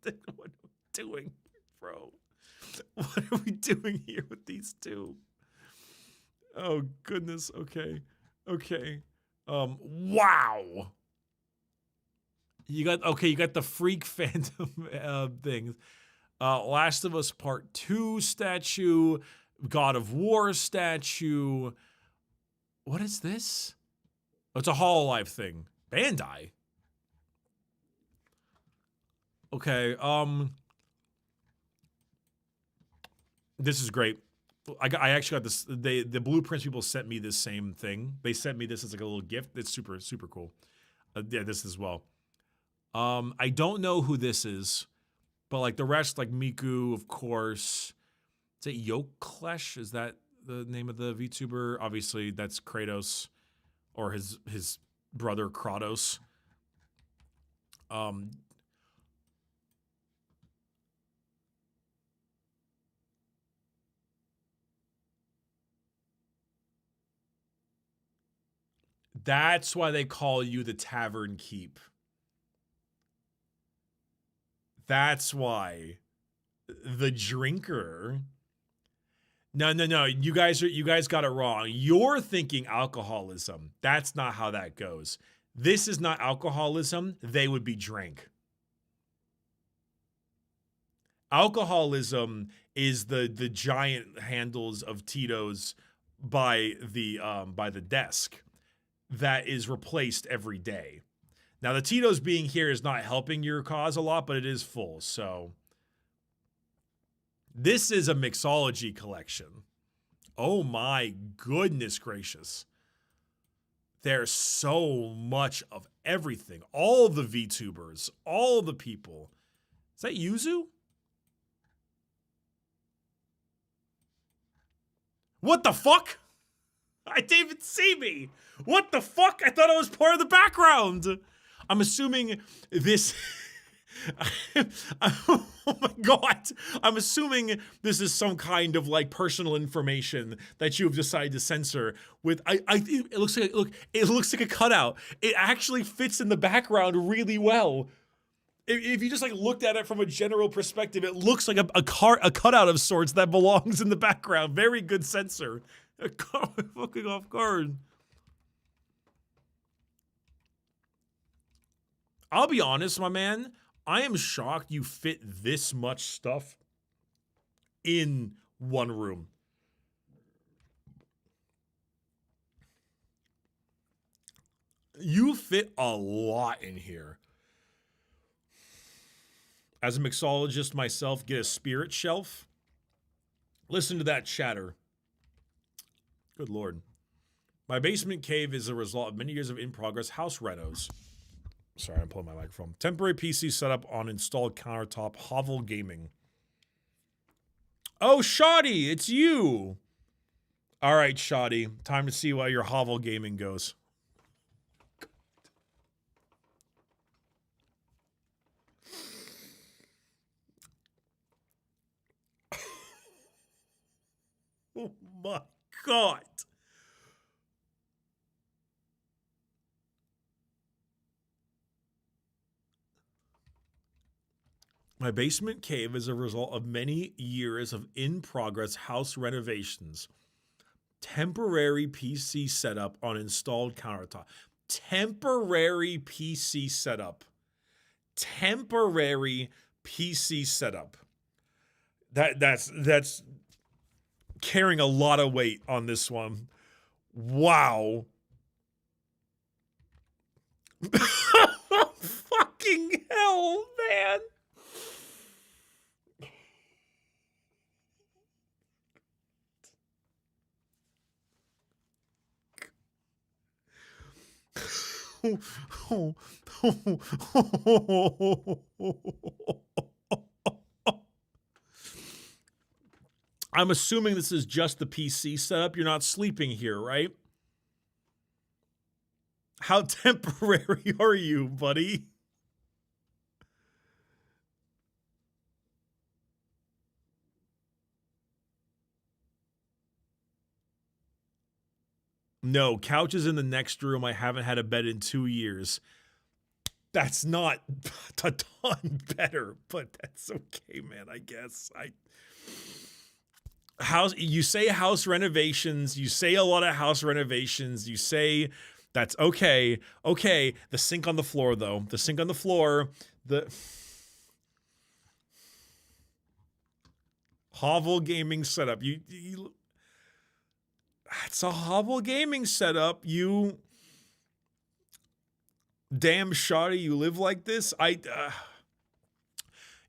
What are we doing, bro? What are we doing here with these two? Oh goodness. Okay. Wow. You got the Freak Phantom things. Last of Us Part 2 statue, God of War statue. What is this? Oh, it's a Hololive thing. Bandai. Okay, this is great. I actually got this. The Blueprints people sent me this same thing. They sent me this as like a little gift. It's super, super cool. Yeah, this as well. I don't know who this is, but like the rest, like Miku, of course. Is it Yoklesh? Is that the name of the VTuber? Obviously, that's Kratos or his brother Kratos. That's why they call you the Tavern Keep. That's why. The drinker. No. You guys got it wrong. You're thinking alcoholism. That's not how that goes. This is not alcoholism. They would be drank. Alcoholism is the giant handles of Tito's by the desk that is replaced every day. Now the Tito's being here is not helping your cause a lot, but it is full. So this is a mixology collection. Oh my goodness gracious. There's so much of everything. All the VTubers, all the people. Is that Yuzu? What the fuck? I didn't even see me. What the fuck? I thought I was part of the background. I'm assuming this... Oh my god. I'm assuming this is some kind of like personal information that you've decided to censor with it looks like a cutout. It actually fits in the background really well. If you just like looked at it from a general perspective, it looks like a cutout of sorts that belongs in the background. Very good censor. Fucking off guard. I'll be honest, my man. I am shocked you fit this much stuff in one room. You fit a lot in here. As a mixologist myself, get a spirit shelf. Listen to that chatter. Good Lord. My basement cave is a result of many years of in-progress house renos. Sorry, I'm pulling my microphone. Temporary PC setup on installed countertop. Hovel Gaming. Oh, Shoddy, it's you. All right, Shoddy. Time to see why your Hovel Gaming goes. Oh my god. My basement cave is a result of many years of in-progress house renovations. Temporary PC setup on installed countertop. Temporary PC setup. Temporary PC setup. That's carrying a lot of weight on this one. Wow. Fucking hell, man. I'm assuming this is just the PC setup. You're not sleeping here, right? How temporary are you, buddy? No, couch is in the next room. I haven't had a bed in 2 years. That's not a ton better, but that's okay, man, I guess. You say house renovations, you say a lot of house renovations, you say that's okay. Okay, the sink on the floor though. The sink on the floor, the Hovel Gaming setup. It's a Hovel Gaming setup. You damn shoddy, you live like this.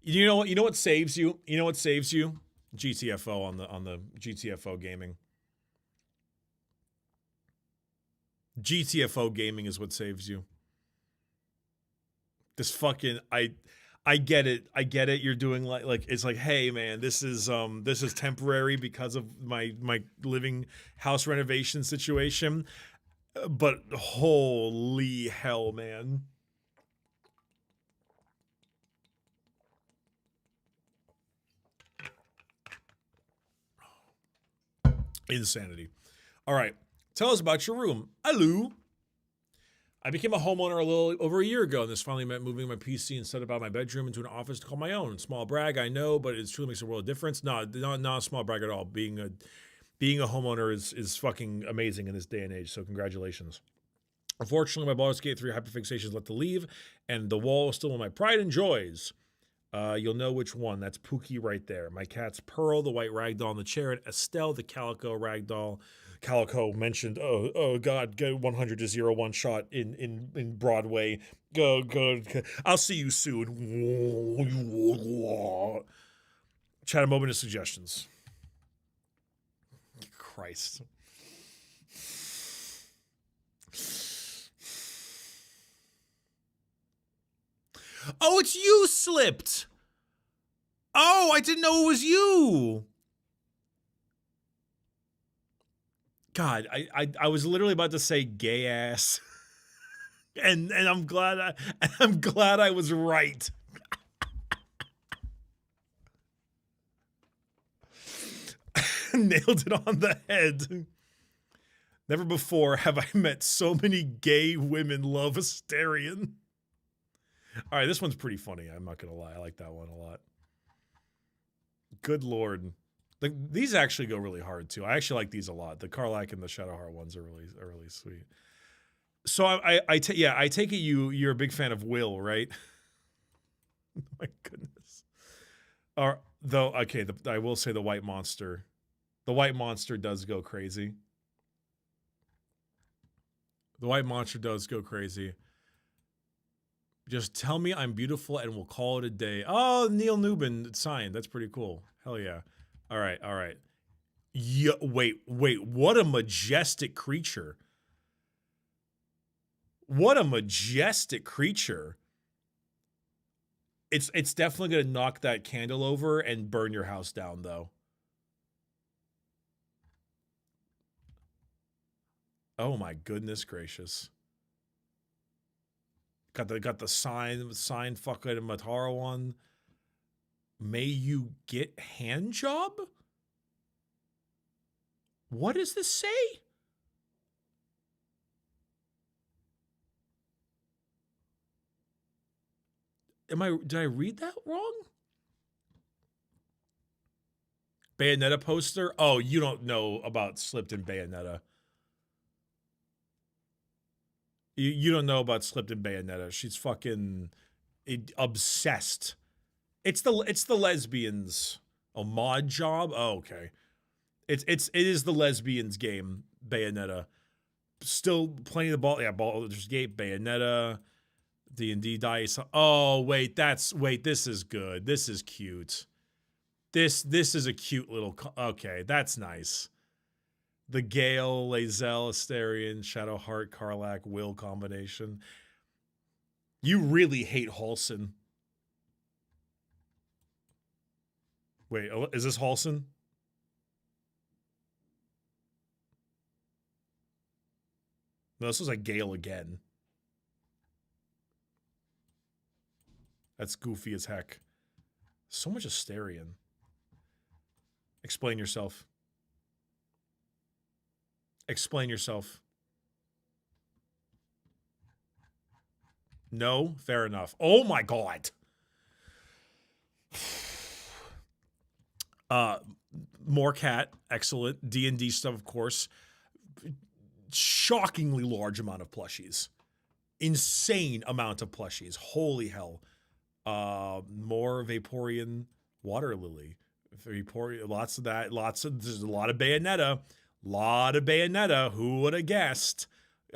You know what saves you? You know what saves you? GTFO on the GTFO Gaming. GTFO Gaming is what saves you. This fucking I get it. I get it. You're doing like it's like, hey man, this is temporary because of my living house renovation situation. But holy hell, man. Insanity. All right. Tell us about your room. Hello. I became a homeowner a little over a year ago, and this finally meant moving my PC and set up out my bedroom into an office to call my own. Small brag, I know, but it truly makes a world of difference. No, not a small brag at all. Being a homeowner is fucking amazing in this day and age. So congratulations. Unfortunately, my Baldur's Gate 3 hyperfixation is left to leave, and the wall is still in my pride and joys. You'll know which one. That's Pookie right there. My cat's Pearl, the white ragdoll in the chair, and Estelle, the calico ragdoll. Calico mentioned, oh God, go 100 to 0 one shot in Broadway. Go. I'll see you soon. Chat a moment of suggestions. Christ. Oh, it's you, Slipped. Oh, I didn't know it was you. God, I was literally about to say gay ass. and I'm glad I was right. Nailed it on the head. Never before have I met so many gay women love Asterion. All right, this one's pretty funny. I'm not gonna lie. I like that one a lot. Good Lord. Like, these actually go really hard too. I actually like these a lot. The Karlach and the Shadowheart ones are really sweet. So I take it you're a big fan of Will, right? My goodness. Or though, okay, I will say the White Monster. The White Monster does go crazy. The White Monster does go crazy. Just tell me I'm beautiful and we'll call it a day. Oh, Neil Newman signed. That's pretty cool. Hell yeah. All right. Yeah, wait. What a majestic creature. What a majestic creature. It's definitely going to knock that candle over and burn your house down, though. Oh my goodness gracious. Got the sign fucking Matara one. May you get hand job? What does this say? Did I read that wrong? Bayonetta poster? Oh, you don't know about Slipped in Bayonetta. You don't know about Slipped in Bayonetta. She's fucking obsessed. It's the lesbians. A mod job? Oh, okay. It is the lesbians game, Bayonetta. Still playing the ball. Yeah, Baldur's Gate, Bayonetta, D&D dice. Oh, wait, this is good. This is cute. This is a cute little, okay, that's nice. The Gale, Lae'zel, Asterion, Shadowheart, Karlach, Will combination. You really hate Halsin. Wait, is this Halsin? No, this was like Gale again. That's goofy as heck. So much Asterion. Explain yourself. Explain yourself. No? Fair enough. Oh my god. More cat. Excellent. D&D stuff, of course. Shockingly large amount of plushies. Insane amount of plushies. Holy hell. More Vaporeon Water Lily. Vaporeon, lots of that. There's a lot of Bayonetta. Who would have guessed?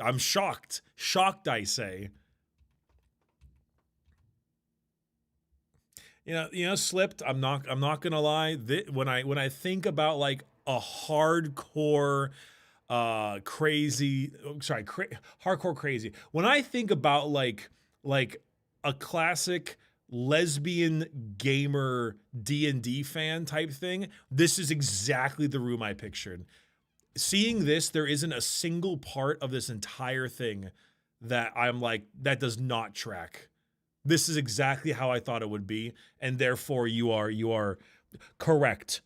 I'm shocked. Shocked, I say. You know, Slipped. I'm not gonna lie. When I think about like a hardcore, hardcore crazy. When I think about like a classic lesbian gamer D&D fan type thing, this is exactly the room I pictured. Seeing this, there isn't a single part of this entire thing that I'm like, that does not track. This is exactly how I thought it would be, and therefore you are correct.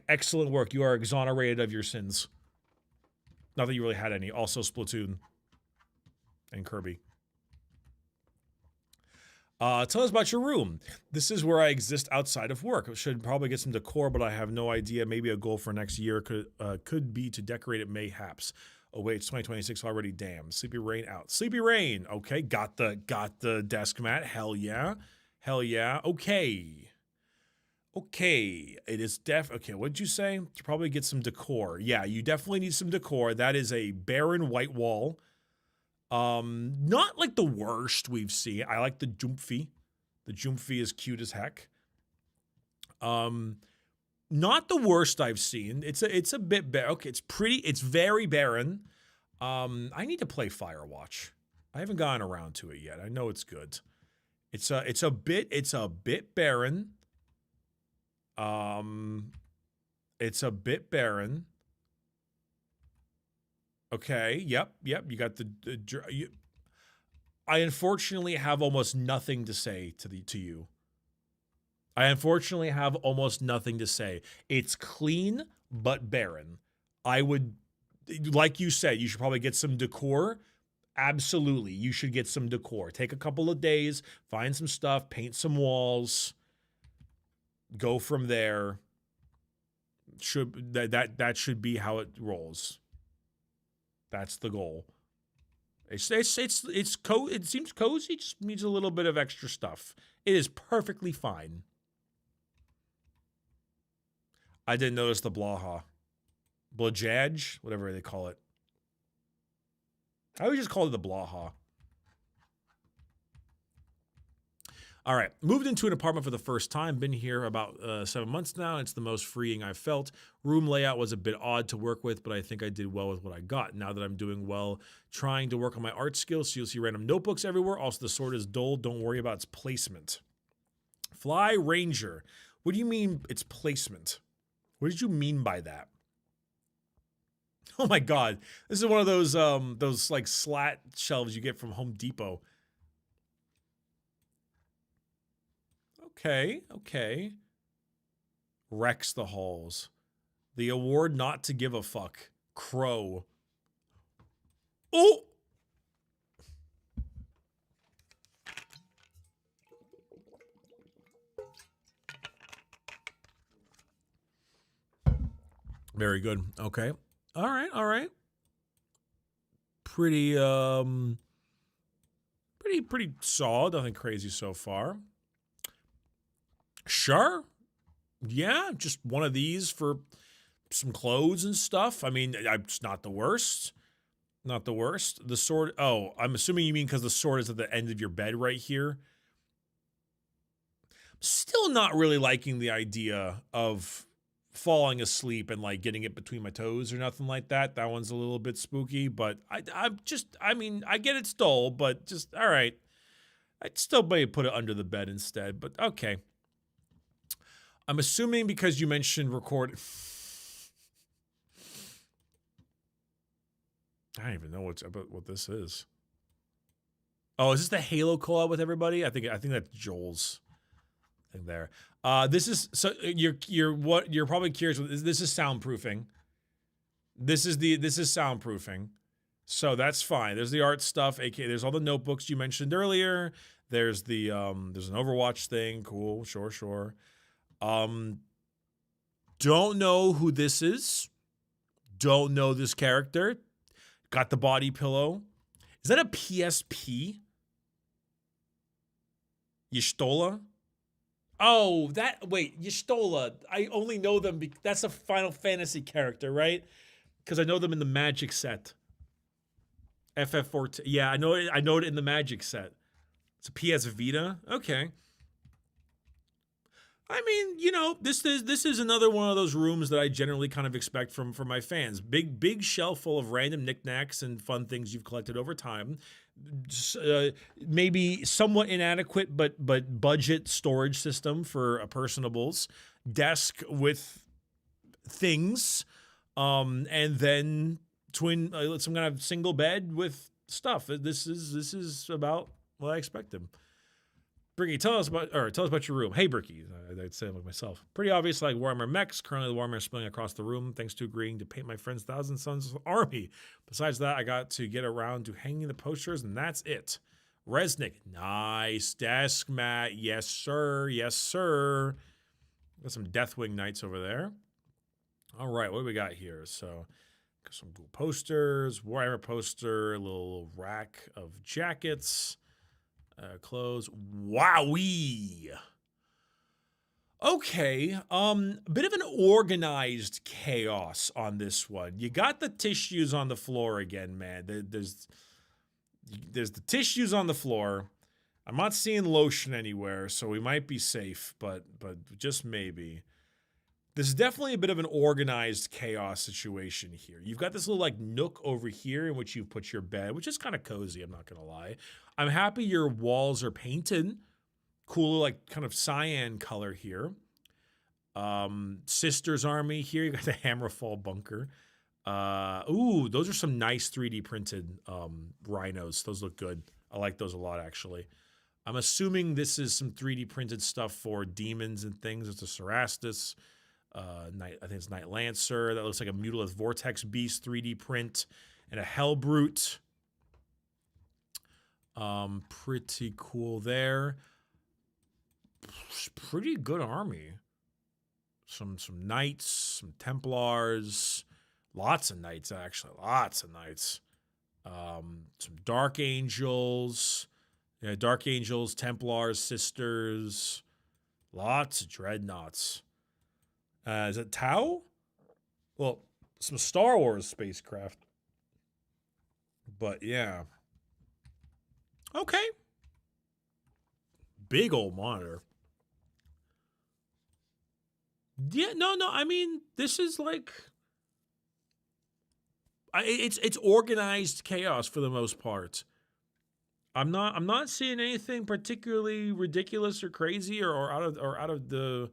Excellent work. You are exonerated of your sins. Not that you really had any. Also Splatoon. and Kirby. Tell us about your room. This is where I exist outside of work. I should probably get some decor, but I have no idea. Maybe a goal for next year could be to decorate it mayhaps. Oh wait, it's 2026 already. Damn. Sleepy Rain out. Sleepy Rain. Okay, got the desk mat. Hell yeah. Hell yeah. Okay. Okay. It is okay, what'd you say? To probably get some decor. Yeah, you definitely need some decor. That is a barren white wall. Not like the worst we've seen. I like the Jumphy. The Jumphy is cute as heck. Not the worst I've seen. It's a bit okay, it's pretty, it's very barren. I need to play Firewatch. I haven't gotten around to it yet. I know it's good. It's a bit barren. It's a bit barren. Okay, yep. You got I unfortunately have almost nothing to say to you. I unfortunately have almost nothing to say. It's clean, but barren. I would, like you said, you should probably get some decor. Absolutely, you should get some decor. Take a couple of days, find some stuff, paint some walls, go from there. That should be how it rolls. That's the goal. It seems cozy, just needs a little bit of extra stuff. It is perfectly fine. I didn't notice the Blaha. Blajaj, whatever they call it. I would just call it the Blaha. All right, moved into an apartment for the first time. Been here about 7 months now. It's the most freeing I've felt. Room layout was a bit odd to work with, but I think I did well with what I got. Now that I'm doing well, trying to work on my art skills, so you'll see random notebooks everywhere. Also, the sword is dull. Don't worry about its placement. Fly Ranger. What do you mean its placement? What did you mean by that? Oh my God, this is one of those like slat shelves you get from Home Depot. Okay. Wrecks the halls. The award not to give a fuck. Crow. Oh! Very good. Okay. All right. Pretty solid. Nothing crazy so far. Sure. Yeah, just one of these for some clothes and stuff. I mean, it's not the worst. Not the worst. The sword. Oh, I'm assuming you mean because the sword is at the end of your bed right here. Still not really liking the idea of falling asleep and like getting it between my toes or nothing like that. That one's a little bit spooky, but I mean, I get it's dull, but just, all right. I'd still maybe put it under the bed instead, but okay. I'm assuming because you mentioned record. I don't even know what this is. Oh, is this the Halo collab with everybody? I think that's Joel's thing there. This is so you're probably curious. This is soundproofing. This is soundproofing. So that's fine. There's the art stuff, aka there's all the notebooks you mentioned earlier. There's the there's an Overwatch thing. Cool, sure. Don't know who this is. Don't know this character. Got the body pillow. Is that a PSP? Y'shtola? Oh, wait, Y'shtola. I only know them that's a Final Fantasy character, right? Because I know them in the Magic set. FF14. Yeah, I know it in the Magic set. It's a PS Vita. Okay. I mean, you know, this is another one of those rooms that I generally kind of expect from my fans. Big shelf full of random knickknacks and fun things you've collected over time. Maybe somewhat inadequate, but budget storage system for personables. Desk with things, and then some kind of single bed with stuff. This is about what I expected. Bricky, tell us about your room. Hey, Bricky. I'd say like myself. Pretty obvious, like Warhammer mechs. Currently, the Warhammer is spilling across the room thanks to agreeing to paint my friend's Thousand Sons army. Besides that, I got to get around to hanging the posters, and that's it. Resnick, nice desk mat. Yes, sir. Yes, sir. Got some Deathwing Knights over there. All right, what do we got here? So, got some cool posters, Warhammer poster, a little rack of jackets, clothes. Wowee! Okay, bit of an organized chaos on this one. You got the tissues on the floor again, man. There's the tissues on the floor. I'm not seeing lotion anywhere, so we might be safe, but just maybe. This is definitely a bit of an organized chaos situation here. You've got this little like nook over here in which you put your bed, which is kind of cozy, I'm not gonna lie. I'm happy your walls are painted. Cool, like kind of cyan color here. Sister's Army here. You got the Hammerfall bunker. Ooh, those are some nice 3D printed rhinos. Those look good. I like those a lot, actually. I'm assuming this is some 3D printed stuff for demons and things. It's a Cerastus. I think it's Night Lancer. That looks like a Mutalith Vortex Beast 3D print. And a Hellbrute. Pretty cool there. Pretty good army. Some Knights, some Templars. Lots of Knights, actually. Lots of Knights. Some Dark Angels. Yeah, Dark Angels, Templars, Sisters. Lots of Dreadnoughts. Is it Tau? Well, some Star Wars spacecraft. But yeah. Okay. Big old monitor. Yeah, no. I mean, this is like it's organized chaos for the most part. I'm not seeing anything particularly ridiculous or crazy or out of the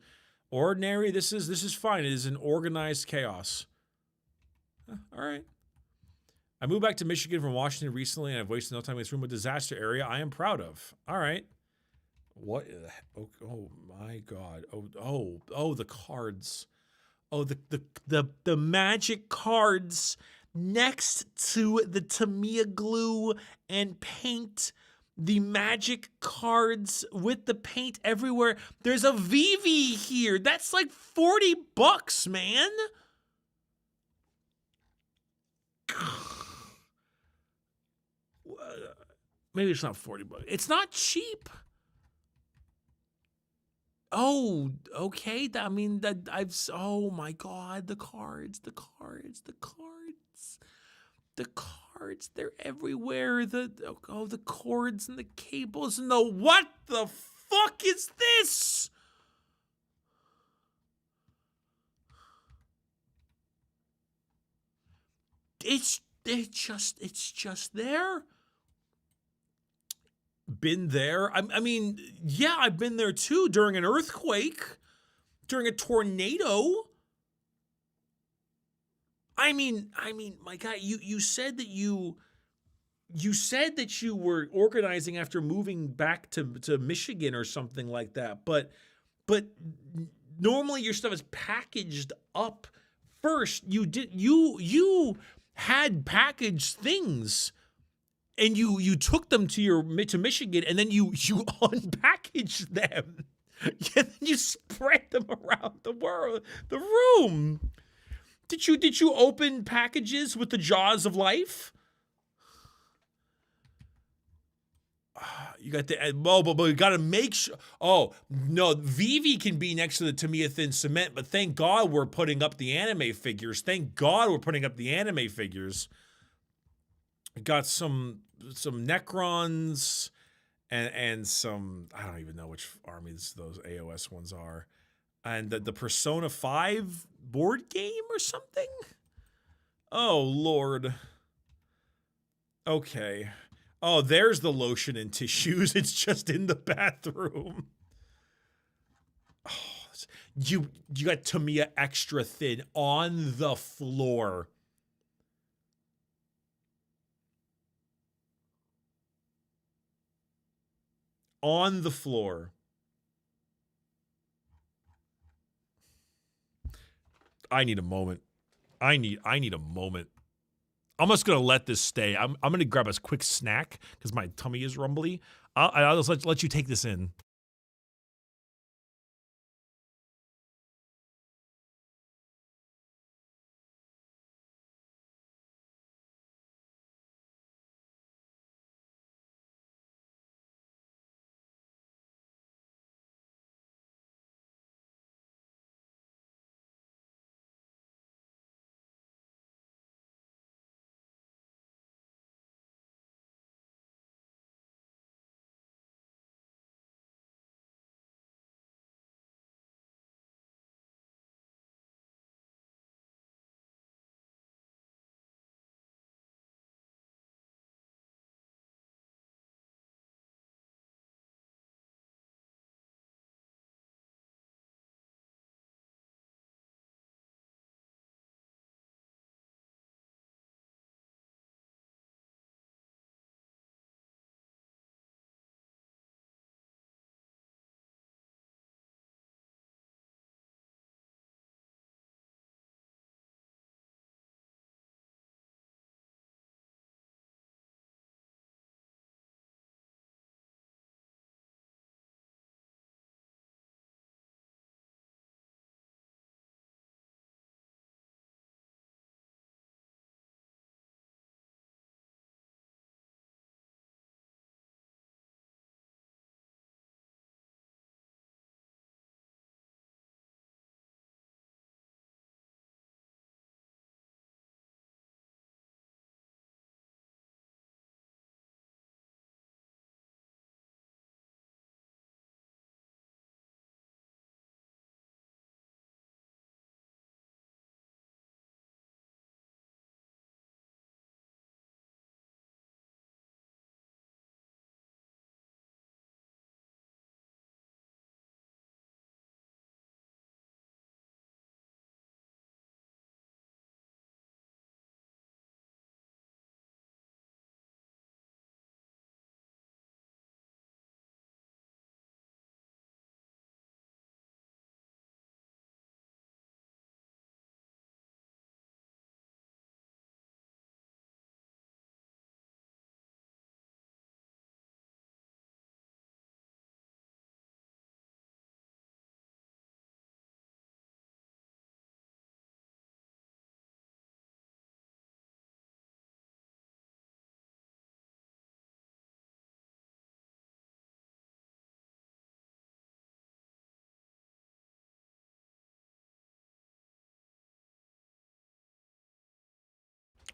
ordinary. This is fine. It is an organized chaos. All right. I moved back to Michigan from Washington recently, and I've wasted no time in this room, a disaster area I am proud of. All right. What? Oh my God. Oh, the cards. Oh, the magic cards next to the Tamiya glue and paint. The magic cards with the paint everywhere. There's a Vivi here. That's like $40, man. Maybe it's not $40. It's not cheap. Oh, okay. I mean, that I've. Oh my God, the cards. They're everywhere. The cords and the cables and the what the fuck is this? It's just there. Been there. I mean, yeah, I've been there too during an earthquake, during a tornado. I mean, my guy, you said that you said that you were organizing after moving back to Michigan or something like that, but normally your stuff is packaged up first. You had packaged things. And you took them to Michigan, and then you unpackaged them, and then you spread them around the room. Did you open packages with the jaws of life? You got the but we got to make sure. Oh no, Vivi can be next to the Tamiya Thin Cement, but thank God we're putting up the anime figures. Got some Necrons and some, I don't even know which armies those AOS ones are, and the Persona 5 board game or something. Oh Lord. Okay. Oh, there's the lotion and tissues. It's just in the bathroom. Oh, you got Tamiya extra thin on the floor. On the floor. I need a moment. I need a moment. I'm just gonna let this stay. I'm gonna grab a quick snack because my tummy is rumbly. I'll just let you take this in.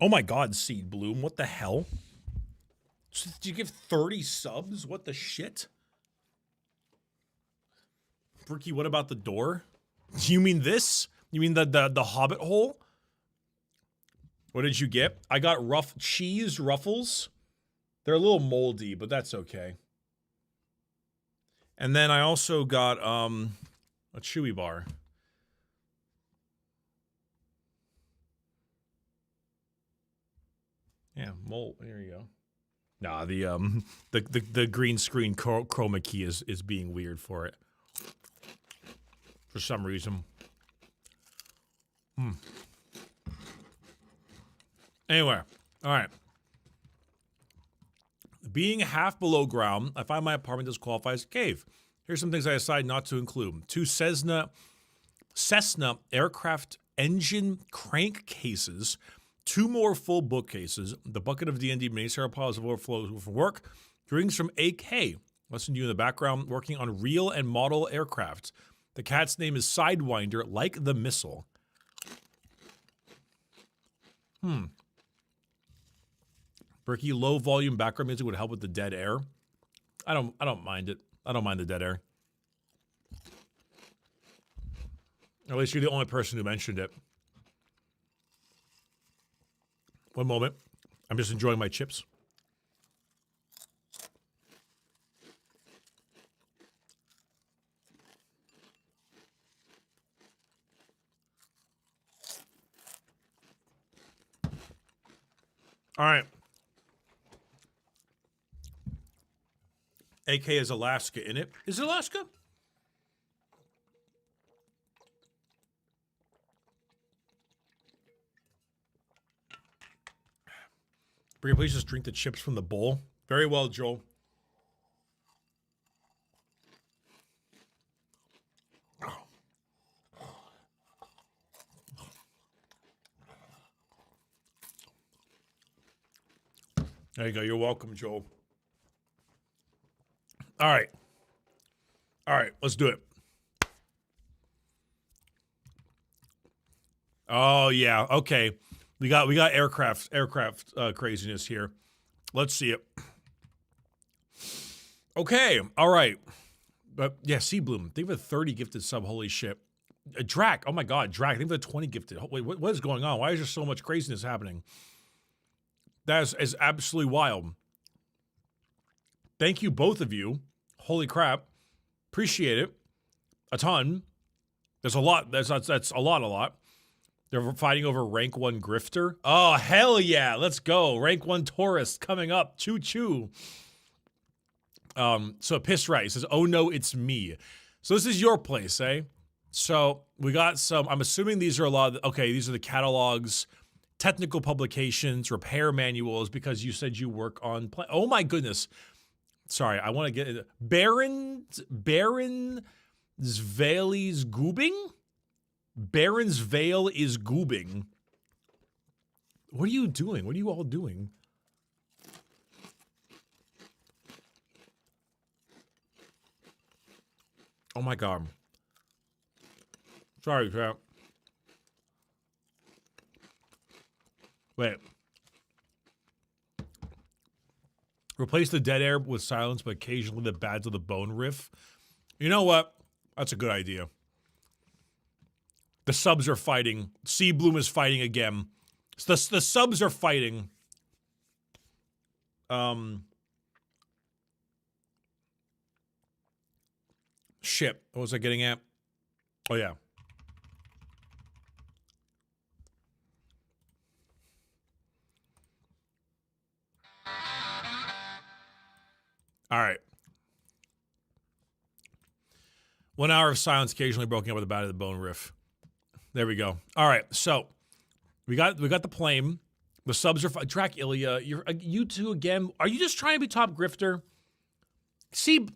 Oh my God, Seed Bloom, what the hell? Did you give 30 subs? What the shit? Bricky, what about the door? You mean this? You mean the Hobbit hole? What did you get? I got rough cheese ruffles. They're a little moldy, but that's okay. And then I also got a chewy bar. Yeah, mold. There you go. Nah, the green screen chroma key is being weird for it for some reason. Anyway, all right. Being half below ground, I find my apartment disqualifies as a cave. Here's some things I decided not to include: 2 Cessna aircraft engine crankcases, 2 more full bookcases, the bucket of D&D mini piles of overflow for work, drinks from AK. Listen to you in the background, working on real and model aircraft. The cat's name is Sidewinder, like the missile. Bricky, low volume background music would help with the dead air. I don't mind it. I don't mind the dead air. At least you're the only person who mentioned it. One moment. I'm just enjoying my chips. All right. AK is Alaska in it. Is it Alaska? Bricky, please just drink the chips from the bowl. Very well, Joel. There you go. You're welcome, Joel. All right. All right, let's do it. Oh yeah, okay. We got aircraft craziness here. Let's see it. Okay, all right. But yeah, Sea Bloom, they have a 30 gifted sub. Holy shit. Drac, oh my god, Drac, they have a 20 gifted. Wait, what is going on? Why is there so much craziness happening? That is absolutely wild. Thank you, both of you. Holy crap. Appreciate it. A ton. There's a lot. That's a lot. They're fighting over rank 1 grifter. Oh, hell yeah. Let's go. Rank 1 tourist coming up. Choo choo. So Piss Right says, oh no, it's me. So this is your place, eh? So we got some, I'm assuming these are a lot of, okay, these are the catalogs, technical publications, repair manuals, because you said you work on, oh my goodness. Sorry, I want to get it. Baron Zvale's goobing? Baron's Veil is goobing. What are you doing? What are you all doing? Oh my god. Sorry, chat. Wait. Replace the dead air with silence, but occasionally the Bads of the Bone riff. You know what? That's a good idea. The subs are fighting. Sea Bloom is fighting again. The subs are fighting. Shit. What was I getting at? Oh, yeah. All right. 1 hour of silence occasionally broken up with the Bad of the Bone riff. There we go. All right. So we got the plane. The subs are Drac Ilya. You two again. Are you just trying to be top grifter? See.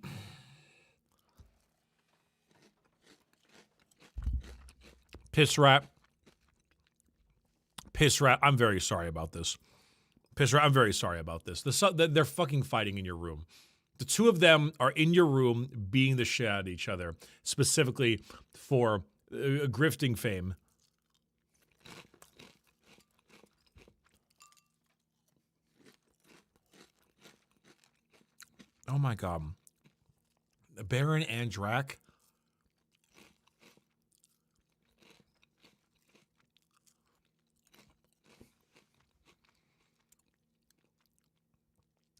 Piss Rat. I'm very sorry about this. Piss Rat, I'm very sorry about this. They're fucking fighting in your room. The two of them are in your room beating the shit out of each other, specifically for grifting fame. Oh my god. Baron and Drac.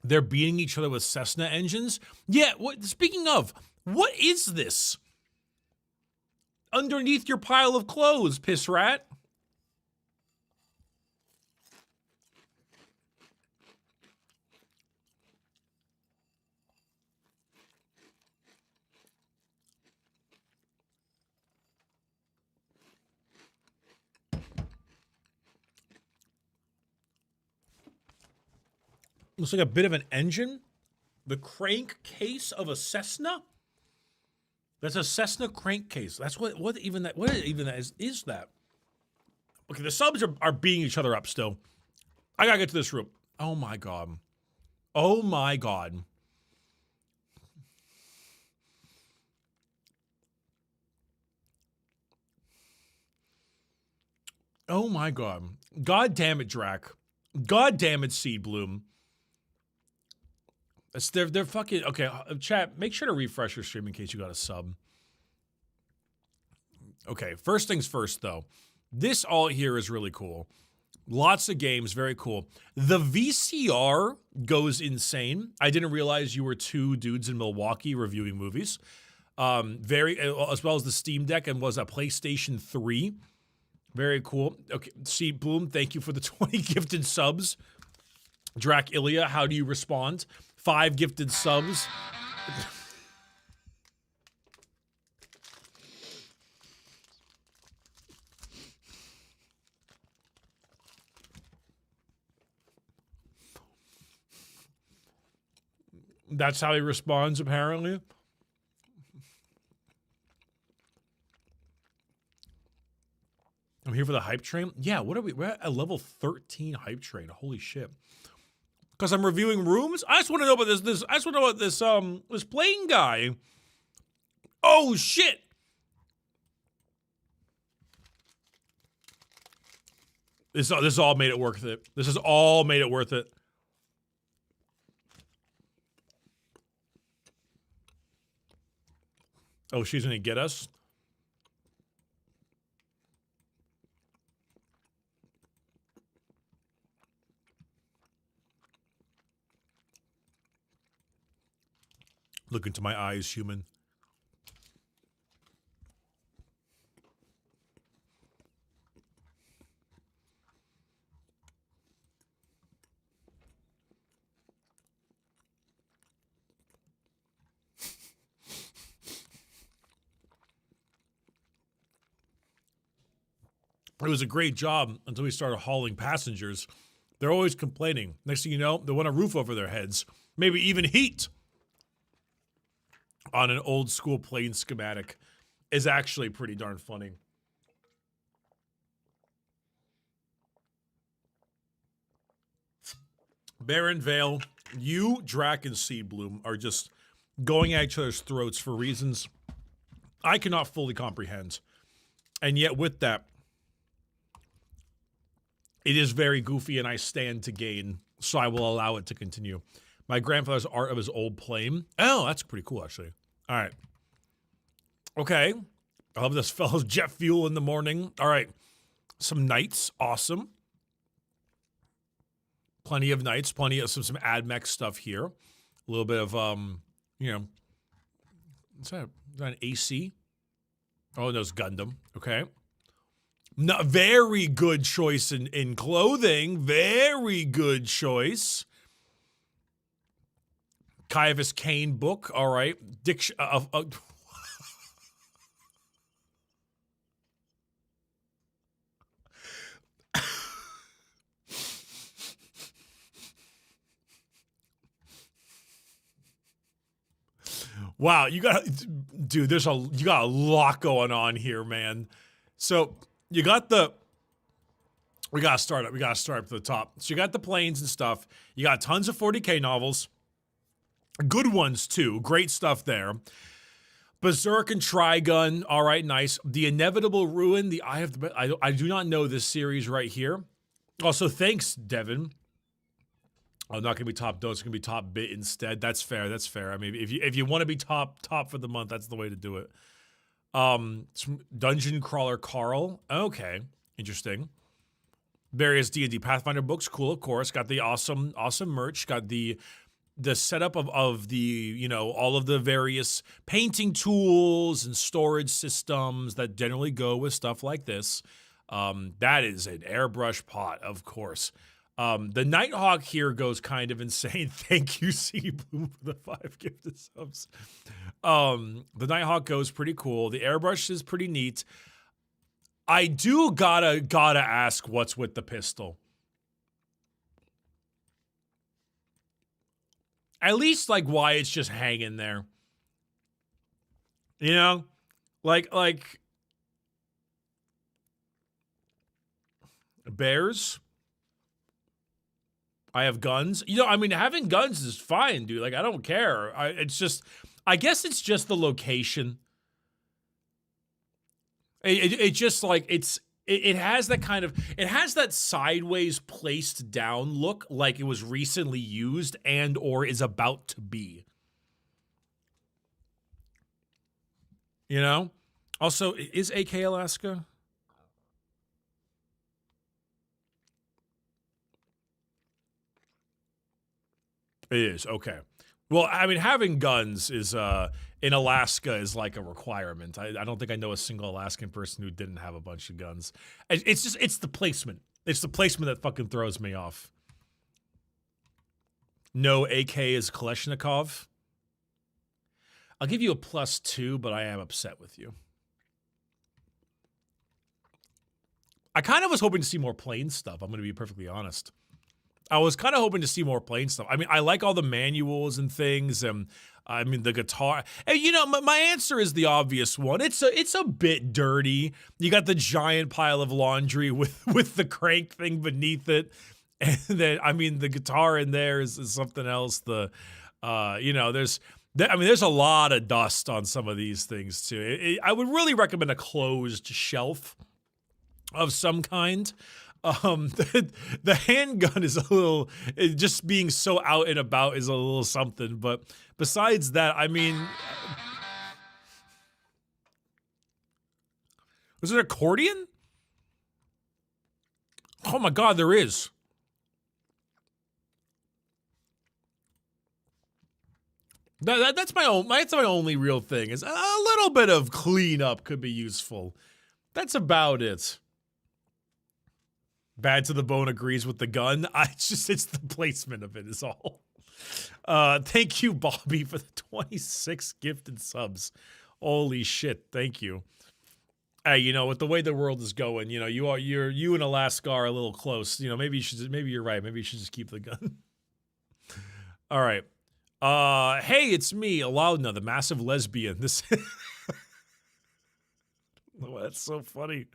They're beating each other with Cessna engines? Yeah, speaking of, what is this? Underneath your pile of clothes, Piss Rat. Looks like a bit of an engine. The crankcase of a Cessna? That's a Cessna crankcase. That's what even that is that? Okay, the subs are beating each other up still. I gotta get to this room. Oh my god. Oh my god. Oh my god. God damn it, Drac. God damn it, Seed Bloom. They're fucking okay. Chat, make sure to refresh your stream in case you got a sub. Okay, first things first though. This all here is really cool. Lots of games, very cool. The VCR goes insane. I didn't realize you were two dudes in Milwaukee reviewing movies. As well as the Steam Deck and was a PlayStation 3. Very cool. Okay, Seed Bloom, thank you for the 20 gifted subs. Drac Ilya, how do you respond? 5 gifted subs. That's how he responds, apparently. I'm here for the hype train. Yeah, what are we? We're at a level 13 hype train. Holy shit. Because I'm reviewing rooms? I just want to know about this. I just want to know about this plane guy. Oh, shit. This all made it worth it. This has all made it worth it. Oh, she's gonna get us? Look into my eyes, human. It was a great job until we started hauling passengers. They're always complaining. Next thing you know, they want a roof over their heads. Maybe even heat. On an old school plane schematic is actually pretty darn funny. Baron Vale, you, Drac, and Seedbloom are just going at each other's throats for reasons I cannot fully comprehend. And yet with that, it is very goofy and I stand to gain, so I will allow it to continue. My grandfather's art of his old plane. Oh, that's pretty cool, actually. All right. Okay. I love this fellow's jet fuel in the morning. All right. Some knights. Awesome. Plenty of knights. Plenty of some AdMech stuff here. A little bit of, you know, is that an AC? Oh, there's Gundam. Okay. Not very good choice in clothing. Very good choice. Caiaphas Cain book. All right. Wow, you got, dude. You got a lot going on here, man. So you got we gotta start up. We gotta start up to the top. So you got the planes and stuff. You got tons of 40K novels, good ones too. Great stuff there. Berserk and Trigun. All right, nice. The Inevitable Ruin. The Eye of the. I do not know this series right here. Also, thanks, Devin. Oh, not gonna be top dough. It's gonna be top bit instead. That's fair. That's fair. I mean, if you want to be top for the month, that's the way to do it. Dungeon Crawler Carl. Okay, interesting. Various D&D Pathfinder books. Cool, of course. Got the awesome merch. Got the setup of the, you know, all of the various painting tools and storage systems that generally go with stuff like this. That is an airbrush pot, of course. The Nighthawk here goes kind of insane. Thank you, Seabloom, for the 5 gifted subs. The Nighthawk goes pretty cool. The airbrush is pretty neat. I do gotta ask what's with the pistol. At least like why it's just hanging there. You know? Like bears. I have guns. You know, I mean, having guns is fine, dude. Like, I don't care. I guess it's just the location. It just like, it has that kind of, it has that sideways placed down look like it was recently used and or is about to be. You know? Also, is AK Alaska? It is, okay. Well, I mean, having guns is, in Alaska is like a requirement. I don't think I know a single Alaskan person who didn't have a bunch of guns. It's the placement. It's the placement that fucking throws me off. No AK is Kalashnikov. I'll give you a +2, but I am upset with you. I kind of was hoping to see more plane stuff. I'm going to be perfectly honest. I was kind of hoping to see more plane stuff. I mean, I like all the manuals and things, and I mean the guitar. And you know, my answer is the obvious one. It's a bit dirty. You got the giant pile of laundry with the crank thing beneath it, and then I mean the guitar in there is something else. You know, there's a lot of dust on some of these things too. I would really recommend a closed shelf of some kind. The handgun is a little, just being so out and about is a little something, but besides that, I mean, was it an accordion? Oh my God, there is. That's my only real thing, is a little bit of cleanup could be useful. That's about it. Bad to the Bone agrees with the gun. It's the placement of it is all. Thank you, Bobby, for the 26 gifted subs. Holy shit, thank you. Hey, you know, with the way the world is going, you know, you and Alaska are a little close. You know, maybe you're right. Maybe you should just keep the gun. All right. Hey, it's me, Alaudna, the massive lesbian. This oh, that's so funny.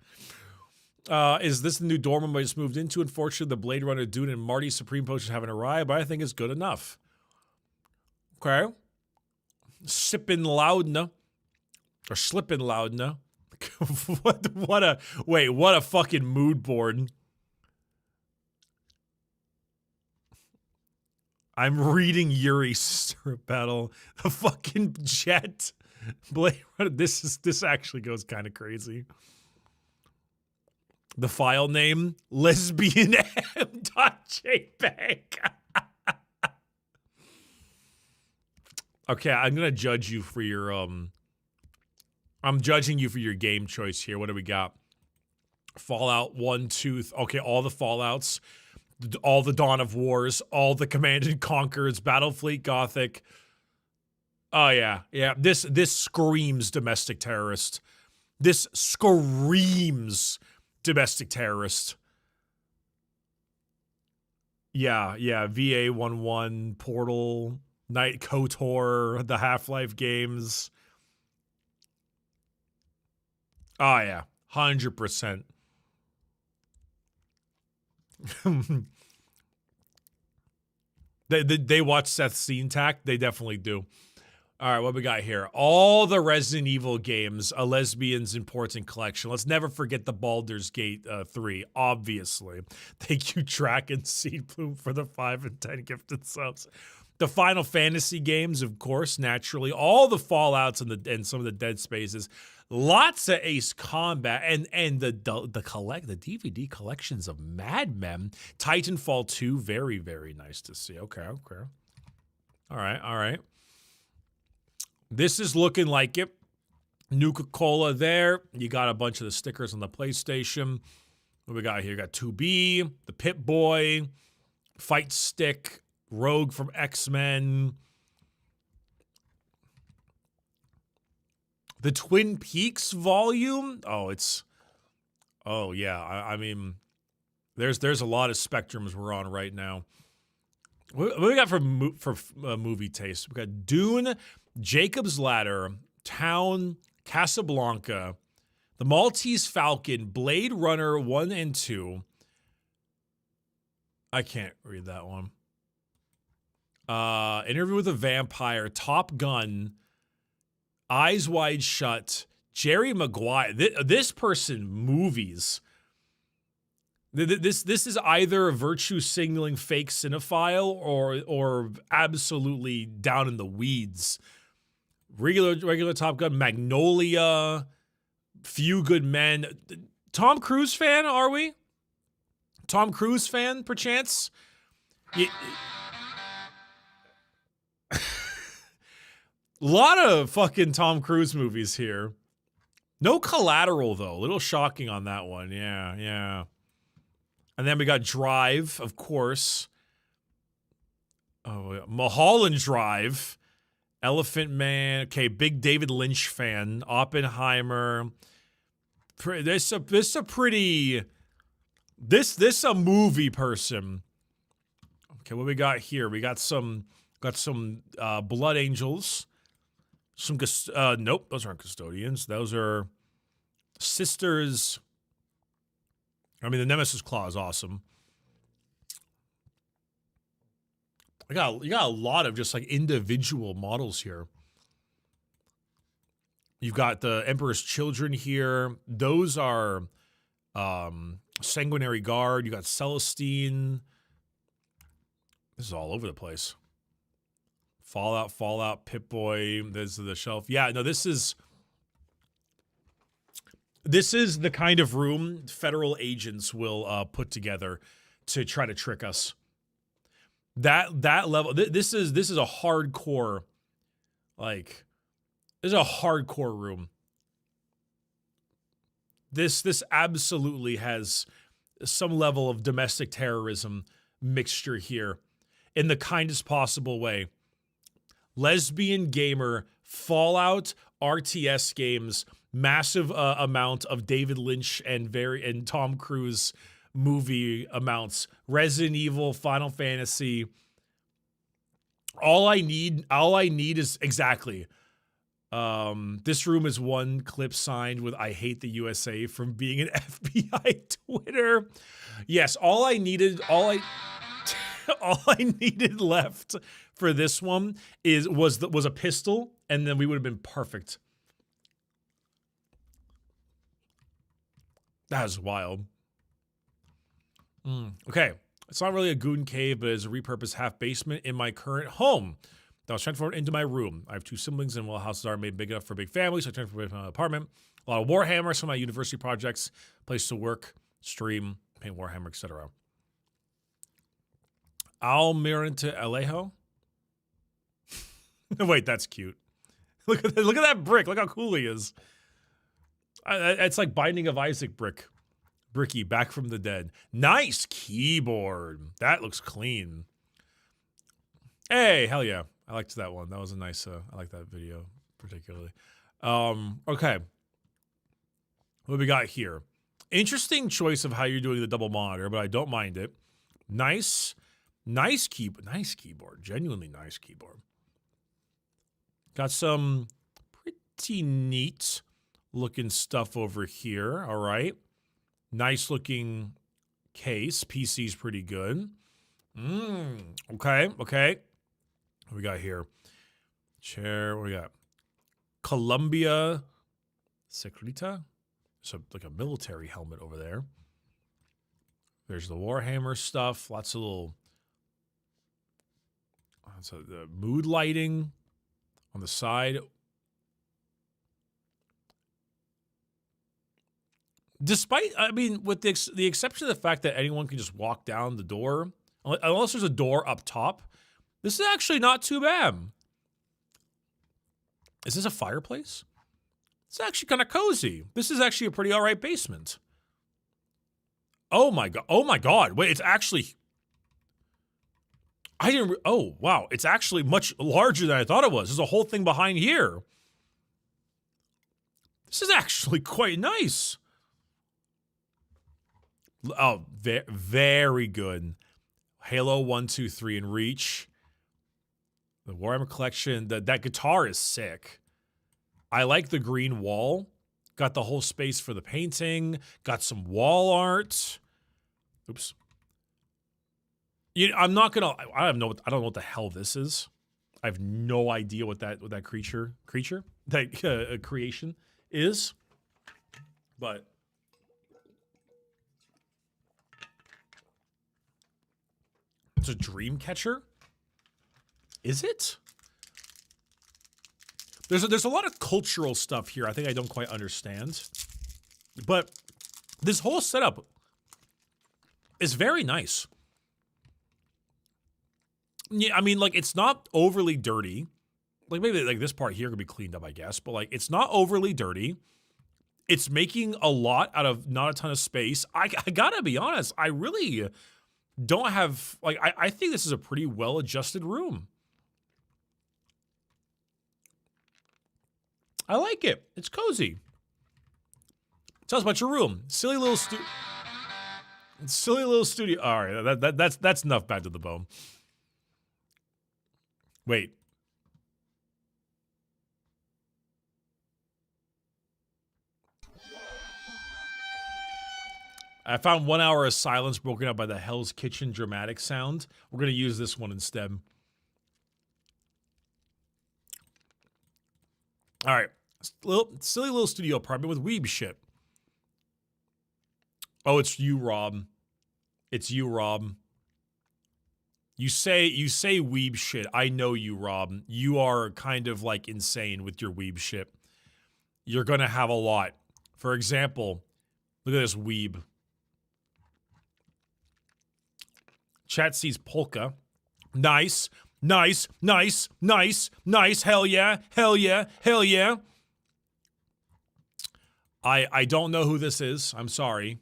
Is this the new dorm room I just moved into? Unfortunately, the Blade Runner Dune and Marty Supreme Potion haven't arrived, but I think it's good enough. Okay. Sippin' Loudna. Or Slippin' Loudna. What a fucking mood board. I'm reading Yuri Sister Battle. The fucking jet. Blade Runner. This actually goes kind of crazy. The file name, lesbianm.jpg. Okay, I'm gonna judge you for your I'm judging you for your game choice here. What do we got? Fallout 1, 2, okay, all the Fallouts, all the Dawn of Wars, all the Command and Conquers, Battlefleet Gothic. Oh yeah. This screams domestic terrorist. This screams domestic terrorist. Yeah, VA11, Portal, Night KOTOR, the Half-Life games. Oh yeah, 100%. They watch Seth Scene-Tac? They definitely do. All right, what we got here? All the Resident Evil games, a lesbian's important collection. Let's never forget the Baldur's Gate 3, obviously. Thank you, Track and Seed Bloom, for the 5 and 10 gifted subs. The Final Fantasy games, of course, naturally. All the Fallouts and some of the Dead Spaces. Lots of Ace Combat and the DVD collections of Mad Men. Titanfall 2, very, very nice to see. Okay. All right. This is looking like it. Nuka-Cola there. You got a bunch of the stickers on the PlayStation. What we got here? We got 2B, the Pip-Boy, Fight Stick, Rogue from X-Men. The Twin Peaks volume? Oh yeah. I mean, there's a lot of spectrums we're on right now. What we got for movie taste? We got Dune, Jacob's Ladder, Town, Casablanca, The Maltese Falcon, Blade Runner 1 and 2. I can't read that one. Interview with a Vampire, Top Gun, Eyes Wide Shut, Jerry Maguire. This person movies. This is either a virtue signaling fake cinephile or absolutely down in the weeds. Regular Top Gun, Magnolia, Few Good Men. Tom Cruise fan, are we? Tom Cruise fan, perchance? A lot of fucking Tom Cruise movies here. No Collateral, though. A little shocking on that one. Yeah. And then we got Drive, of course. Oh, Mulholland Drive. Elephant Man. Okay, big David Lynch fan. Oppenheimer. This a movie person. Okay, what we got here? We got some blood angels. Some nope, those aren't custodians. Those are sisters. I mean, the Nemesis Claw is awesome. You got a lot of just like individual models here. You've got the Emperor's Children here. Those are Sanguinary Guard. You got Celestine. This is all over the place. Fallout, Pip-Boy. This is the shelf. Yeah, no, this is the kind of room federal agents will put together to try to trick us. That level. This is a hardcore, like, this is a hardcore room. This absolutely has some level of domestic terrorism mixture here in the kindest possible way. Lesbian gamer, Fallout, RTS games, massive amount of David Lynch and Tom Cruise movie amounts, Resident Evil, Final Fantasy. All I need is exactly. This room is one clip signed with "I hate the USA" from being an FBI Twitter. Yes, all I needed left for this one was a pistol, and then we would have been perfect. That is wild. Okay, it's not really a goon cave, but it's a repurposed half basement in my current home that was transformed into my room. I have 2 siblings, and while houses aren't made big enough for a big family, so I transformed it into my apartment. A lot of Warhammer, some of my university projects, place to work, stream, paint Warhammer, etc. Almirante Alejo. Wait, that's cute. Look at that brick. Look how cool he is. It's like Binding of Isaac brick. Bricky, back from the dead. Nice keyboard. That looks clean. Hey, hell yeah. I liked that one. That was a nice, I like that video particularly. Okay. What we got here? Interesting choice of how you're doing the double monitor, but I don't mind it. Nice keyboard. Genuinely nice keyboard. Got some pretty neat looking stuff over here. All right. Nice looking case. PC's pretty good. Okay. What we got here? Chair. What we got? Columbia Secreta. So like a military helmet over there. There's the Warhammer stuff. Lots of little. So the mood lighting on the side. Despite, I mean, with the exception of the fact that anyone can just walk down the door, unless there's a door up top, this is actually not too bad. Is this a fireplace? It's actually kind of cozy. This is actually a pretty all right basement. Oh my god. Wait, it's actually... oh, wow. It's actually much larger than I thought it was. There's a whole thing behind here. This is actually quite nice. Oh, very good. Halo 1, 2, 3, and Reach. The Warhammer collection. That guitar is sick. I like the green wall. Got the whole space for the painting. Got some wall art. Oops. I'm not gonna. I don't know what the hell this is. I have no idea what that creature that creation is. But it's a dream catcher. Is it? There's a lot of cultural stuff here. I think I don't quite understand. But this whole setup is very nice. Yeah, I mean, like, it's not overly dirty. Like, maybe like this part here could be cleaned up, I guess. But like, it's not overly dirty. It's making a lot out of not a ton of space. I gotta be honest. I really don't have, like, I think this is a pretty well-adjusted room. I like it. It's cozy. Tell us about your room. Silly little Silly little studio. All right, that's enough bad to the bone. Wait. I found 1 hour of silence broken up by the Hell's Kitchen dramatic sound. We're going to use this one instead. All right. Silly little studio apartment with weeb shit. Oh, it's you, Rob. It's you, Rob. You say weeb shit. I know you, Rob. You are kind of like insane with your weeb shit. You're going to have a lot. For example, look at this weeb. Chat sees polka. Nice. Nice. Nice. Nice. Nice. Hell yeah. Hell yeah. Hell yeah. I don't know who this is. I'm sorry.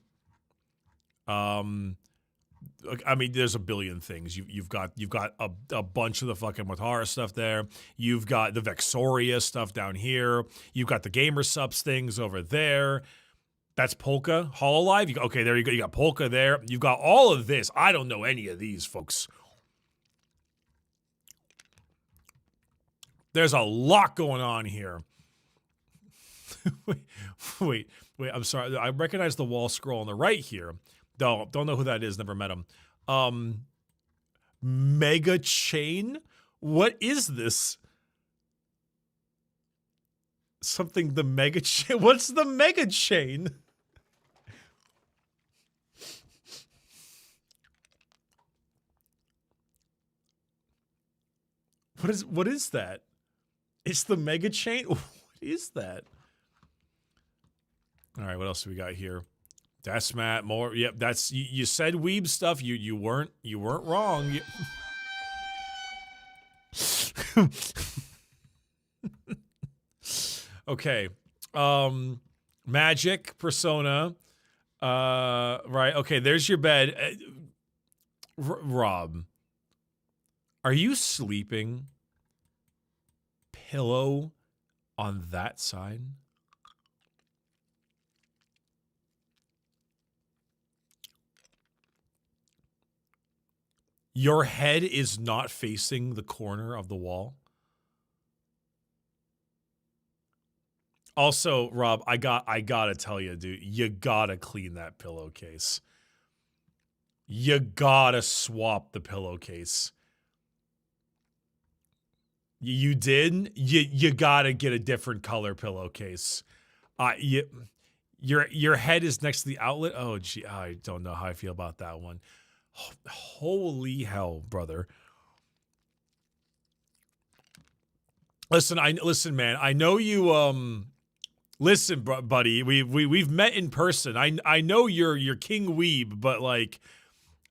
I mean, there's a billion things. You've got a bunch of the fucking Matara stuff there. You've got the Vexoria stuff down here. You've got the Gamer Subs things over there. That's Polka. Hololive. Okay, there you go. You got Polka there. You've got all of this. I don't know any of these, folks. There's a lot going on here. wait. I'm sorry. I recognize the wall scroll on the right here. Don't know who that is. Never met him. Mega Chain? What is this? Something the Mega Chain? What's the Mega Chain? What is that? It's the Mega Chain? What is that? All right, what else do we got here? That's Matt more. Yep, that's you said weeb stuff. You weren't wrong. Okay. Magic, Persona. Right. Okay, there's your bed. Rob. Are you sleeping? Pillow on that side? Your head is not facing the corner of the wall? Also, Rob, I gotta tell you, dude, you gotta clean that pillowcase. You gotta swap the pillowcase. You did? You gotta get a different color pillowcase. Your head is next to the outlet. Oh, gee, I don't know how I feel about that one. Holy hell, brother. Listen, man. I know you. Listen, buddy. We've met in person. I know you're King Weeb, but like,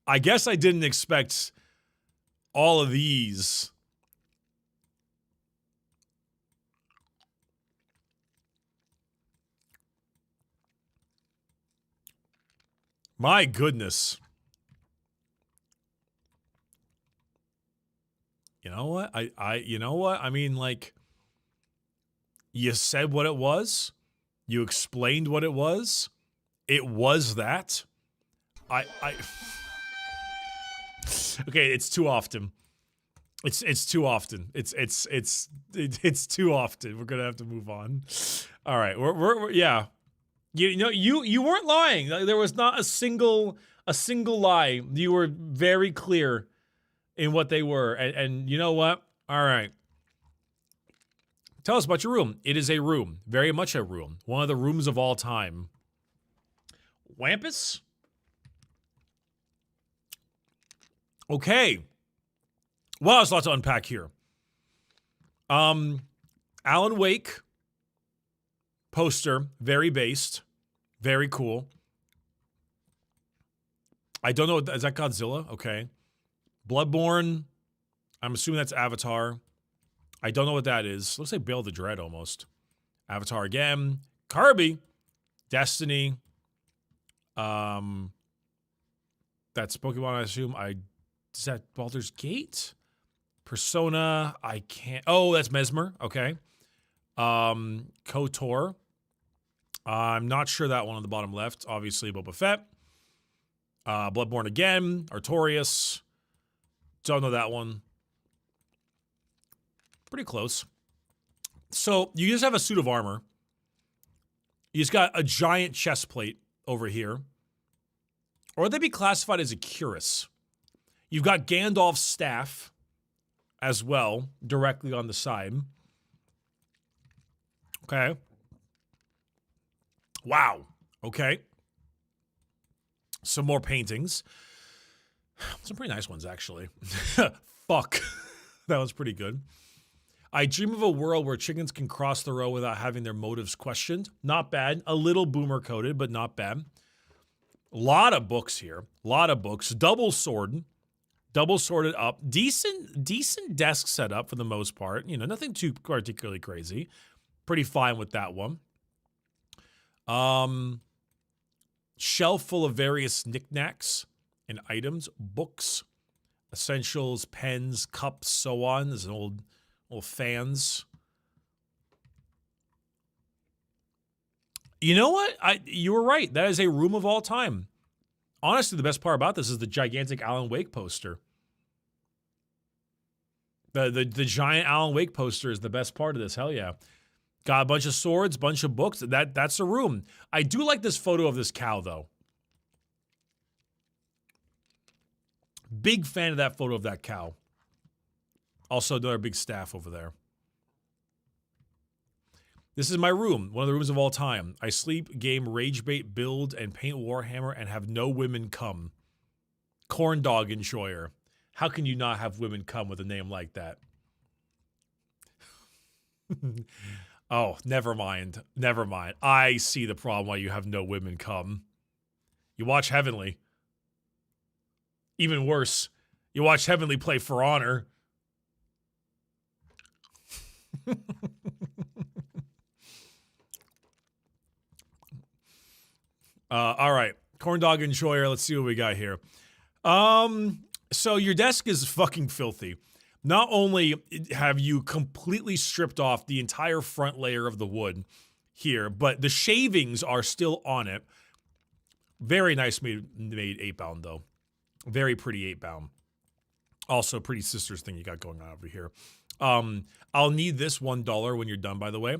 I guess I didn't expect all of these. My goodness. You know what? You know what? I mean, like, you said what it was. You explained what it was. It was that. Okay, it's too often. It's too often. It's too often. We're gonna have to move on. All right, we're yeah. You know, you weren't lying. There was not a single lie. You were very clear in what they were. And you know what? All right. Tell us about your room. It is a room. Very much a room. One of the rooms of all time. Wampus? Okay. Well, there's lots to unpack here. Alan Wake poster, very based, very cool. I don't know, is that Godzilla? Okay. Bloodborne, I'm assuming that's Avatar. I don't know what that is. Looks like Bale the Dread almost. Avatar again. Kirby, Destiny. That's Pokemon, I assume. Is that Baldur's Gate? Persona, I can't. Oh, that's Mesmer. Okay. KOTOR. I'm not sure that one on the bottom left. Obviously, Boba Fett. Bloodborne again. Artorias. Don't know that one. Pretty close. So you just have a suit of armor. You just got a giant chest plate over here. Or they'd be classified as a cuirass. You've got Gandalf's staff as well, directly on the side. Okay. Wow. Okay. Some more paintings. Some pretty nice ones, actually. Fuck. That was pretty good. I dream of a world where chickens can cross the road without having their motives questioned. Not bad. A little boomer coded, but not bad. A lot of books here. A lot of books. Double sworded up. Decent desk setup for the most part. You know, nothing too particularly crazy. Pretty fine with that one. Shelf full of various knickknacks and items, books, essentials, pens, cups, so on. There's an old fans. You know what? You were right. That is a room of all time. Honestly, the best part about this is the gigantic Alan Wake poster. The giant Alan Wake poster is the best part of this. Hell yeah. Got a bunch of swords, bunch of books. That's a room. I do like this photo of this cow, though. Big fan of that photo of that cow. Also, another big staff over there. This is my room, one of the rooms of all time. I sleep, game, rage bait, build, and paint Warhammer, and have no women come. Corn dog enjoyer. How can you not have women come with a name like that? Oh, never mind. Never mind. I see the problem why you have no women come. You watch Heavenly. Even worse, you watch Heavenly play For Honor. All right. Corn dog enjoyer. Let's see what we got here. So your desk is fucking filthy. Not only have you completely stripped off the entire front layer of the wood here, but the shavings are still on it. Very nice made 8-bound, though. Very pretty 8-bound. Also, pretty sisters thing you got going on over here. I'll need this $1 when you're done, by the way.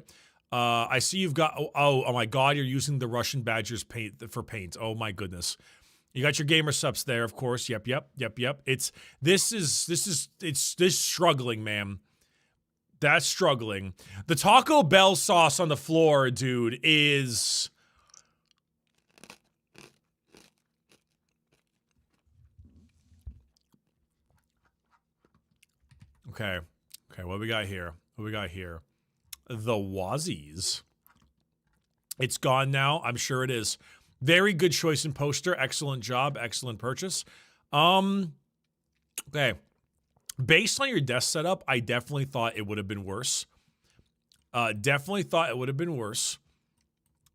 I see you've got, oh my God, you're using the Russian Badgers paint for paint. Oh my goodness. You got your gamer subs there, of course. Yep. It's struggling, man. That's struggling. The Taco Bell sauce on the floor, dude, is... Okay, what we got here? The Wazzies. It's gone now. I'm sure it is. Very good choice in poster. Excellent job. Excellent purchase. Okay. Based on your desk setup, I definitely thought it would have been worse. For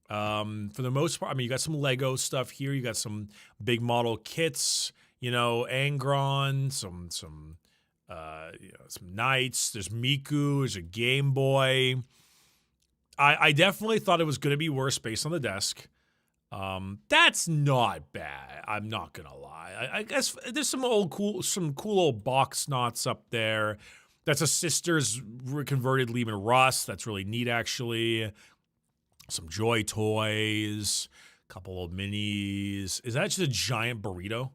the most part, I mean, you got some Lego stuff here. You got some big model kits, you know, Angron, some knights. There's Miku. There's a Game Boy. I definitely thought it was going to be worse based on the desk. That's not bad. I'm not gonna lie. I guess there's some cool old box knots up there. That's a sister's converted Lehman Russ. That's really neat, actually. Some Joy toys, a couple old minis. Is that just a giant burrito?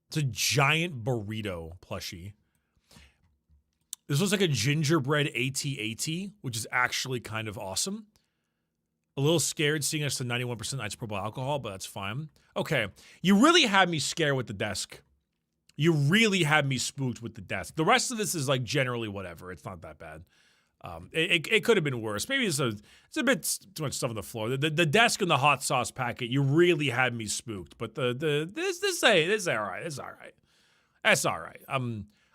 It's a giant burrito plushie. This looks like a gingerbread AT-AT, which is actually kind of awesome. A little scared seeing us to 91% isopropyl alcohol, but that's fine. Okay, you really had me scared with the desk. You really had me spooked with the desk. The rest of this is like generally whatever. It's not that bad. It could have been worse. Maybe it's a bit too much stuff on the floor. The desk and the hot sauce packet, you really had me spooked. But this is all right. It's all right. That's all right.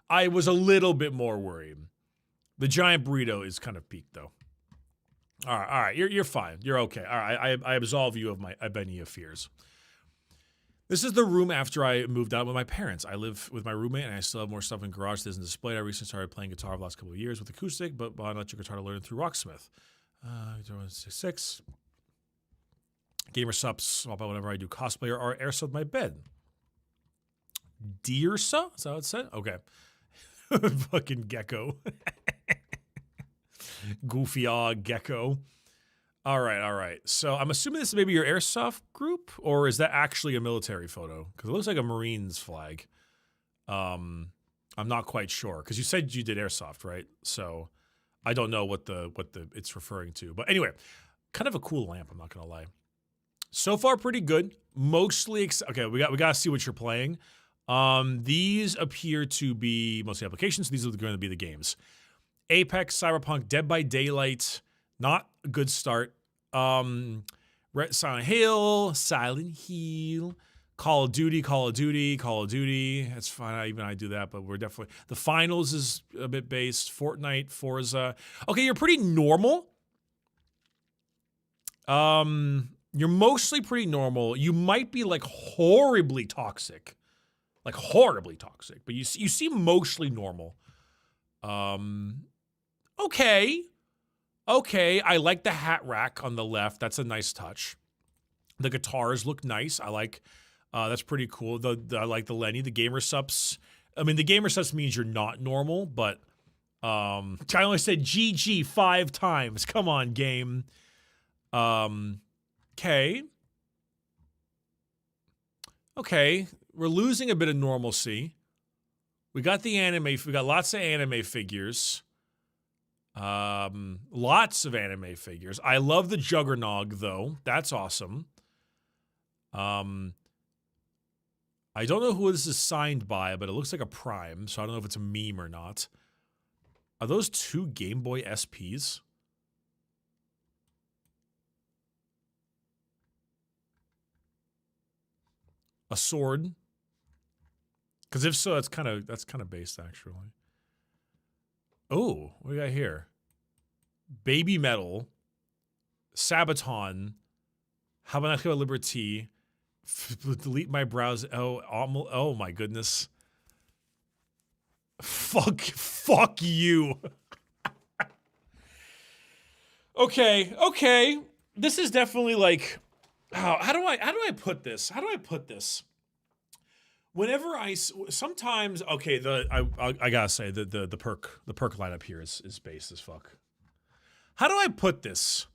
I was a little bit more worried. The giant burrito is kind of peaked though. All right. You're fine. You're okay. All right. I absolve you of any fears. This is the room after I moved out with my parents. I live with my roommate, and I still have more stuff in garage that isn't displayed. I recently started playing guitar for the last couple of years with acoustic, but bought an electric guitar to learn through Rocksmith. 6 gamer subs, swap out whenever I do cosplay or airsoft my bed. Deersa? Is that what it said? Okay. Fucking gecko. Goofy gecko. All right. So I'm assuming this is maybe your airsoft group, or is that actually a military photo? Because it looks like a Marines flag. I'm not quite sure because you said you did airsoft, right? So I don't know what the it's referring to. But anyway, kind of a cool lamp. I'm not gonna lie. So far, pretty good. Mostly okay. We got to see what you're playing. These appear to be mostly applications. These are going to be the games. Apex, Cyberpunk, Dead by Daylight. Not a good start. Silent Hill, Call of Duty. That's fine. Even I do that, but we're definitely the finals is a bit based. Fortnite, Forza. Okay, you're pretty normal. You're mostly pretty normal. You might be like horribly toxic, but you seem mostly normal. Okay. I like the hat rack on the left. That's a nice touch. The guitars look nice. I like. That's pretty cool. I like the Lenny, the gamer subs. I mean, the gamer subs means you're not normal, but I only said GG 5 times. Come on, game. Okay. We're losing a bit of normalcy. We got the anime. We got lots of anime figures. Lots of anime figures. I love the Juggernog though. That's awesome. I don't know who this is signed by, but it looks like a Prime, so I don't know if it's a meme or not. Are those 2 Game Boy SPs? A sword? Because if so, that's kind of based actually. Oh, what do we got here? Baby Metal, Sabaton, Habanero Liberty, delete my browser. Oh my goodness. Fuck you. Okay. This is definitely like, how do I put this? Whenever sometimes, okay, I gotta say the perk lineup here is based as fuck. How do I put this?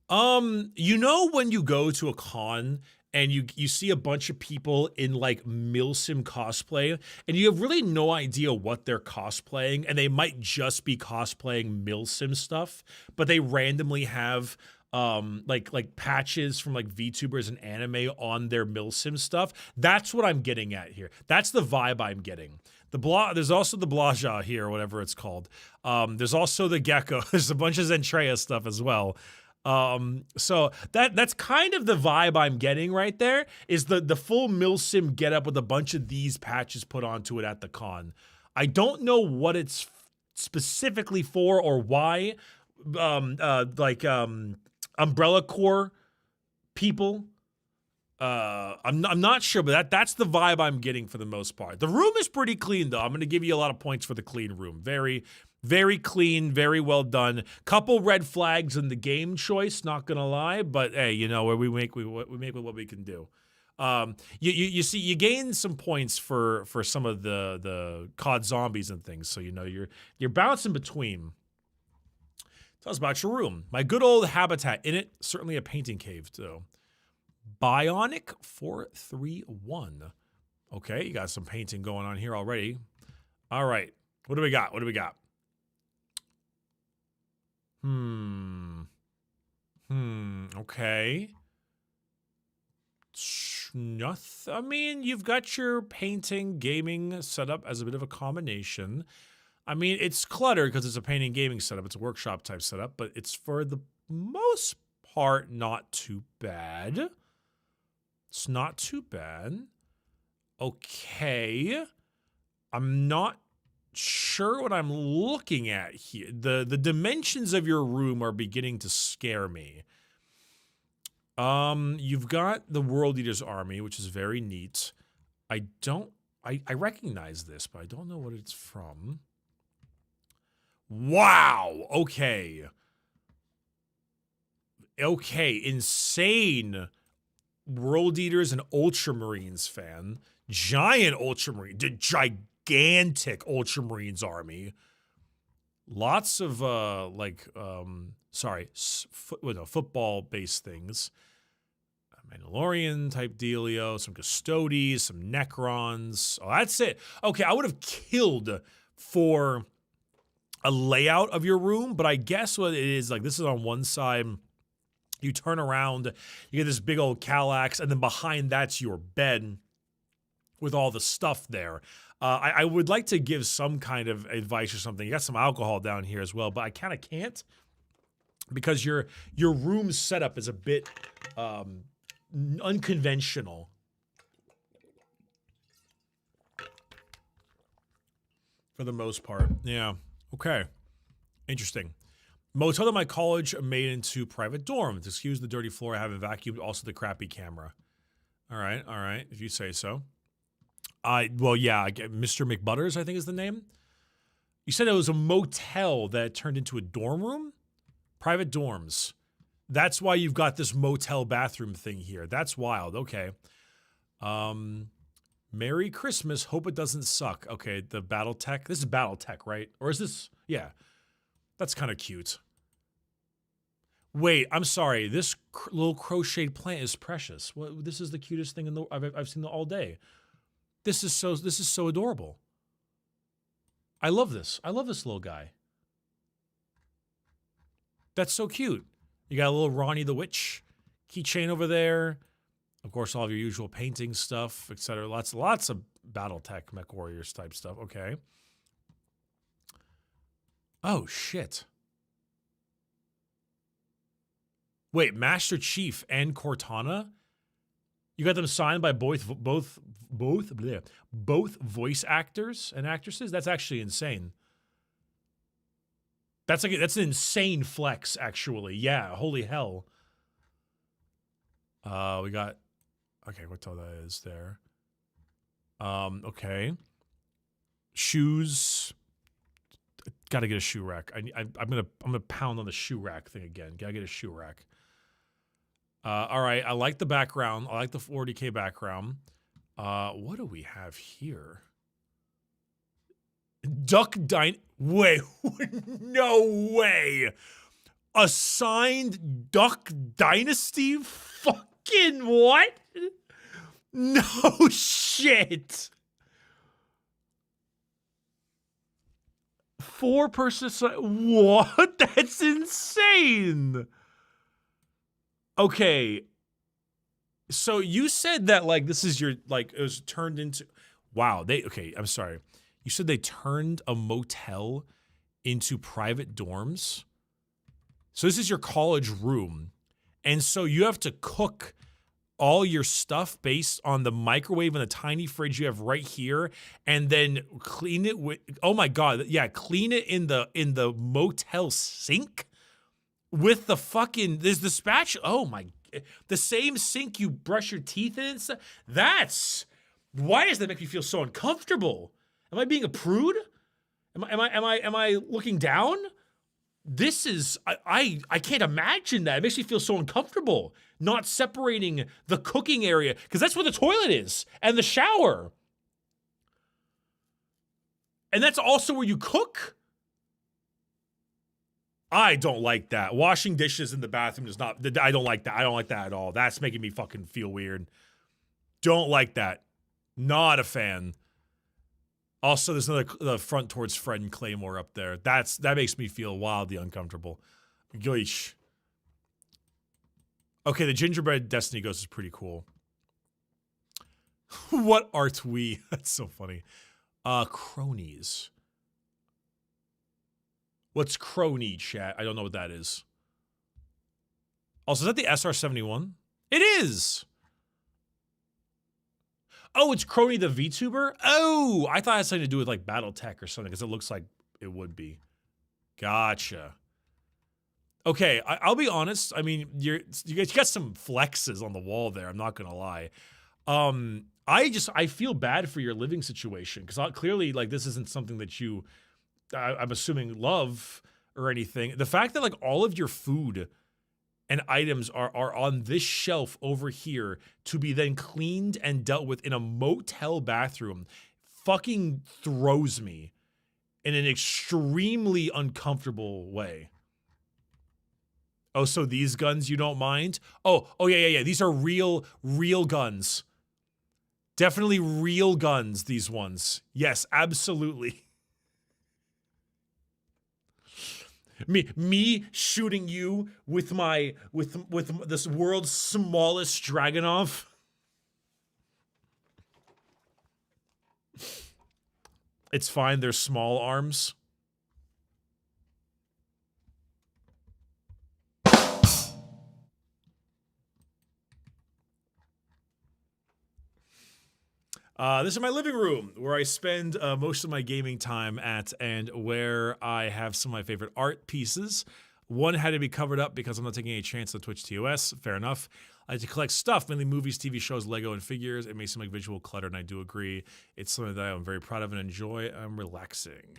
When you go to a con and you see a bunch of people in like Milsim cosplay and you have really no idea what they're cosplaying, and they might just be cosplaying Milsim stuff, but they randomly have like patches from like VTubers and anime on their Milsim stuff. That's what I'm getting at here. That's the vibe I'm getting. There's also the Blaja here, whatever it's called. There's also the Gecko. There's a bunch of Zentreya stuff as well. So that's kind of the vibe I'm getting right there, is the full Milsim getup with a bunch of these patches put onto it at the con. I don't know what it's specifically for or why. Umbrella Corps people. I'm not sure, but that's the vibe I'm getting for the most part. The room is pretty clean though. I'm going to give you a lot of points for the clean room. Very, very clean, very well done. Couple red flags in the game choice, not gonna lie, but hey, we make with what we can do. You see, you gain some points for some of the COD zombies and things, so you're bouncing between. Tell us about your room. My good old habitat in it. Certainly a painting cave too. Bionic 431. Okay, you got some painting going on here already. All right, what do we got? Okay. I mean, you've got your painting gaming setup as a bit of a combination. I mean, it's cluttered because it's a painting gaming setup. It's a workshop type setup, but it's for the most part not too bad. It's not too bad. Okay. I'm not sure what I'm looking at here. The dimensions of your room are beginning to scare me. You've got the World Eater's Army, which is very neat. I recognize this, but I don't know what it's from. Wow. Okay, insane World Eaters and Ultramarines fan. Giant Ultramarine, the gigantic Ultramarines army. Lots of football-based things. Mandalorian type dealio, some Custodes, some Necrons. Oh, that's it. Okay, I would have killed for a layout of your room, but I guess what it is, like, this is on one side. You turn around, you get this big old Kallax, and then behind that's your bed with all the stuff there. I would like to give some kind of advice or something. You got some alcohol down here as well, but I kind of can't because your room setup is a bit unconventional. For the most part. Yeah. Okay. Interesting. Motel at my college made into private dorms. Excuse the dirty floor. I haven't vacuumed. Also the crappy camera. All right. All right. If you say so. Well, yeah. Mr. McButters, I think is the name. You said it was a motel that turned into a dorm room? Private dorms. That's why you've got this motel bathroom thing here. That's wild. Okay. Merry Christmas. Hope it doesn't suck. Okay, the Battletech. This is Battletech, right? Or is this? Yeah. That's kind of cute. Wait, I'm sorry. This little crocheted plant is precious. Well, this is the cutest thing I've seen all day. This is so adorable. I love this. I love this little guy. That's so cute. You got a little Ronnie the Witch keychain over there. Of course, all of your usual painting stuff, etc. Lots of Battletech Mech Warriors type stuff. Okay. Oh, shit. Wait, Master Chief and Cortana? You got them signed by both voice actors and actresses? That's actually insane. That's an insane flex, actually. Yeah, holy hell. We got, okay, what all that is there. Okay. Shoes. Gotta get a shoe rack. I'm gonna pound on the shoe rack thing again. Gotta get a shoe rack. All right, I like the background. I like the 40K background. What do we have here? Wait, no way. A signed Duck Dynasty? Fucking what? No shit. 4-person. What? That's insane. Okay. So you said that, like, this is your, like, it was turned into, wow. Okay, I'm sorry. You said they turned a motel into private dorms? So this is your college room. And so you have to cook all your stuff based on the microwave and the tiny fridge you have right here, and then clean it with, oh my God, yeah, clean it in the motel sink with the fucking, there's the spatula, oh my, the same sink you brush your teeth in and stuff. Why does that make me feel so uncomfortable? Am I being a prude? Am I looking down? This is, I can't imagine that. It makes me feel so uncomfortable not separating the cooking area, because that's where the toilet is and the shower. And that's also where you cook? I don't like that. Washing dishes in the bathroom is not, I don't like that. I don't like that at all. That's making me fucking feel weird. Don't like that. Not a fan. Also, there's the front towards Fred and Claymore up there. That makes me feel wildly uncomfortable. Goish. Okay, the gingerbread Destiny Ghost is pretty cool. What art we? That's so funny. Cronies. What's crony, chat? I don't know what that is. Also, is that the SR-71? It is! Oh, it's Crony the VTuber? Oh, I thought it had something to do with, like, Battletech or something, because it looks like it would be. Gotcha. Okay, I'll be honest. I mean, you got some flexes on the wall there. I'm not gonna lie. I feel bad for your living situation, because clearly, like, this isn't something that you, I'm assuming, love or anything. The fact that, like, all of your food and items are on this shelf over here to be then cleaned and dealt with in a motel bathroom fucking throws me in an extremely uncomfortable way. Oh, so these guns you don't mind? Oh, yeah. These are real guns. Definitely real guns, these ones. Yes, absolutely. Me shooting you with this world's smallest Dragunov. It's fine, they're small arms. This is my living room where I spend most of my gaming time at, and where I have some of my favorite art pieces. One had to be covered up because I'm not taking any chance on Twitch TOS. Fair enough. I like to collect stuff, mainly movies, TV shows, Lego, and figures. It may seem like visual clutter, and I do agree. It's something that I'm very proud of and enjoy. I'm relaxing.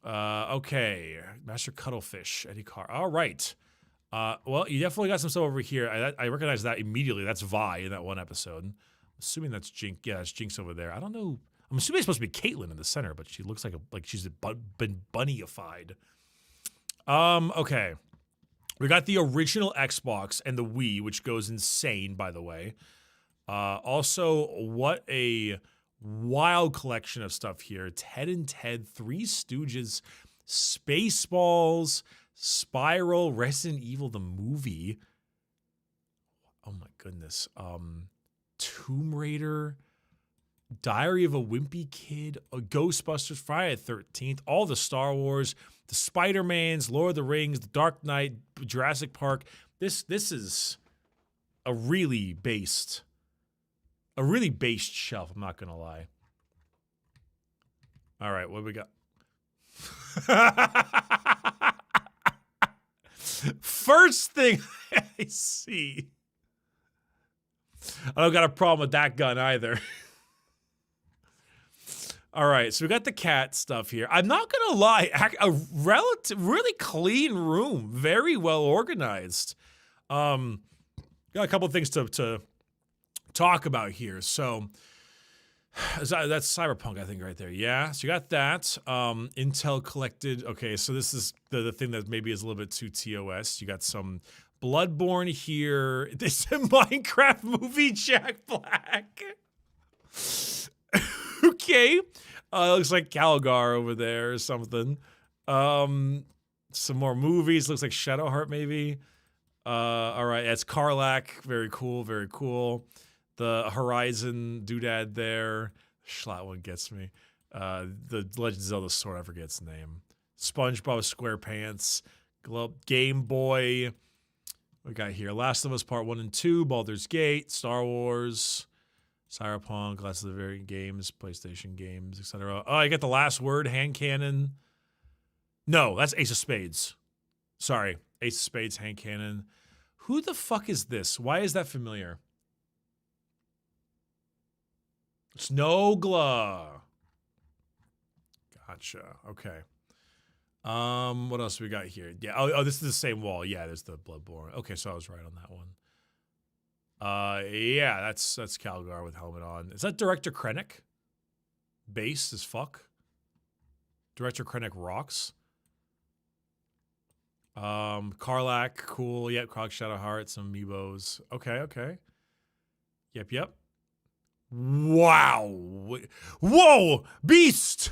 Okay. Master Cuttlefish, Eddie Carr. All right. Well, you definitely got some stuff over here. I recognize that immediately. That's Vi in that one episode. Assuming that's Jinx. Yeah, that's Jinx over there. I don't know. I'm assuming it's supposed to be Caitlyn in the center, but she looks like she's been bunnyified. Okay. We got the original Xbox and the Wii, which goes insane, by the way. Also, what a wild collection of stuff here. Ted and Ted, Three Stooges, Spaceballs, Spiral, Resident Evil, the movie. Oh my goodness. Tomb Raider, Diary of a Wimpy Kid, Ghostbusters, Friday the 13th, all the Star Wars, the Spider-Mans, Lord of the Rings, The Dark Knight, Jurassic Park. This is a really based shelf, I'm not gonna lie. All right, what do we got? First thing I see. I don't got a problem with that gun either. All right, so we got the cat stuff here. I'm not gonna lie, a really clean room, very well organized. Got a couple things to talk about here. So that's Cyberpunk, I think, right there. Yeah, so you got that. Intel collected. Okay, so this is the thing that maybe is a little bit too TOS. You got some Bloodborne here. This Minecraft movie, Jack Black. Okay. Looks like Calgar over there or something. Some more movies. Looks like Shadowheart maybe. All right, that's Karlak. Very cool, very cool. The Horizon doodad there. Schlatt one gets me. The Legend of Zelda Sword, I forget its name. SpongeBob SquarePants. Game Boy. We got here Last of Us Part 1 and 2, Baldur's Gate, Star Wars, Cyberpunk, lots of the variant games, PlayStation games, etc. Oh, I got The Last Word, hand cannon. No, that's Ace of Spades. Sorry, Ace of Spades, hand cannon. Who the fuck is this? Why is that familiar? Snowgla. Gotcha. Okay. What else we got here? Yeah. Oh, this is the same wall. Yeah, there's the Bloodborne. Okay, so I was right on that one. Yeah, that's Calgar with helmet on. Is that Director Krennic? Base as fuck. Director Krennic rocks. Karlak, cool. Yep, Krog Shadowheart, some amiibos. Okay. Yep. Wow. Whoa! Beast!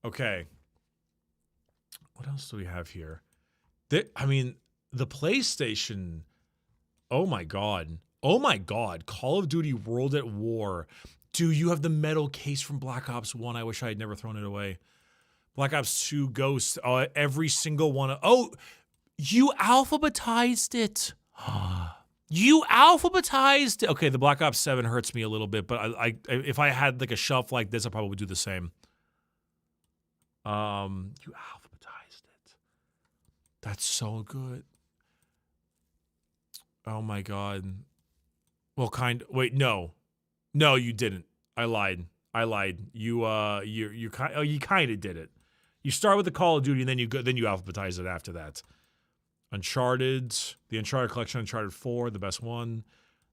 Okay. What else do we have here? I mean, the PlayStation. Oh my god. Call of Duty World at War. Do you have the metal case from Black Ops 1? I wish I had never thrown it away. Black Ops 2 Ghost. Every single one. Oh, you alphabetized it. You alphabetized it. Okay, the Black Ops 7 hurts me a little bit, but I if I had like a shelf like this, I probably would do the same. You alphabetized it. That's so good. Oh my god. Well, wait, no, you didn't. I lied. You kind of did it. You start with the Call of Duty, and then you alphabetize it after that. Uncharted, the Uncharted collection, Uncharted 4, the best one.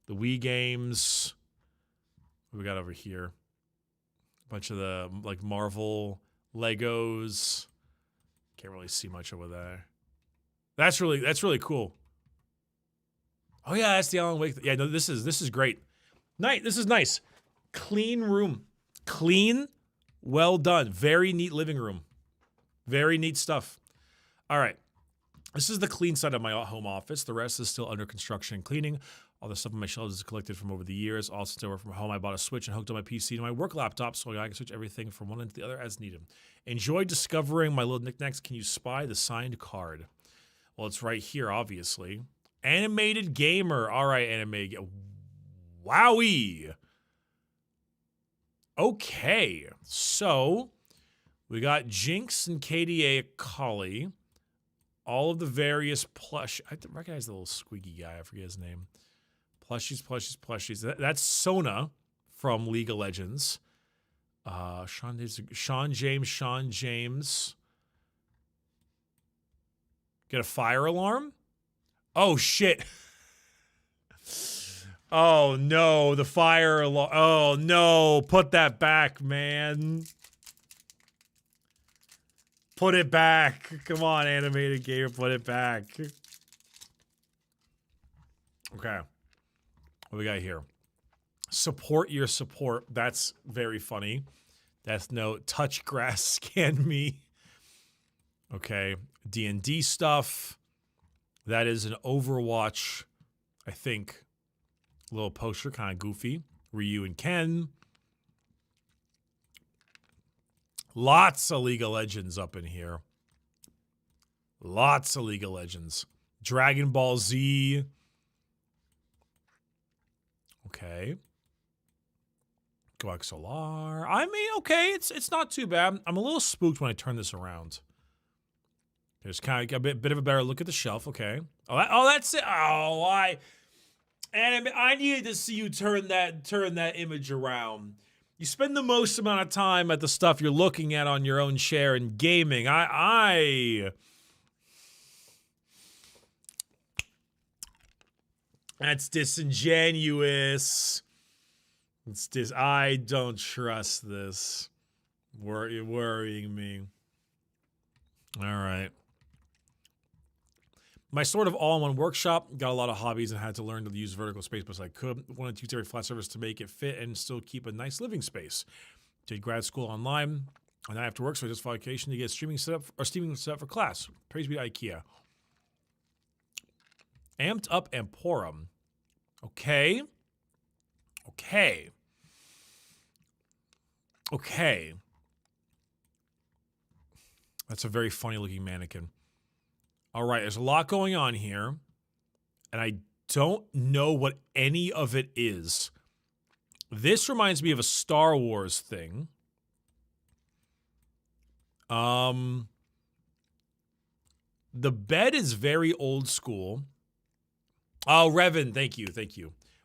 The Wii games. What we got over here? A bunch of the like Marvel Legos. Can't really see much over there. That's really cool. Oh yeah, that's the Alan Wake. Yeah, no, this is great. This is nice. Clean room. Clean, well done. Very neat living room. Very neat stuff. All right. This is the clean side of my home office. The rest is still under construction and cleaning. All the stuff on my shelves is collected from over the years. Also, since I work from home, I bought a Switch and hooked up my PC to my work laptop so I can switch everything from one end to the other as needed. Enjoy discovering my little knickknacks. Can you spy the signed card? Well, it's right here, obviously. Animated gamer. All right, animated. Wowee. Okay, so we got Jinx and KDA Collie. All of the various plush. I recognize the little squeaky guy. I forget his name. Plushies. That's Sona from League of Legends. Sean James. Get a fire alarm? Oh, shit. Oh, no. The fire alarm. Oh, no. Put that back, man. Put it back. Come on, animated gamer. Put it back. Okay. What we got here? Support your support. That's very funny. Death Note. Touch grass. Scan me. Okay. D&D stuff. That is an Overwatch, I think, little poster. Kind of goofy. Ryu and Ken. Lots of League of Legends up in here. Lots of League of Legends. Dragon Ball Z. Okay. Coax Solar. I mean, okay, it's not too bad. I'm a little spooked when I turn this around. There's kind of a bit of a better look at the shelf. Okay. That's it. Oh, I needed to see you turn that image around. You spend the most amount of time at the stuff you're looking at on your own chair and gaming. That's disingenuous. I don't trust this. Worrying me. All right. My sort of all-in-one workshop, got a lot of hobbies and had to learn to use vertical space best I could. Wanted to use every flat surface to make it fit and still keep a nice living space. Did grad school online, and I have to work, so I just found vacation to get streaming set up for class. Praise be to IKEA. Amped Up Emporum. Okay. That's a very funny looking mannequin. All right, there's a lot going on here, and I don't know what any of it is. This reminds me of a Star Wars thing. The bed is very old school. Oh, Revan, thank you.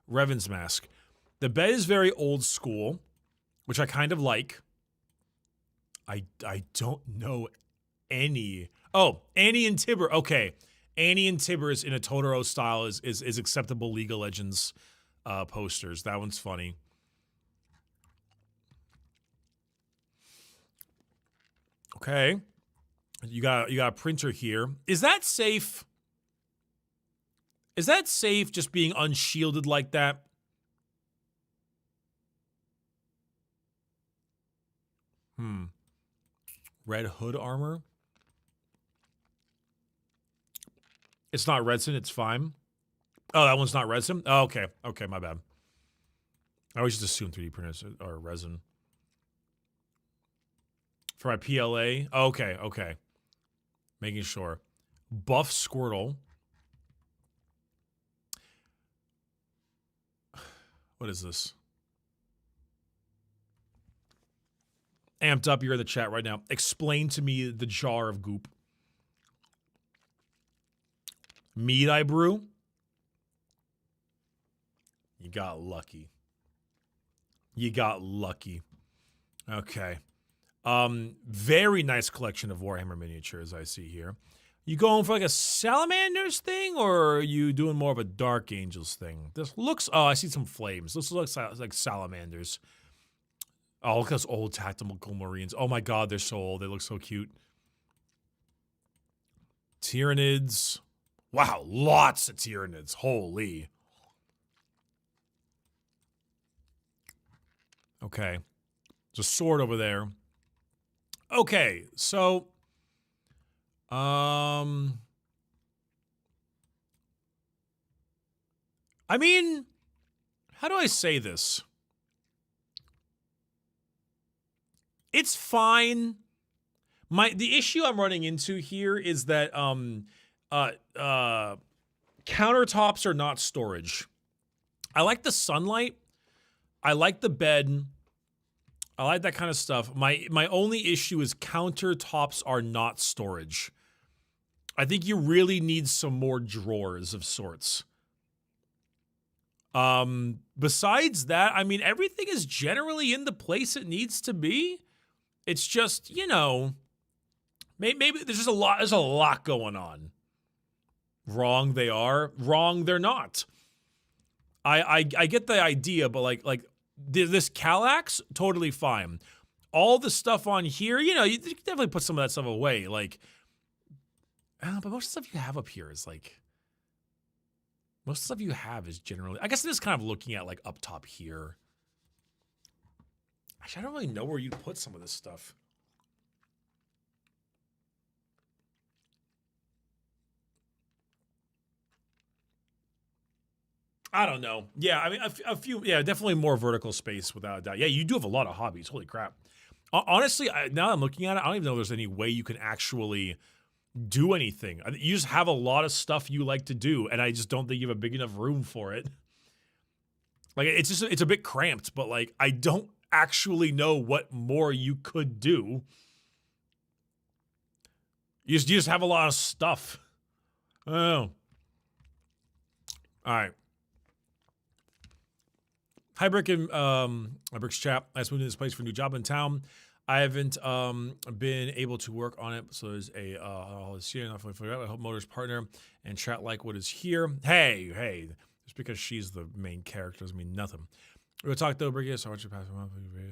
Revan's mask. The bed is very old school, which I kind of like. I don't know any. Oh, Annie and Tibber. Okay. Annie and Tibber's in a Totoro style is acceptable League of Legends posters. That one's funny. Okay. You got a printer here. Is that safe? Is that safe just being unshielded like that? Red Hood armor? It's not resin, it's fine. Oh, that one's not resin? Oh, okay. Okay, my bad. I always just assume 3D printers are resin. For my PLA? Oh, okay. Making sure. Buff Squirtle. What is this? Amped Up, you're in the chat right now. Explain to me the jar of goop. Mead I brew? You got lucky. Okay. Very nice collection of Warhammer miniatures I see here. You going for like a Salamanders thing, or are you doing more of a Dark Angels thing? This looks, oh, I see some flames. This looks like Salamanders. Oh, look at those old tactical Marines. Oh my God, they're so old. They look so cute. Tyranids. Wow, lots of Tyranids. Holy. Okay. There's a sword over there. Okay, so I mean, how do I say this? It's fine. The issue I'm running into here is that countertops are not storage. I like the sunlight. I like the bed. I like that kind of stuff. My only issue is countertops are not storage. I think you really need some more drawers of sorts. Besides that, I mean, everything is generally in the place it needs to be. It's just, you know, maybe there's just there's a lot going on. Wrong they are, wrong they're not. I get the idea, but like this Kallax, totally fine. All the stuff on here, you know, you can definitely put some of that stuff away. Like, but most of the stuff you have up here is like, most of the stuff you have is generally, I guess I'm just kind of looking at like up top here. Actually, I don't really know where you'd put some of this stuff. I don't know. Yeah, I mean, a few, yeah, definitely more vertical space without a doubt. Yeah, you do have a lot of hobbies. Holy crap. Honestly, now that I'm looking at it, I don't even know if there's any way you can actually do anything. You just have a lot of stuff you like to do, and I just don't think you have a big enough room for it. Like, it's a bit cramped, but like, I don't actually know what more you could do. You just have a lot of stuff. I don't know. All right. Hi, Brick and Brick's chat. I just moved to this place for a new job in town. I haven't been able to work on it, so there's a this year. I hope Motor's partner and chat like what is here. Hey, just because she's the main character doesn't mean nothing. We'll talk though, Bricky. So I want you to pass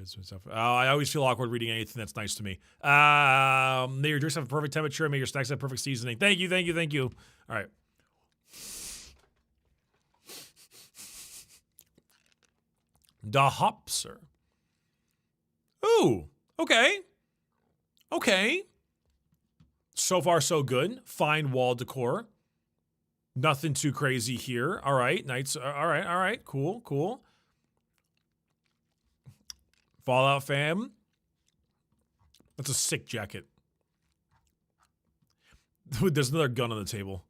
some stuff. I always feel awkward reading anything that's nice to me. May your drinks have a perfect temperature. May your snacks have perfect seasoning. Thank you. All right. Da Hopser. Ooh, okay. So far, so good. Fine wall decor. Nothing too crazy here. All right, nice. All right. Cool. Fallout fam. That's a sick jacket. Dude, there's another gun on the table.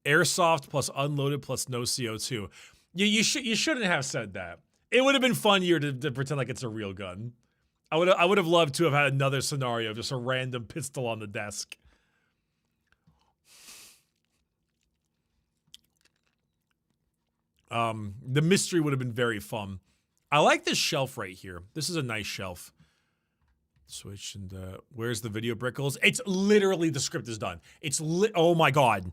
Airsoft plus unloaded plus no CO2. You shouldn't have said that. It would have been funnier to pretend like it's a real gun. I would have loved to have had another scenario of just a random pistol on the desk. The mystery would have been very fun. I like this shelf right here. This is a nice shelf. Switch and where's the video brickles? It's literally the script is done. Oh my God.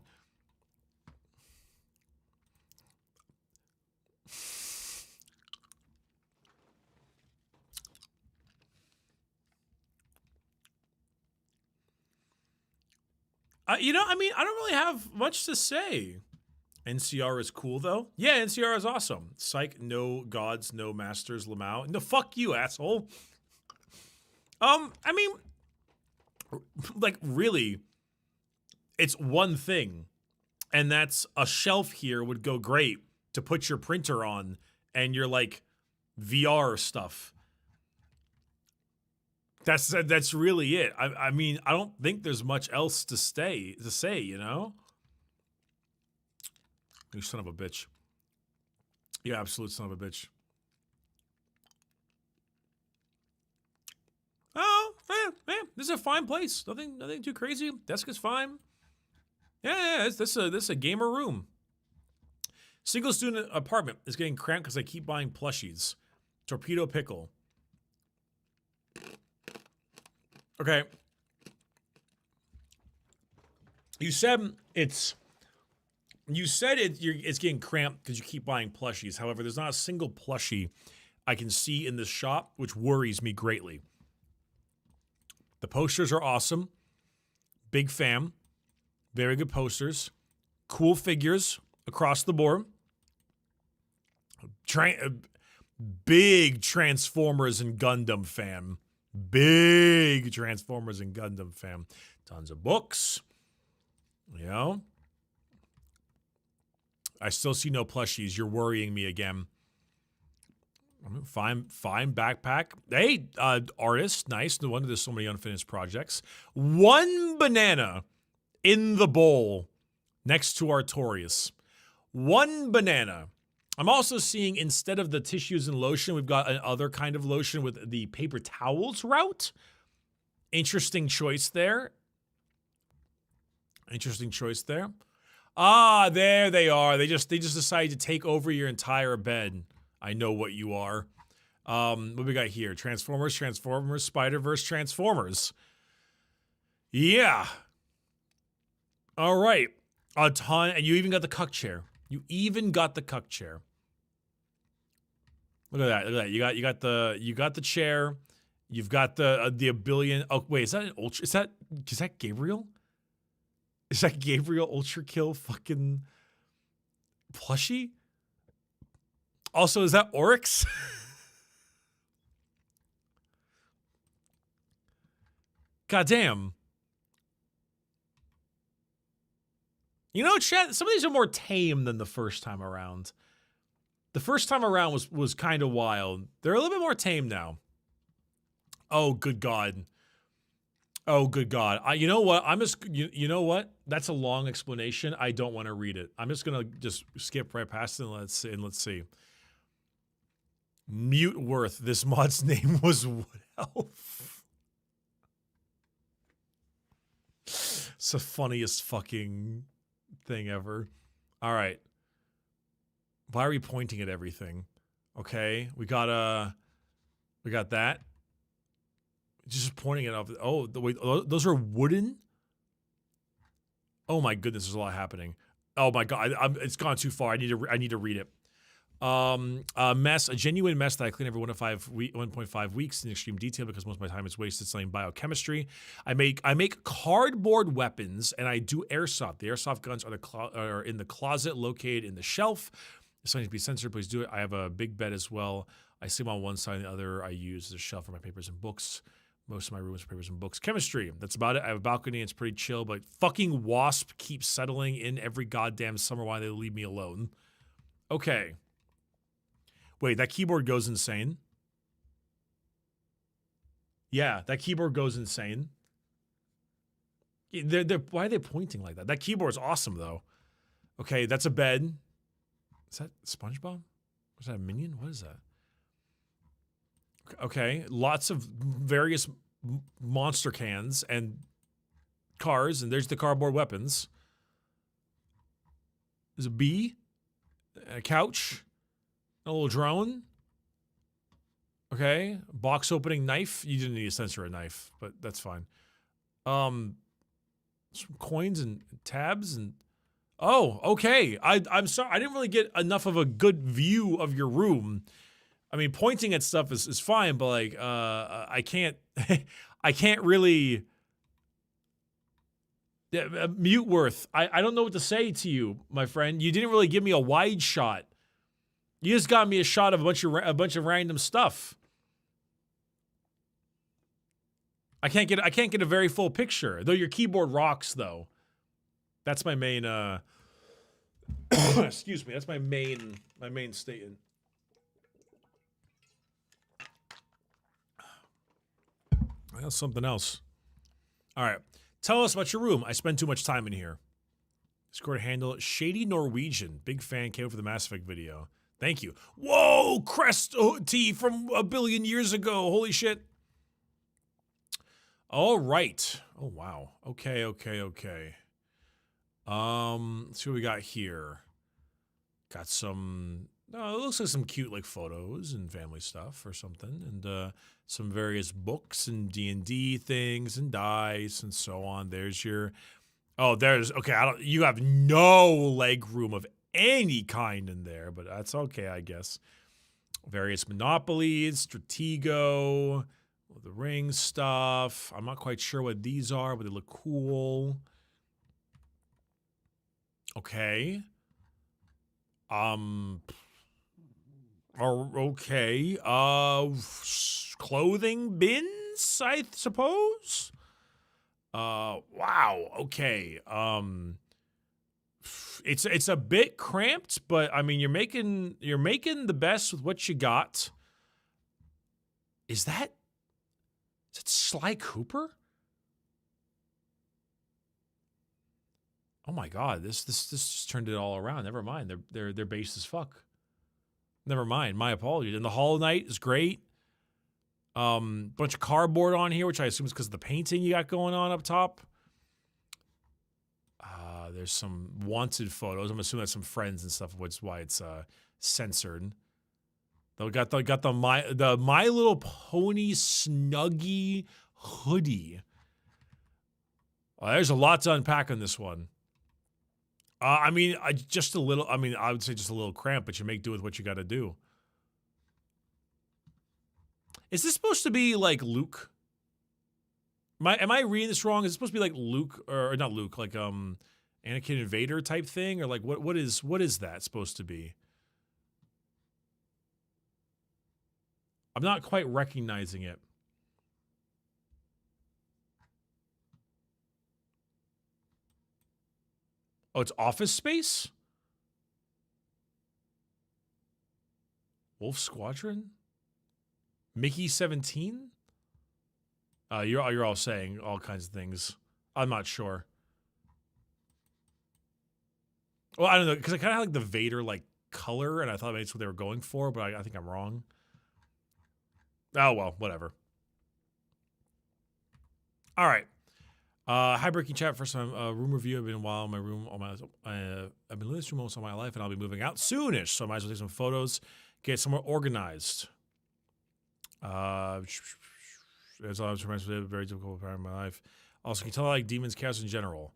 You know, I mean, I don't really have much to say. NCR is cool, though. Yeah, NCR is awesome. Psych, no gods, no masters, Lamau. No, fuck you, asshole. I mean, like, really, it's one thing. And that's a shelf here would go great to put your printer on and your, like, VR stuff. That's really it. I mean, I don't think there's much else to say, you know? You son of a bitch. You absolute son of a bitch. Oh, this is a fine place. Nothing too crazy. Desk is fine. Yeah, this is a gamer room. Single student apartment is getting cramped because I keep buying plushies. Torpedo pickle. Okay. You said it's getting cramped because you keep buying plushies. However, there's not a single plushie I can see in this shop, which worries me greatly. The posters are awesome. Big fan. Very good posters. Cool figures across the board. Big Transformers and Gundam fan. Big Transformers and Gundam fan. Tons of books. You know? I still see no plushies. You're worrying me again. Fine backpack. Hey, artist. Nice. No wonder there's so many unfinished projects. One banana in the bowl next to Artorias. One banana. I'm also seeing, instead of the tissues and lotion, we've got another kind of lotion with the paper towels route. Interesting choice there. Interesting choice there. Ah, there they are. They just decided to take over your entire bed. I know what you are. What we got here? Transformers, Spider-Verse, Transformers. Yeah. All right. A ton, and you even got the cuck chair. You even got the cuck chair. Look at that. Look at that. You got the chair. You've got the billion. Oh wait, is that an ultra? Is that Gabriel? Is that Gabriel Ultra Kill fucking plushie? Also, is that Oryx? Goddamn. You know, chat, some of these are more tame than the first time around. The first time around was kind of wild. They're a little bit more tame now. Oh, good God. Oh, good God. You know what? You know what? That's a long explanation. I don't want to read it. I'm just going to skip right past it and let's see. Mute Worth. This mod's name was Wood Elf. It's the funniest fucking thing ever. All right. Why are we pointing at everything? Okay. We got that. Just pointing it off. Oh, wait, those are wooden? Oh my goodness, there's a lot happening. Oh my God, it's gone too far. I need to read it. A genuine mess that I clean every 1.5 weeks in extreme detail because most of my time is wasted studying biochemistry. I make cardboard weapons and I do airsoft. The airsoft guns are in the closet located in the shelf. If something to be censored, please do it. I have a big bed as well. I sleep on one side and the other I use as a shelf for my papers and books. Most of my room is papers and books. Chemistry, that's about it. I have a balcony, it's pretty chill, but fucking wasp keeps settling in every goddamn summer. Why they leave me alone? Okay. Wait, that keyboard goes insane? Yeah, that keyboard goes insane. Why are they pointing like that? That keyboard's awesome, though. Okay, that's a bed. Is that SpongeBob? Is that a minion? What is that? Okay, lots of various monster cans and cars, and there's the cardboard weapons. There's a bee, a couch, a little drone. Okay, box opening knife. You didn't need to censor a knife, but that's fine. Some coins and tabs and oh, okay. I'm sorry. I didn't really get enough of a good view of your room. I mean, pointing at stuff is fine, but like, I can't, I can't really. Yeah, Mute Worth. I don't know what to say to you, my friend. You didn't really give me a wide shot. You just got me a shot of a bunch of random stuff. I can't get a very full picture. Though your keyboard rocks, though. That's my main. Excuse me. That's my main statement. That's something else. All right. Tell us about your room. I spend too much time in here. Discord handle Shady Norwegian. Big fan. Came for the Mass Effect video. Thank you. Whoa, Crest T from a billion years ago. Holy shit. All right. Oh wow. Okay. Let's see what we got here. Got some No, it looks like some cute like photos and family stuff or something, and some various books and D&D things and dice and so on. There's your there's okay. I don't. You have no leg room of any kind in there, but that's okay, I guess. Various monopolies, Stratego, the ring stuff. I'm not quite sure what these are, but they look cool. Okay. Okay. Clothing bins, I suppose. Wow. Okay. It's a bit cramped, but I mean you're making the best with what you got. Is that Sly Cooper? Oh my God, this just turned it all around. Never mind. They're base as fuck. Never mind. My apologies. And the Hollow Knight is great. Bunch of cardboard on here, which I assume is because of the painting you got going on up top. There's some wanted photos. I'm assuming that's some friends and stuff, which is why it's censored. They got the My Little Pony Snuggie hoodie. There's a lot to unpack on this one. I mean, just a little. I mean, I would say just a little cramped, but you make do with what you got to do. Is this supposed to be like Luke? Am I reading this wrong? Is it supposed to be like Luke or not Luke, like Anakin and Vader type thing, or like what is that supposed to be? I'm not quite recognizing it. Oh, it's Office Space? Wolf Squadron? Mickey 17? You're all saying all kinds of things. I'm not sure. Well, I don't know, because I kind of like the Vader like color, and I thought maybe that's what they were going for, but I think I'm wrong. Oh well, whatever. All right. Hi, Bricky chat. First time room review. I've been a while in my room. I've been in this room most of my life, and I'll be moving out soonish. So I might as well take some photos, get somewhere organized. As I was a very difficult part of my life. Also, can you tell I like Demons Chaos in general?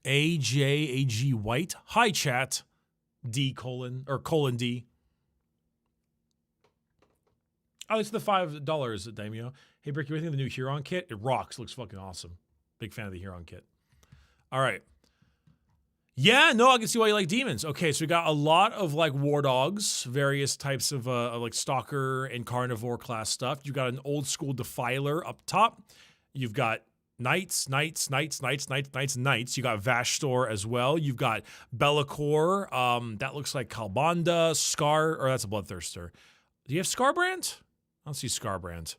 AJAG White. Hi, chat. D : D. Oh, it's the $5, Daimyo. Hey, Bricky, what do you think of the new Huron kit? It rocks. Looks fucking awesome. Big fan of the Huron kit. All right. Yeah, no, I can see why you like demons. Okay, so we got a lot of like war dogs, various types of like stalker and carnivore class stuff. You got an old school defiler up top. You've got knights. You got Vashtor as well. You've got Be'lakor. That looks like Kalbanda, Scar, or that's a Bloodthirster. Do you have Scarbrand? I don't see Scarbrand.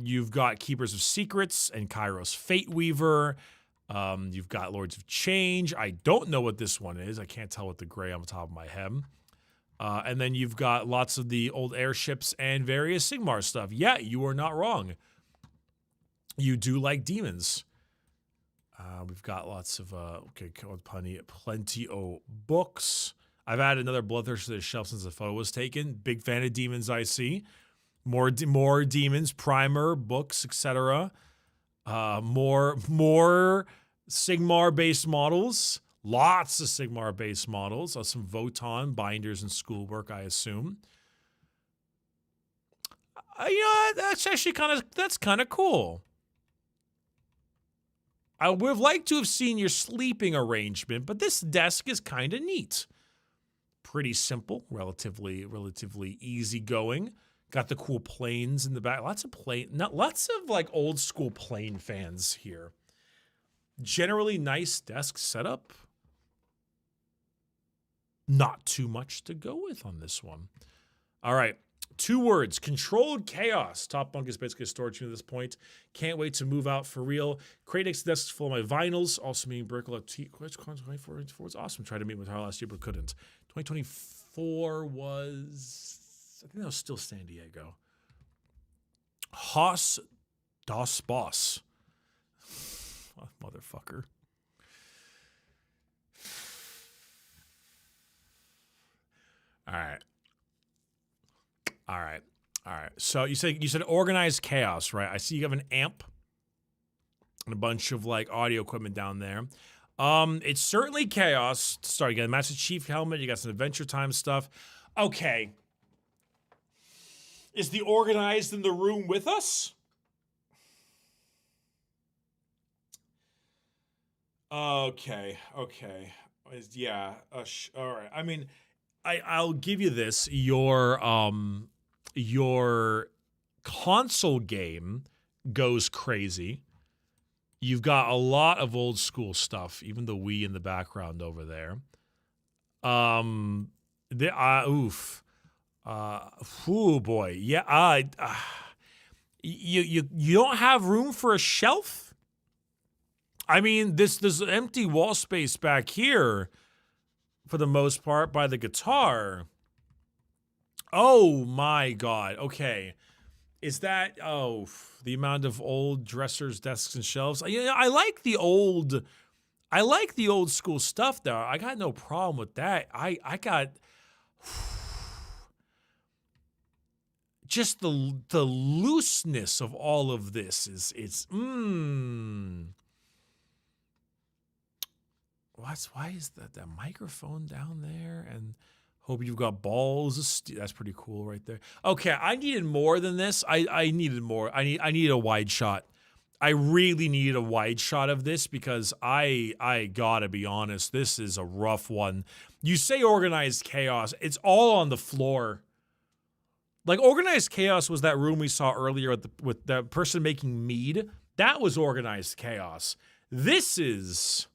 You've got Keepers of Secrets and Kairos Fateweaver. You've got Lords of Change. I don't know what this one is. I can't tell with the gray on the top of my head. And then you've got lots of the old airships and various Sigmar stuff. Yeah, you are not wrong. You do like demons. We've got lots of plenty of books. I've added another Bloodthirster to the shelf since the photo was taken. Big fan of demons, I see. More demons, primer, books, etc. More Sigmar-based models. Lots of Sigmar-based models. Some Voton binders and schoolwork, I assume. That's actually kind of cool. I would have liked to have seen your sleeping arrangement, but this desk is kind of neat. Pretty simple, relatively easygoing. Got the cool planes in the back. Lots of like old school plane fans here. Generally nice desk setup. Not too much to go with on this one. All right. 2 words, controlled chaos. Top bunk is basically a storage unit at this point. Can't wait to move out for real. Crate next to desk is full of my vinyls. Also meeting Brickle at 2024 was awesome. Tried to meet with her last year, but couldn't. 2024 was, I think that was still San Diego. Haas Das Boss. Oh, motherfucker. All right. All right. All right. So you said organized chaos, right? I see you have an amp and a bunch of like audio equipment down there. It's certainly chaos. Sorry, you got a Master Chief helmet, you got some Adventure Time stuff. Okay. Is the organized in the room with us? Okay. Yeah. All right. I mean, I'll give you this. Your console game goes crazy. You've got a lot of old school stuff, even the Wii in the background over there. Oh boy, yeah. You don't have room for a shelf. I mean, this empty wall space back here, for the most part, by the guitar. Oh my God. Okay. Is that the amount of old dressers, desks, and shelves? I like the old school stuff though. I got no problem with that. I got just the looseness of all of this is why is that microphone down there? And hope you've got balls of steel. That's pretty cool right there. Okay, I needed more than this. I needed more. I needed a wide shot. I really needed a wide shot of this because I gotta be honest, this is a rough one. You say organized chaos, it's all on the floor. Like organized chaos was that room we saw earlier with the person making mead. That was organized chaos. This is...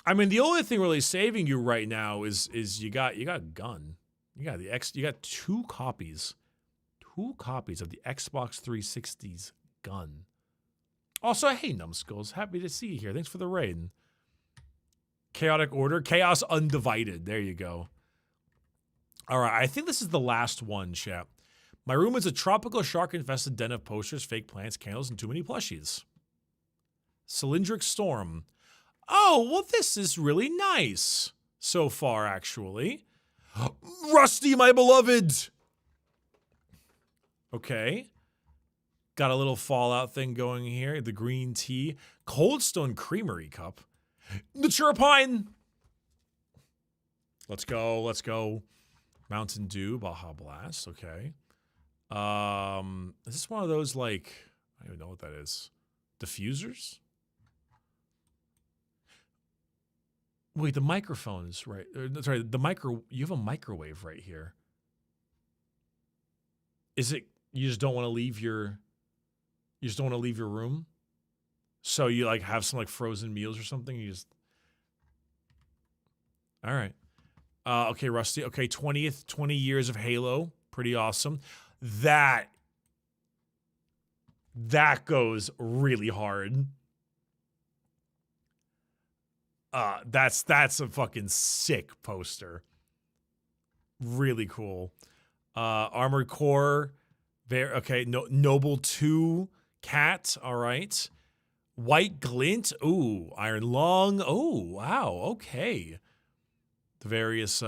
I mean, the only thing really saving you right now is you got a gun. You got two copies of the Xbox 360's gun. Also, hey numbskulls, happy to see you here. Thanks for the raid. Chaotic Order, Chaos Undivided. There you go. All right, I think this is the last one, chap. My room is a tropical shark-infested den of posters, fake plants, candles, and too many plushies. Cylindric Storm. Oh, well, this is really nice so far, actually. Rusty, my beloved! Okay. Got a little Fallout thing going here. The green tea. Cold Stone Creamery cup. The Chirpine! Let's go. Mountain Dew, Baja Blast, okay. Is this one of those, like, I don't even know what that is. Diffusers? Wait, the microphone is right. Sorry, you have a microwave right here. Is it, you just don't want to leave your room? So you like have some like frozen meals or something? You just, all right. Okay, Rusty. Okay, 20 years of Halo. Pretty awesome. That goes really hard. That's a fucking sick poster. Really cool. Armored Core. Okay, Noble 2 Cat. All right. White Glint. Ooh, Iron Lung. Oh, wow. Okay. The various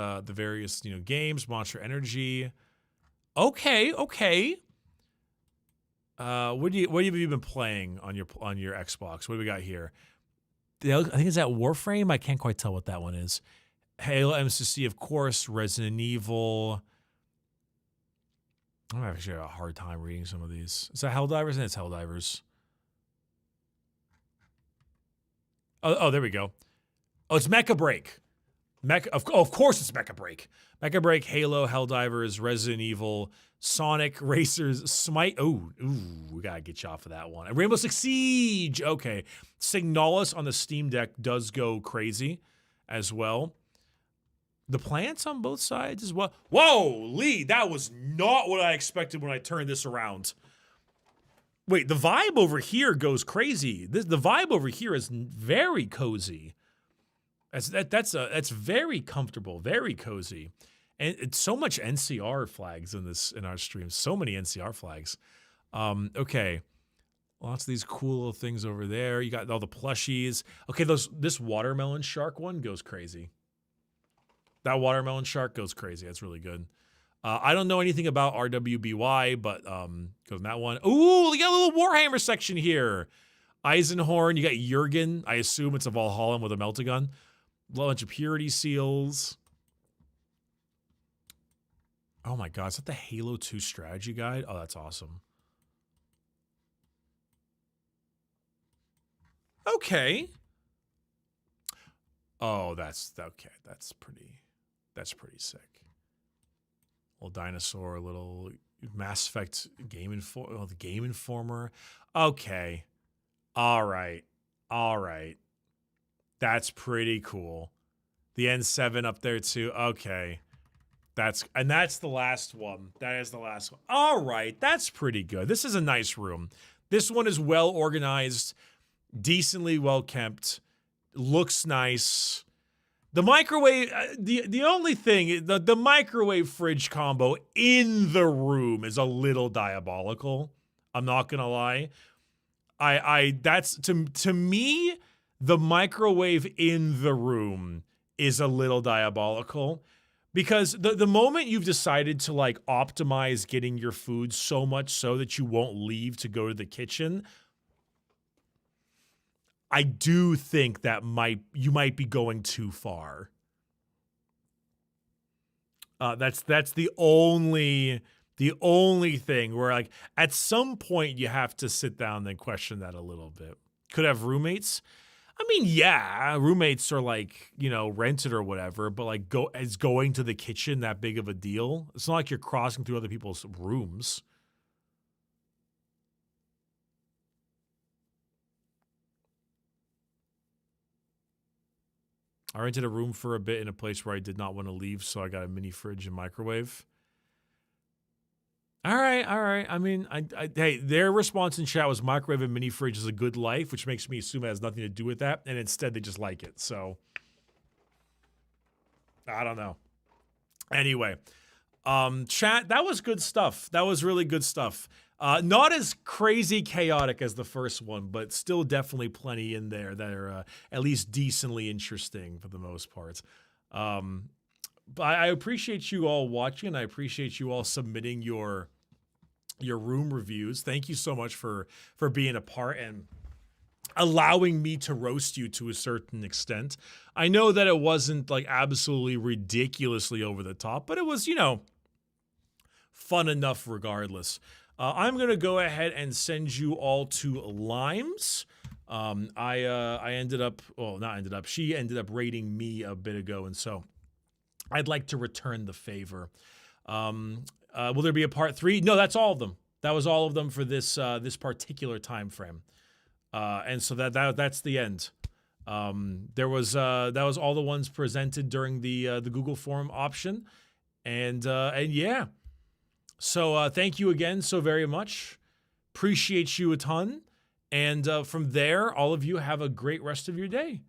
games, Monster Energy. Okay. What have you been playing on your Xbox? What do we got here? I think it's that Warframe. I can't quite tell what that one is. Halo, MCC, of course. Resident Evil. I'm actually having a hard time reading some of these. Is that Helldivers? And it's Helldivers. Oh, there we go. Oh, it's Mecha Break. Of course it's Mecha Break. Mecha Break, Halo, Helldivers, Resident Evil, Sonic, Racers, Smite. Ooh, we gotta get you off of that one. And Rainbow Six Siege. Okay. Signalis on the Steam Deck does go crazy as well. The plants on both sides as well. Whoa, Lee, that was not what I expected when I turned this around. Wait, the vibe over here goes crazy. The vibe over here is very cozy. That's very comfortable, very cozy. And it's so much NCR flags in our stream. So many NCR flags. Okay. Lots of these cool little things over there. You got all the plushies. Okay, this watermelon shark one goes crazy. That watermelon shark goes crazy. That's really good. I don't know anything about RWBY, but goes in that one. Ooh, you got a little Warhammer section here. Eisenhorn, you got Jurgen. I assume it's a Valhalla with a Meltagun. A bunch of Purity Seals. Oh my god, is that the Halo 2 strategy guide? Oh, that's awesome. Okay. Oh, that's okay. That's pretty sick. Little dinosaur, little Mass Effect Game Informer. Oh, the Game Informer. Okay. All right. That's pretty cool. The N7 up there too. Okay. That's the last one. That is the last one. All right. That's pretty good. This is a nice room. This one is well organized, decently well kept, looks nice. The microwave, the only thing, the microwave fridge combo in the room is a little diabolical. I'm not gonna lie. That's to me, the microwave in the room is a little diabolical, because the moment you've decided to like optimize getting your food so much so that you won't leave to go to the kitchen, I do think that you might be going too far. That's the only thing where, like, at some point you have to sit down and question that a little bit. Could have roommates. I mean, yeah, roommates are like, you know, rented or whatever, but like is going to the kitchen that big of a deal? It's not like you're crossing through other people's rooms. I rented a room for a bit in a place where I did not want to leave, so I got a mini fridge and microwave. All right. I mean, hey, their response in chat was microwave and mini fridge is a good life, which makes me assume it has nothing to do with that, and instead they just like it. So I don't know. Anyway, chat, that was good stuff. That was really good stuff. Not as crazy chaotic as the first one, but still definitely plenty in there that are at least decently interesting for the most part. But I appreciate you all watching, and I appreciate you all submitting your room reviews. Thank you so much for being a part and allowing me to roast you to a certain extent. I know that it wasn't like absolutely ridiculously over the top, but it was, you know, fun enough regardless. I'm going to go ahead and send you all to Limes. I ended up, well, not ended up, she ended up rating me a bit ago, and so I'd like to return the favor. Will there be a part 3? No, that's all of them. That was all of them for this this particular time frame. And so that's the end. That was all the ones presented during the Google form option, and yeah. So thank you again so very much. Appreciate you a ton. And from there, all of you have a great rest of your day.